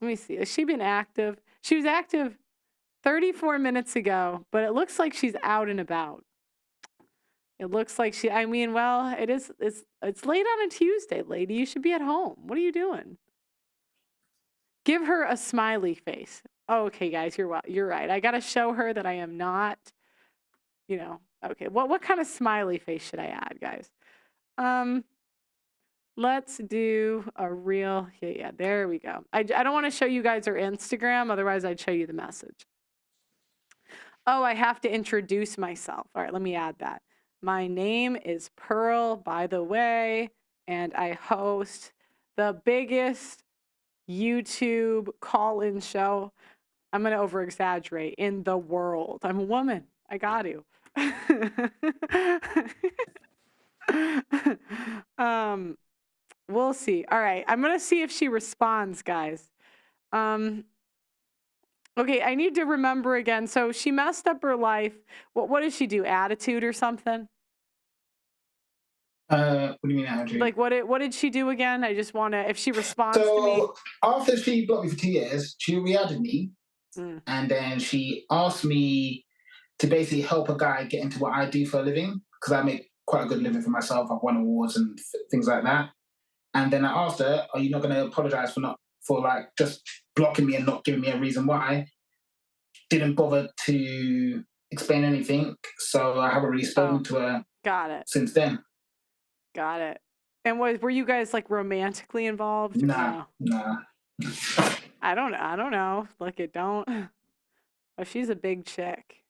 Let me see. Has she been active? She was active 34 minutes ago, but it looks like she's out and about. It looks like she, I mean, well, it's late on a Tuesday, lady. You should be at home. What are you doing? Give her a smiley face. Oh, okay, guys, you're right. I got to show her that I am not, you know, okay. What kind of smiley face should I add, guys? Let's do a real, yeah, there we go. I don't want to show you guys her Instagram, otherwise I'd show you the message. Oh, I have to introduce myself. All right, let me add that. My name is Pearl, by the way, and I host the biggest YouTube call-in show. I'm going to over-exaggerate, in the world. I'm a woman. I got to. We'll see. All right. I'm going to see if she responds, guys. Okay, I need to remember again. So she messed up her life. What did she do? Attitude or something? What do you mean attitude? Like what did she do again? I just want to, if she responds to me. So after she blocked me for 2 years, she re-added me. And then she asked me to basically help a guy get into what I do for a living, because I make quite a good living for myself. I've won awards and things like that. And then I asked her, are you not going to apologize for like just blocking me and not giving me a reason why? Didn't bother to explain anything. So I haven't really spoken to her since then. Got it. And were you guys like romantically involved? Nah. I don't know. Look, it don't. Oh, she's a big chick.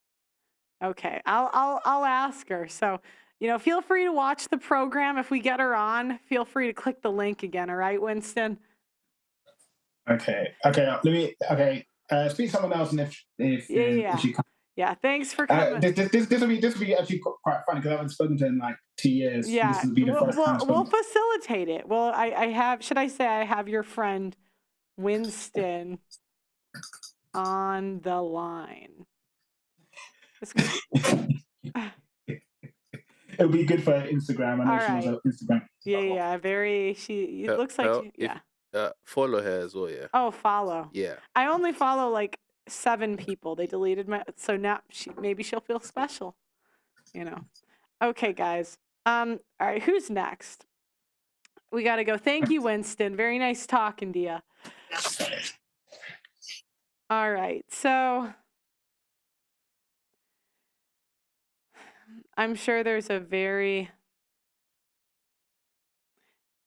Okay, I'll ask her. So, you know, feel free to watch the program. If we get her on, feel free to click the link again. All right, Winston. Okay. Let me. Okay. Speak to someone else, and if she comes. Yeah, thanks for coming. This will be actually quite funny because I haven't spoken to her in like 2 years. Yeah, this will be the first time we'll facilitate it. Well, I have. Should I say I have your friend Winston on the line? It'll be good for Instagram. I know she was on Instagram. Yeah. It looks like follow her as well. Yeah. Oh, follow. Yeah. I only follow like 7 people. They deleted so now maybe she'll feel special. You know. Okay, guys. All right, who's next? We got to go. Thank you, Winston. Very nice talking to you. All right. So I'm sure there's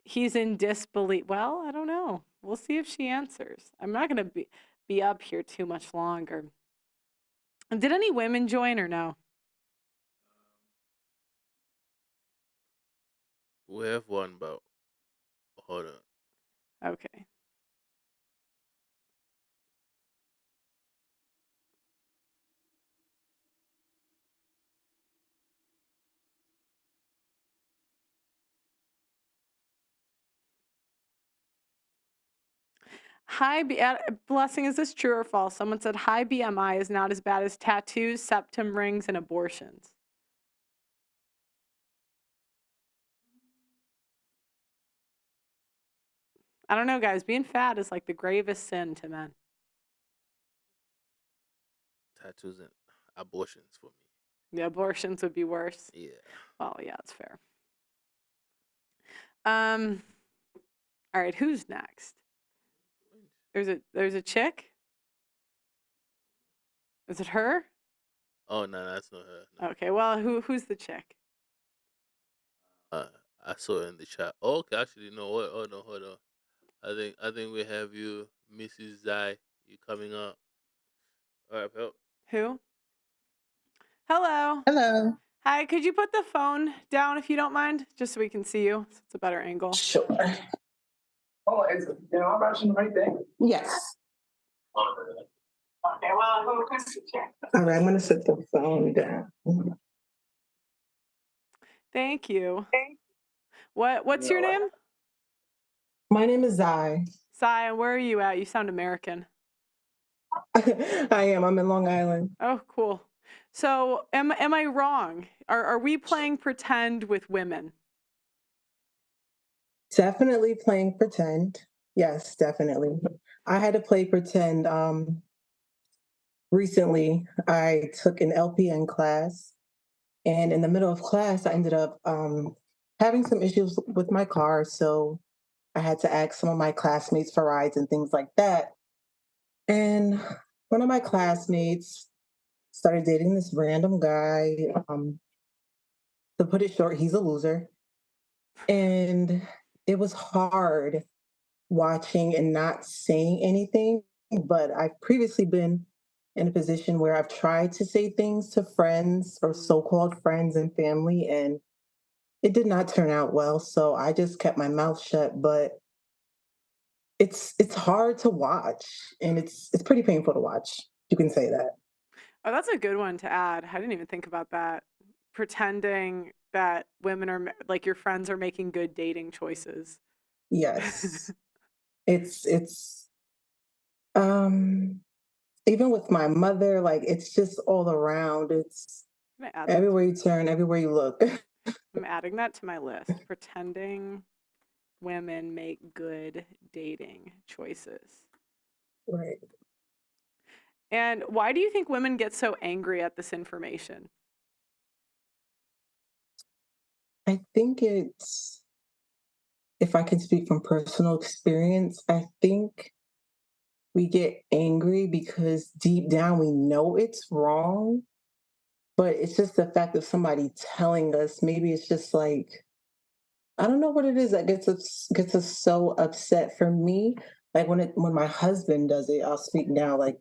he's in disbelief. Well, I don't know. We'll see if she answers. I'm not going to be up here too much longer. Did any women join or no? We have one, but hold on. Okay. Blessing, is this true or false? Someone said high BMI is not as bad as tattoos, septum rings, and abortions. I don't know, guys. Being fat is like the gravest sin to men. Tattoos and abortions for me. The abortions would be worse. Yeah. Oh, yeah, that's fair. All right, who's next? There's a chick? Is it her? Oh no, that's not her. No. Okay, well, who's the chick? I saw it in the chat. Oh, okay, actually, no. Oh no, hold on. I think we have you, Mrs. Zai. You coming up? All right, help. Who? Hello. Hello. Hi, could you put the phone down if you don't mind, just so we can see you? So it's a better angle. Sure. Oh, I'm rushing right there. Yes. Okay, well, I'll go question check. All right, I'm going to set the phone down. Thank you. What's your name? My name is Zai. Sai, and where are you at? You sound American. I am. I'm in Long Island. Oh, cool. So am I wrong? Are we playing pretend with women? Definitely playing pretend. Yes, definitely. I had to play pretend. Recently, I took an LPN class, and in the middle of class, I ended up having some issues with my car. So I had to ask some of my classmates for rides and things like that. And one of my classmates started dating this random guy. To put it short, he's a loser. And it was hard watching and not saying anything. But I've previously been in a position where I've tried to say things to friends or so-called friends and family, and it did not turn out well. So I just kept my mouth shut. But it's hard to watch, and it's pretty painful to watch. You can say that. Oh, that's a good one to add. I didn't even think about that. Pretending that women are like your friends are making good dating choices. Yes. It's even with my mother, like it's just all around. It's everywhere you turn, everywhere you look. I'm adding that to my list. Pretending women make good dating choices. Right. And why do you think women get so angry at this information? I think it's, if I can speak from personal experience, I think we get angry because deep down we know it's wrong, but it's just the fact of somebody telling us. Maybe it's just like, I don't know what it is that gets us so upset. For me, like when my husband does it, I'll speak now. Like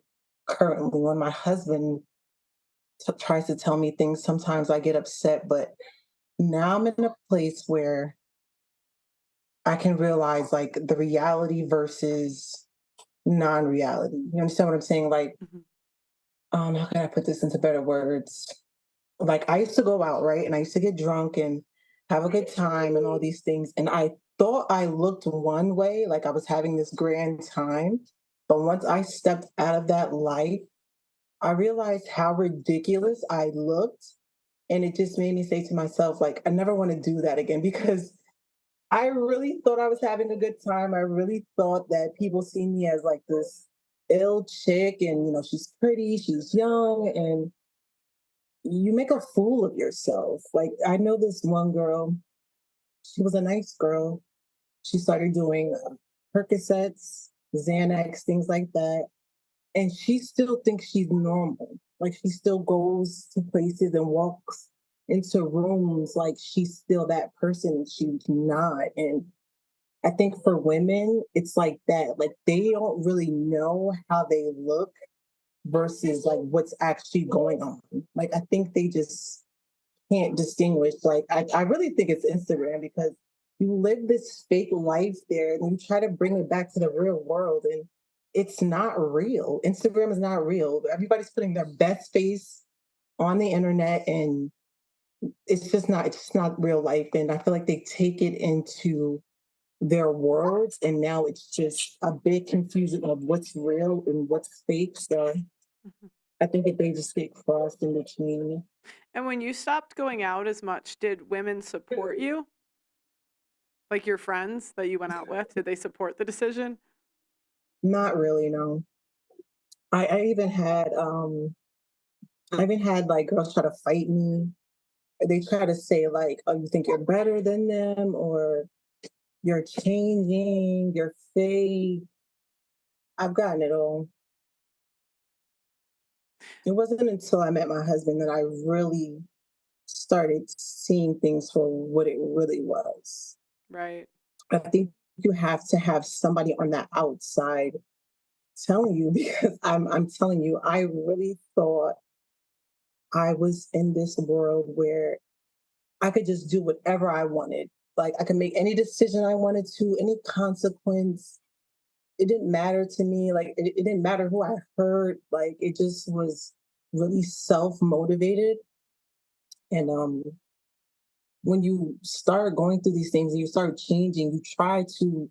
currently, when my husband tries to tell me things, sometimes I get upset. But now I'm in a place where I can realize like the reality versus non-reality. You understand what I'm saying? Like, how can I put this into better words? Like I used to go out, right? And I used to get drunk and have a good time and all these things. And I thought I looked one way, like I was having this grand time. But once I stepped out of that life, I realized how ridiculous I looked. And it just made me say to myself, like, I never want to do that again because I really thought I was having a good time. I really thought that people see me as like this ill chick and, she's pretty, she's young, and you make a fool of yourself. Like, I know this one girl, she was a nice girl. She started doing Percocets, Xanax, things like that. And she still thinks she's normal. Like, she still goes to places and walks into rooms like she's still that person. She's not. And I think for women, it's like that. Like, they don't really know how they look versus like what's actually going on. Like, I think they just can't distinguish. Like, I really think it's Instagram because you live this fake life there and you try to bring it back to the real world, and it's not real. Instagram is not real. Everybody's putting their best face on the internet, and it's just not real life. And I feel like they take it into their worlds, and now it's just a big confusion of what's real and what's fake. So I think that they just get crossed in between. And when you stopped going out as much, did women support you? Like your friends that you went out with, did they support the decision? Not really, no. I even had like girls try to fight me. They try to say like, "Oh, you think you're better than them," or "You're changing, you're fake." I've gotten it all. It wasn't until I met my husband that I really started seeing things for what it really was. Right. I think you have to have somebody on the outside telling you because I'm telling you, I really thought I was in this world where I could just do whatever I wanted. Like I could make any decision I wanted to, any consequence. It didn't matter to me. Like it didn't matter who I hurt. Like it just was really self-motivated. And when you start going through these things and you start changing, you try to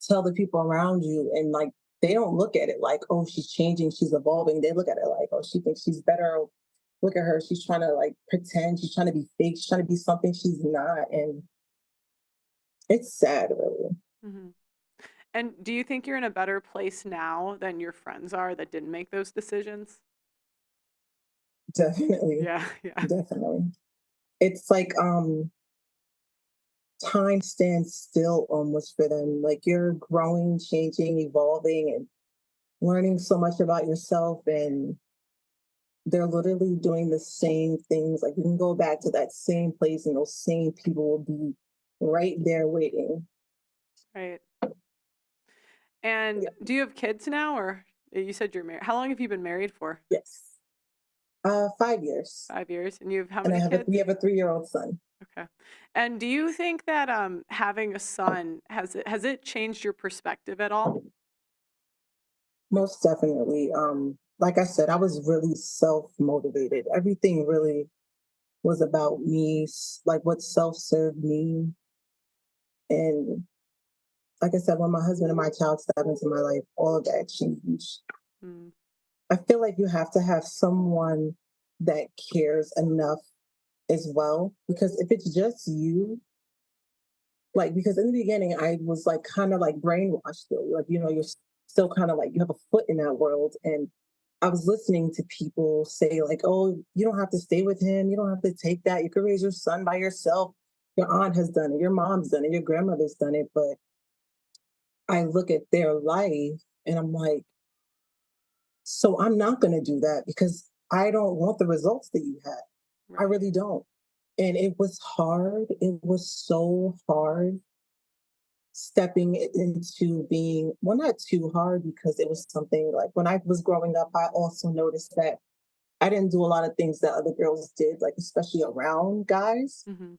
tell the people around you, and like they don't look at it like, oh, she's changing, she's evolving. They look at it like, oh, she thinks she's better. Look at her, she's trying to like pretend, she's trying to be fake, she's trying to be something she's not. And it's sad, really. Mm-hmm. And do you think you're in a better place now than your friends are that didn't make those decisions? Definitely. Yeah. Definitely. It's like time stands still almost for them. Like you're growing, changing, evolving, and learning so much about yourself, and they're literally doing the same things. Like you can go back to that same place and those same people will be right there waiting. Right. And do you have kids now, or you said you're married? How long have you been married for? Yes. 5 years. 5 years. And you have how And many kids? we have a 3-year-old son. Okay. And do you think that having a son, has it changed your perspective at all? Most definitely. Like I said, I was really self-motivated. Everything really was about me, like what self-served me. And like I said, when my husband and my child stepped into my life, all of that changed. Mm. I feel like you have to have someone that cares enough as well, because if it's just you, like, because in the beginning I was like kind of like brainwashed still, like, you know, you're still kind of like you have a foot in that world. And I was listening to people say like, oh, you don't have to stay with him, you don't have to take that, you can raise your son by yourself, your aunt has done it, your mom's done it, your grandmother's done it. But I look at their life and I'm like, so I'm not going to do that because I don't want the results that you had. Right. I really don't. And it was hard. It was so hard stepping into being, well, not too hard, because it was something like when I was growing up, I also noticed that I didn't do a lot of things that other girls did, like especially around guys. Mm-hmm.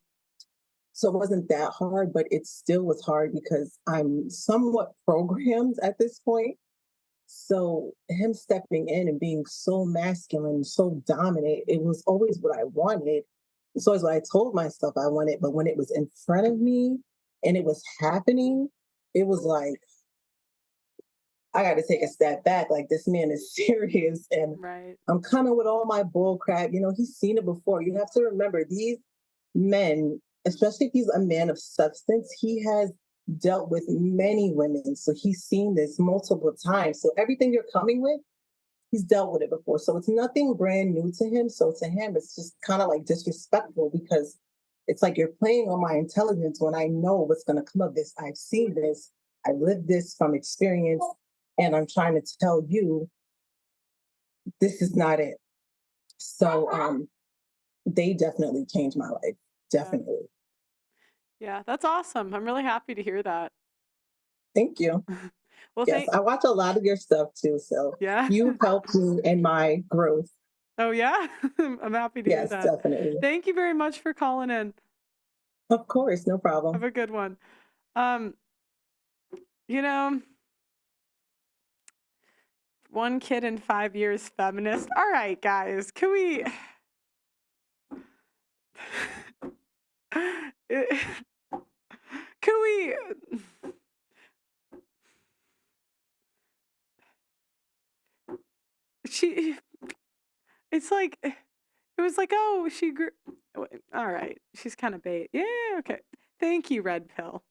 So it wasn't that hard, but it still was hard because I'm somewhat programmed at this point. So him stepping in and being so masculine, so dominant, it was always what I wanted. It's always what I told myself I wanted. But when it was in front of me and it was happening, it was like, I got to take a step back. Like, this man is serious. And right. I'm coming with all my bull crap. You know, he's seen it before. You have to remember, these men, especially if he's a man of substance, he has dealt with many women. So he's seen this multiple times. So everything you're coming with, he's dealt with it before. So it's nothing brand new to him. So to him, it's just kind of like disrespectful, because it's like you're playing on my intelligence when I know what's going to come of this. I've seen this. I lived this from experience. And I'm trying to tell you, this is not it. So they definitely changed my life. Definitely. Yeah, that's awesome. I'm really happy to hear that. Thank you. Well, yes, I watch a lot of your stuff too. So yeah, you helped me in my growth. Oh, yeah? I'm happy to hear that. Yes, definitely. Thank you very much for calling in. Of course, no problem. Have a good one. You know, 1 kid in 5 years feminist. All right, guys, can we... Can we... It's like, it was like, oh, she grew... All right, she's kind of bait. Yeah, okay. Thank you, Red Pill.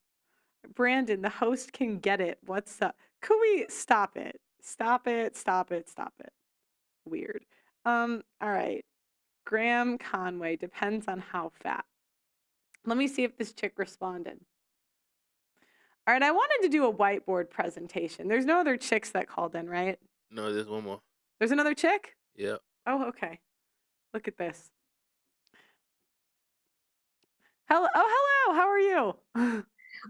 Brandon, the host can get it. What's up? Could we stop it? Stop it. Weird. All right. Graham Conway, depends on how fat. Let me see if this chick responded. All right, I wanted to do a whiteboard presentation. There's no other chicks that called in, right? No, there's one more. There's another chick? Yeah. Oh, okay. Look at this. Hello. Oh, hello. How are you?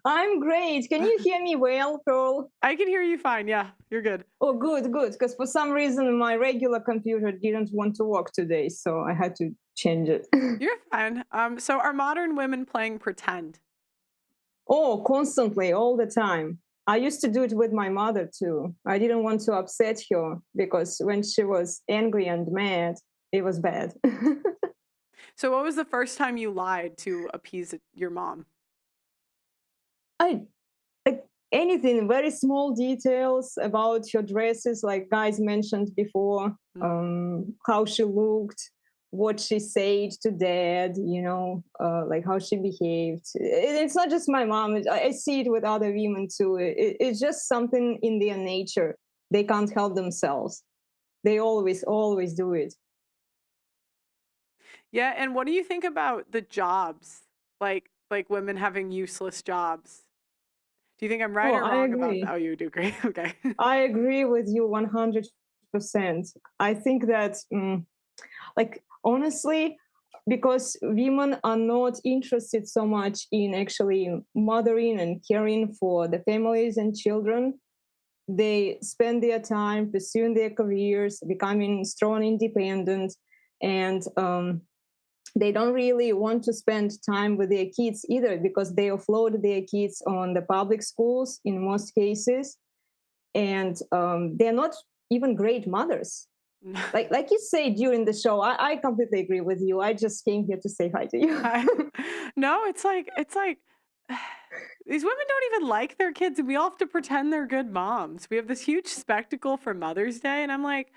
I'm great. Can you hear me well, Pearl? I can hear you fine. Yeah, you're good. Oh, good. Because for some reason, my regular computer didn't want to work today, so I had to change it. You're fine. So are modern women playing pretend? Oh, constantly, all the time. I used to do it with my mother too. I didn't want to upset her because when she was angry and mad, it was bad. So what was the first time you lied to appease your mom? I like anything, very small details about her dresses, like guys mentioned before, how she looked, what she said to dad, like how she behaved. It's not just my mom. I see it with other women too. It's just something in their nature. They can't help themselves. They always do it. Yeah, and what do you think about the jobs? Like women having useless jobs? Do you think I'm right Oh, or I wrong about agree. that? Oh, you do agree. Okay. I agree with you 100%. I think that, like, honestly, because women are not interested so much in actually mothering and caring for the families and children, they spend their time pursuing their careers, becoming strong, independent, and they don't really want to spend time with their kids either because they offload their kids on the public schools in most cases, and they're not even great mothers. Like you say during the show, I completely agree with you. I just came here to say hi to you. No, it's like these women don't even like their kids, and we all have to pretend they're good moms. We have this huge spectacle for Mother's Day, and I'm like,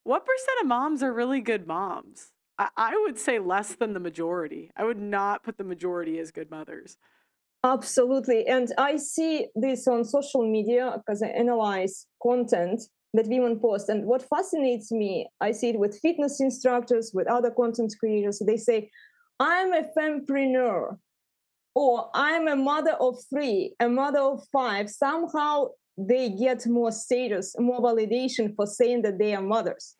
what percent of moms are really good moms? I would say less than the majority. I would not put the majority as good mothers. Absolutely. And I see this on social media because I analyze content that women post. And what fascinates me, I see it with fitness instructors, with other content creators. They say, I'm a fempreneur, or I'm a mother of 3, a mother of 5. Somehow they get more status, more validation for saying that they are mothers.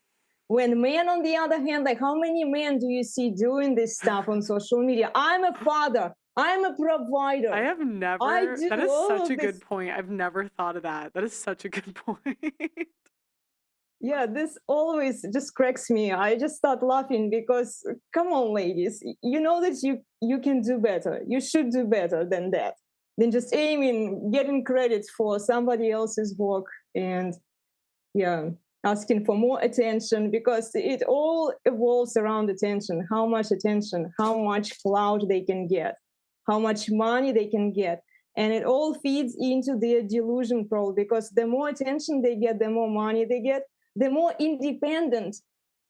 When men, on the other hand, like how many men do you see doing this stuff on social media? I'm a father. I'm a provider. I have never. That is such a good point. I've never thought of that. That is such a good point. Yeah, this always just cracks me. I just start laughing because, come on, ladies, you know that you can do better. You should do better than that, than just aiming, getting credit for somebody else's work, and yeah, asking for more attention, because it all evolves around attention. How much attention, how much clout they can get, how much money they can get. And it all feeds into their delusion, probably, because the more attention they get, the more money they get, the more independent,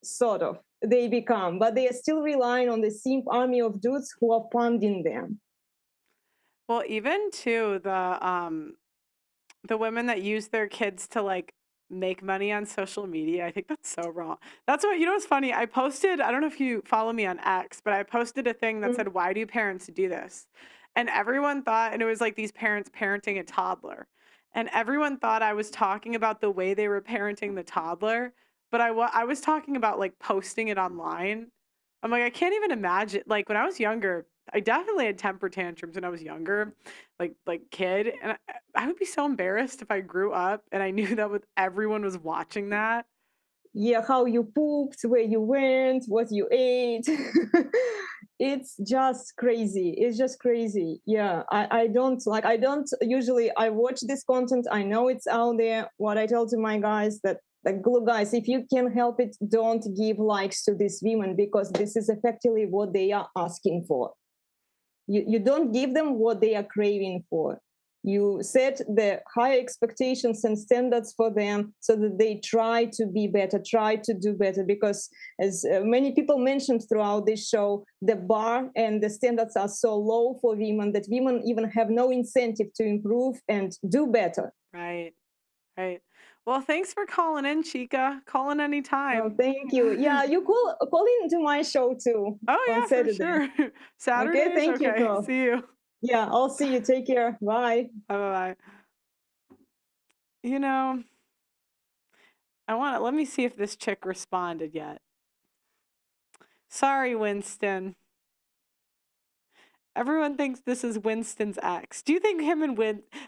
sort of, they become. But they are still relying on the simp army of dudes who are funding them. Well, even too, the women that use their kids to like make money on social media, I think that's so wrong. That's what, what's funny? I posted, I don't know if you follow me on X, but I posted a thing that said, why do parents do this? And everyone thought, and it was like these parents parenting a toddler. And everyone thought I was talking about the way they were parenting the toddler, but I was talking about like posting it online. I'm like, I can't even imagine. Like when I was younger, I definitely had temper tantrums when I was younger, like kid, and I would be so embarrassed if I grew up and I knew that everyone was watching that. Yeah, how you pooped, where you went, what you ate. It's just crazy. It's just crazy. Yeah, I don't usually, I watch this content. I know it's out there. What I tell to my guys that, like, look, guys, if you can help it, don't give likes to these women, because this is effectively what they are asking for. You don't give them what they are craving for. You set the high expectations and standards for them so that they try to be better, try to do better. Because as many people mentioned throughout this show, the bar and the standards are so low for women that women even have no incentive to improve and do better. Right. Well, thanks for calling in, Chica. Call in anytime. Oh, thank you. Yeah, you call into my show too. Oh yeah, on Saturday. for sure. Saturday. Okay, thank you, girl. See you. Yeah, I'll see you. Take care. Bye. Bye. Let me see if this chick responded yet. Sorry, Winston. Everyone thinks this is Winston's ex. Do you think him and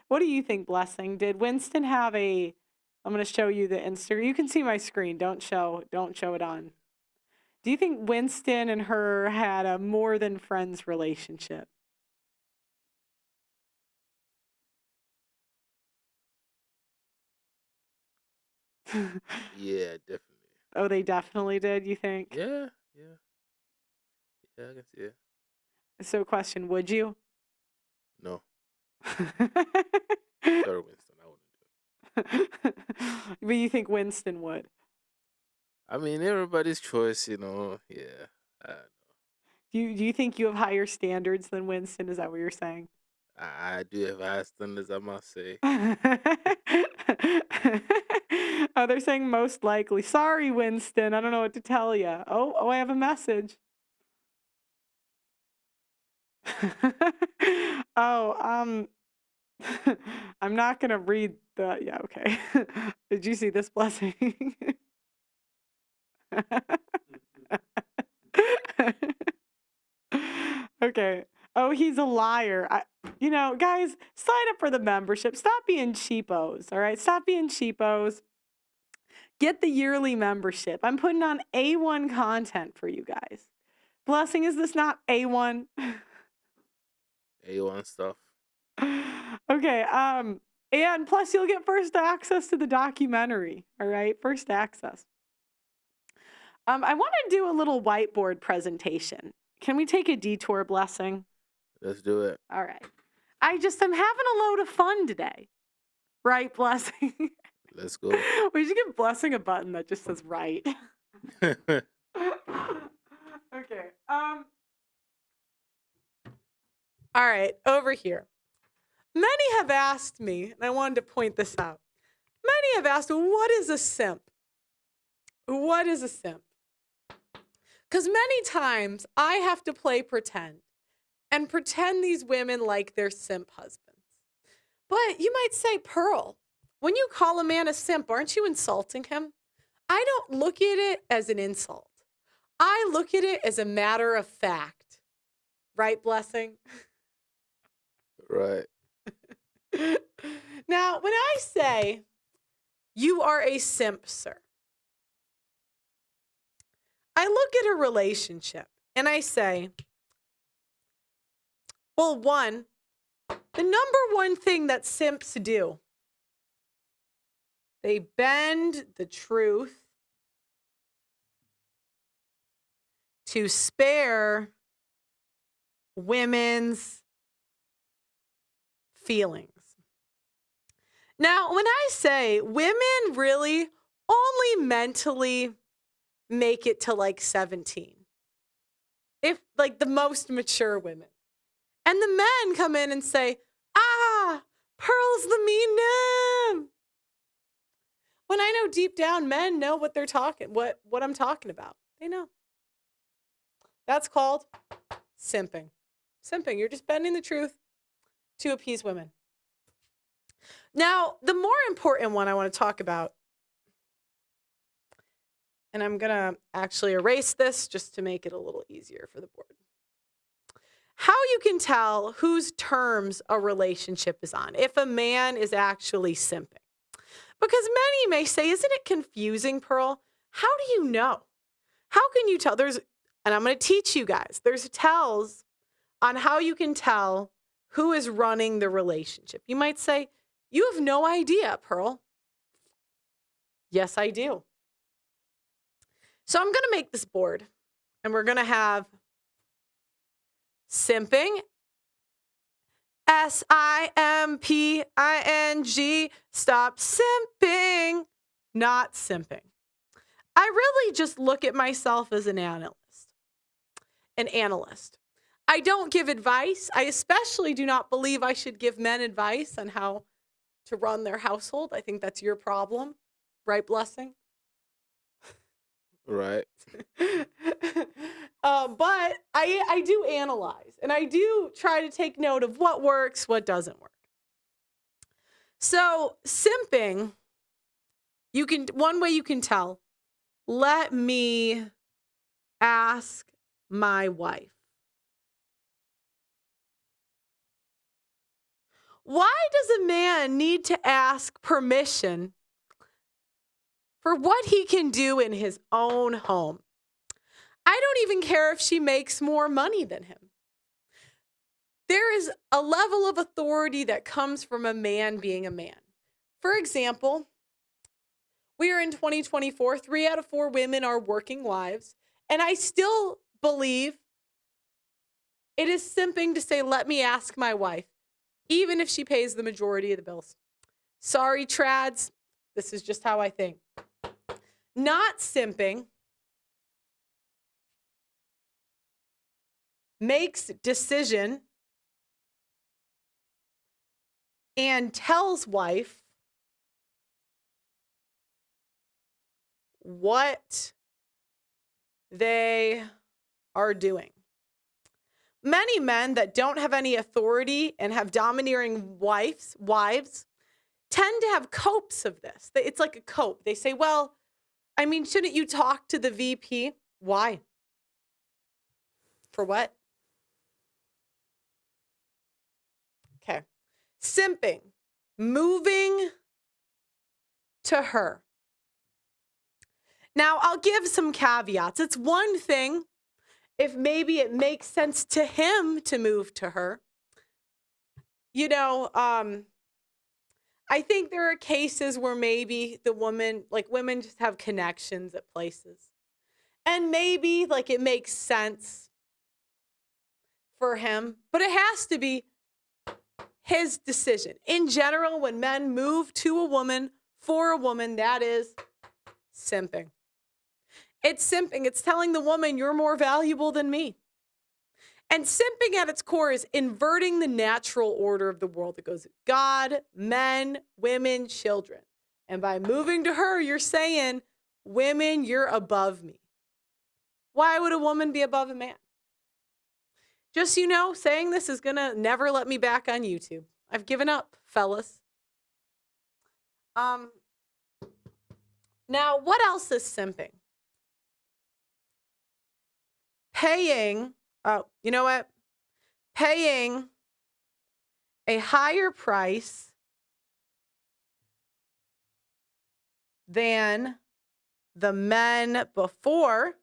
what do you think, Blessing? Did Winston have I'm going to show you the Instagram. You can see my screen. Don't show it on. Do you think Winston and her had a more than friends relationship? Yeah, definitely. Oh, they definitely did, you think? Yeah, yeah, yeah. I can see it. So, question, would you? No, sorry, Winston. I wouldn't do it. But you think Winston would? I mean, everybody's choice, you know. Yeah. I don't know. Do you think you have higher standards than Winston? Is that what you're saying? I do have high standards, I must say. Oh, they're saying most likely. Sorry, Winston. I don't know what to tell you. Oh, I have a message. Oh, I'm not gonna read the. Yeah, okay. Did you see this blessing? Okay. Oh, he's a liar. Guys, sign up for the membership. Stop being cheapos, all right? Stop being cheapos. Get the yearly membership. I'm putting on A1 content for you guys. Blessing, is this not A1? A1 stuff. Okay, and plus you'll get first access to the documentary, all right? First access. I want to do a little whiteboard presentation. Can we take a detour, Blessing? Let's do it. All right. I'm having a load of fun today. Right, Blessing? Let's go. We should give Blessing a button that just says right. Okay. All right, over here. Many have asked me, and I wanted to point this out. Many have asked, what is a simp? What is a simp? Because many times I have to play pretend and pretend these women like their simp husbands. But you might say, Pearl, when you call a man a simp, aren't you insulting him? I don't look at it as an insult. I look at it as a matter of fact. Right, Blessing? Right. Now, when I say you are a simp, sir, I look at a relationship and I say, well, one, the number one thing that simps do, they bend the truth to spare women's feelings. Now, when I say women really only mentally make it to like 17, if like the most mature women, and the men come in and say, Pearl's the mean nim. When I know deep down men know what they're talking, what I'm talking about. They know. That's called simping. Simping. You're just bending the truth to appease women. Now, the more important one I want to talk about, and I'm going to actually erase this just to make it a little easier for the board. How you can tell whose terms a relationship is on, if a man is actually simping. Because many may say, isn't it confusing, Pearl? How do you know? How can you tell? And I'm going to teach you guys. There's tells on how you can tell who is running the relationship. You might say, you have no idea, Pearl. Yes, I do. So I'm going to make this board, and we're going to have simping, S-I-M-P-I-N-G, stop simping, not simping. I really just look at myself as an analyst. I don't give advice. I especially do not believe I should give men advice on how to run their household. I think that's your problem. Right, Blessing? Right. But I do analyze, and I do try to take note of what works, what doesn't work. So simping, one way you can tell, let me ask my wife. Why does a man need to ask permission for what he can do in his own home? I don't even care if she makes more money than him. There is a level of authority that comes from a man being a man. For example, We are in 2024. 3 out of 4 women are working wives. And I still believe it is simping to say, let me ask my wife, even if she pays the majority of the bills. Sorry, trads. This is just how I think. Not simping makes decision and tells wife what they are doing. Many men that don't have any authority and have domineering wives tend to have copes of this. It's like a cope. They say, well, I mean, shouldn't you talk to the VP? Why? For what? Okay. Simping. Moving to her. Now, I'll give some caveats. It's one thing if maybe it makes sense to him to move to her. You know, I think there are cases where maybe the woman, like women just have connections at places. And maybe like it makes sense for him, but it has to be his decision. In general, when men move to a woman for a woman, that is simping. It's simping. It's telling the woman you're more valuable than me. And simping at its core is inverting the natural order of the world that goes God, men, women, children. And by moving to her, you're saying, women, you're above me. Why would a woman be above a man? Just, you know, saying this is going to never let me back on YouTube. I've given up, fellas. Now, what else is simping? Paying, you know what? Paying a higher price than the men before,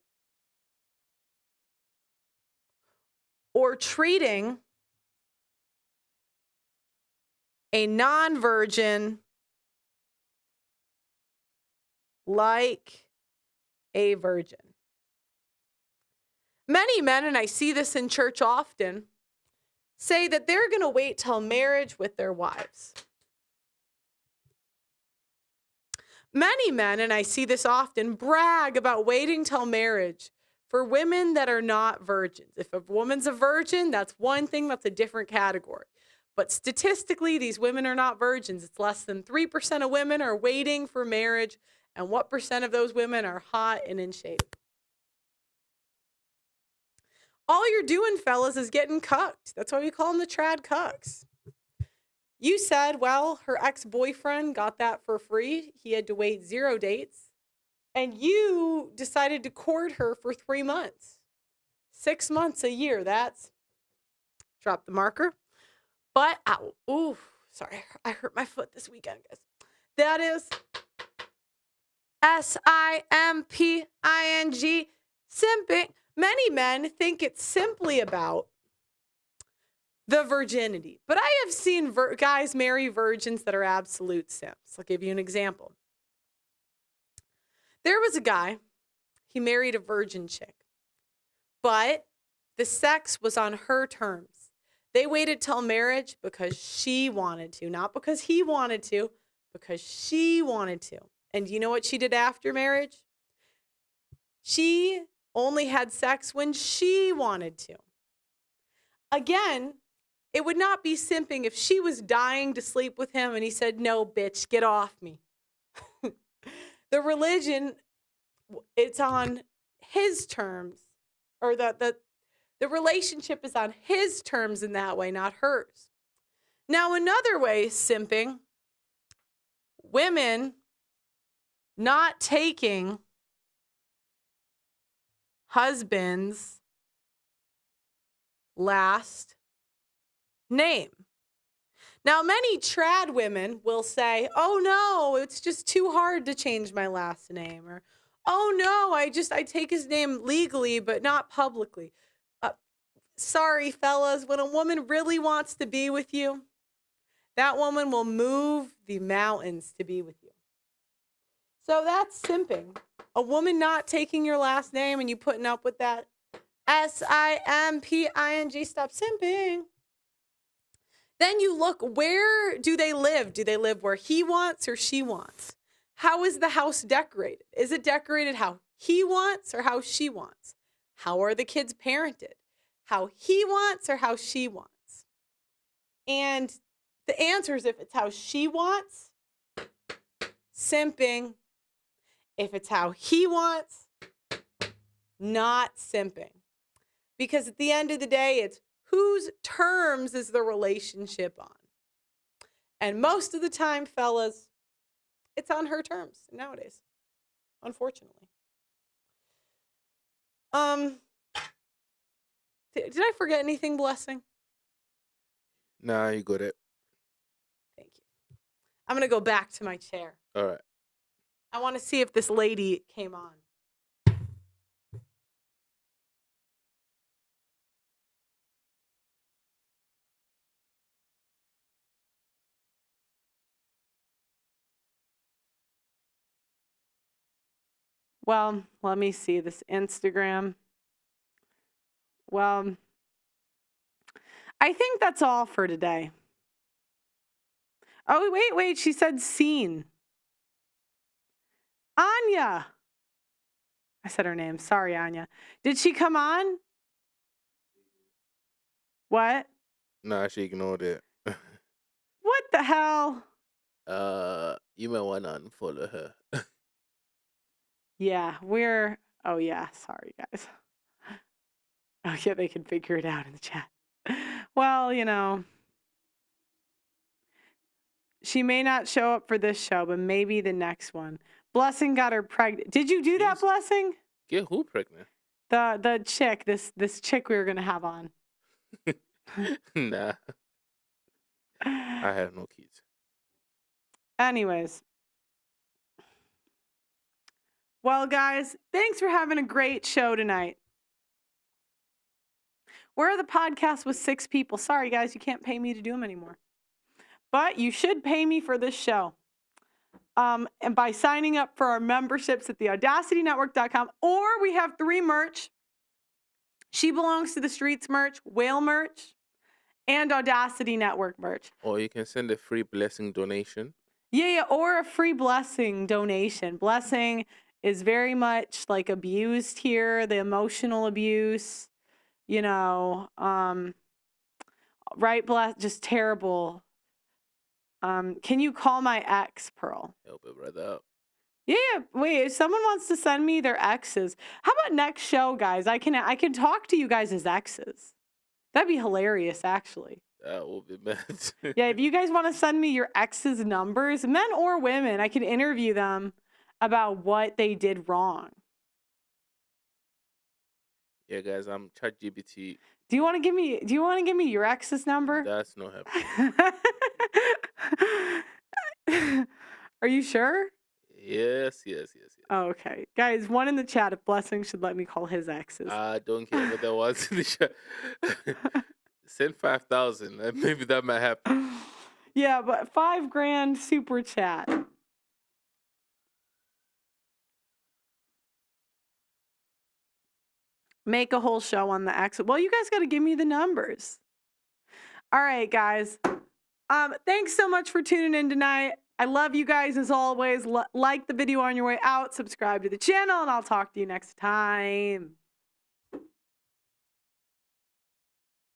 or treating a non-virgin like a virgin. Many men, and I see this in church often, say that they're going to wait till marriage with their wives. Many men, and I see this often, brag about waiting till marriage for women that are not virgins. If a woman's a virgin, that's one thing, that's a different category. But statistically, these women are not virgins. It's less than 3% of women are waiting for marriage. And what percent of those women are hot and in shape? All you're doing, fellas, is getting cucked. That's why we call them the trad cucks. You said, well, her ex-boyfriend got that for free. He had to wait 0 dates. And you decided to court her for 3 months. 6 months, a year. That's, drop the marker. But, ooh, sorry, I hurt my foot this weekend, guys. That is simping, simping. Many men think it's simply about the virginity. But I have seen guys marry virgins that are absolute simps. I'll give you an example. There was a guy, he married a virgin chick, but the sex was on her terms. They waited till marriage because she wanted to, not because he wanted to, because she wanted to. And you know what she did after marriage? She only had sex when she wanted to. Again, it would not be simping if she was dying to sleep with him and he said, no, bitch, get off me. The religion, it's on his terms, or the relationship is on his terms in that way, not hers. Now, another way simping, women not taking husband's last name. Now, many trad women will say, oh no, it's just too hard to change my last name. Or, oh no, I take his name legally, but not publicly. Sorry, fellas, when a woman really wants to be with you, that woman will move the mountains to be with you. So that's simping. A woman not taking your last name and you putting up with that. SIMPING. Stop simping. Then you look, where do they live? Do they live where he wants or she wants? How is the house decorated? Is it decorated how he wants or how she wants? How are the kids parented? How he wants or how she wants? And the answer is if it's how she wants, simping. If it's how he wants, not simping. Because at the end of the day, it's whose terms is the relationship on? And most of the time, fellas, it's on her terms nowadays, unfortunately. Did I forget anything, Blessing? Nah, you got it. Thank you. I'm going to go back to my chair. All right. I want to see if this lady came on. Well, let me see this Instagram. Well, I think that's all for today. Oh, wait. She said seen. Anya. I said her name. Sorry, Anya. Did she come on? What? Nah, she ignored it. What the hell? You might want to unfollow her. Yeah, oh yeah, sorry guys. Oh yeah, they can figure it out in the chat. Well, you know, she may not show up for this show, but maybe the next one. Blessing got her pregnant. Did you do that, Blessing? Get who pregnant? The chick, this chick we were gonna have on. Nah. I have no kids. Anyways. Well, guys, thanks for having a great show tonight. Where are the podcasts with 6 people? Sorry, guys, you can't pay me to do them anymore. But you should pay me for this show. And by signing up for our memberships at theaudacitynetwork.com, or we have 3 merch. She Belongs to the Streets merch, Whale merch, and Audacity Network merch. Or you can send a free blessing donation. Yeah, or a free Blessing donation. Blessing is very much like abused here, the emotional abuse, you know, right? Just terrible. Can you call my ex, Pearl? Help it right out. Yeah, wait, if someone wants to send me their exes, how about next show, guys? I can talk to you guys as exes. That'd be hilarious, actually. That will be bad. Yeah, if you guys want to send me your exes' numbers, men or women, I can interview them about what they did wrong. Yeah, guys, I'm ChatGPT. Do you want to give me your ex's number? That's not happening. Are you sure? Yes. Oh, okay. Guys, one in the chat if Blessing should let me call his exes. I don't care what that was in the chat. Send 5,000. Maybe that might happen. Yeah, but $5,000 super chat. Make a whole show on the exit. Well, you guys got to give me the numbers. All right, guys. Thanks so much for tuning in tonight. I love you guys as always. Like the video on your way out, subscribe to the channel, and I'll talk to you next time.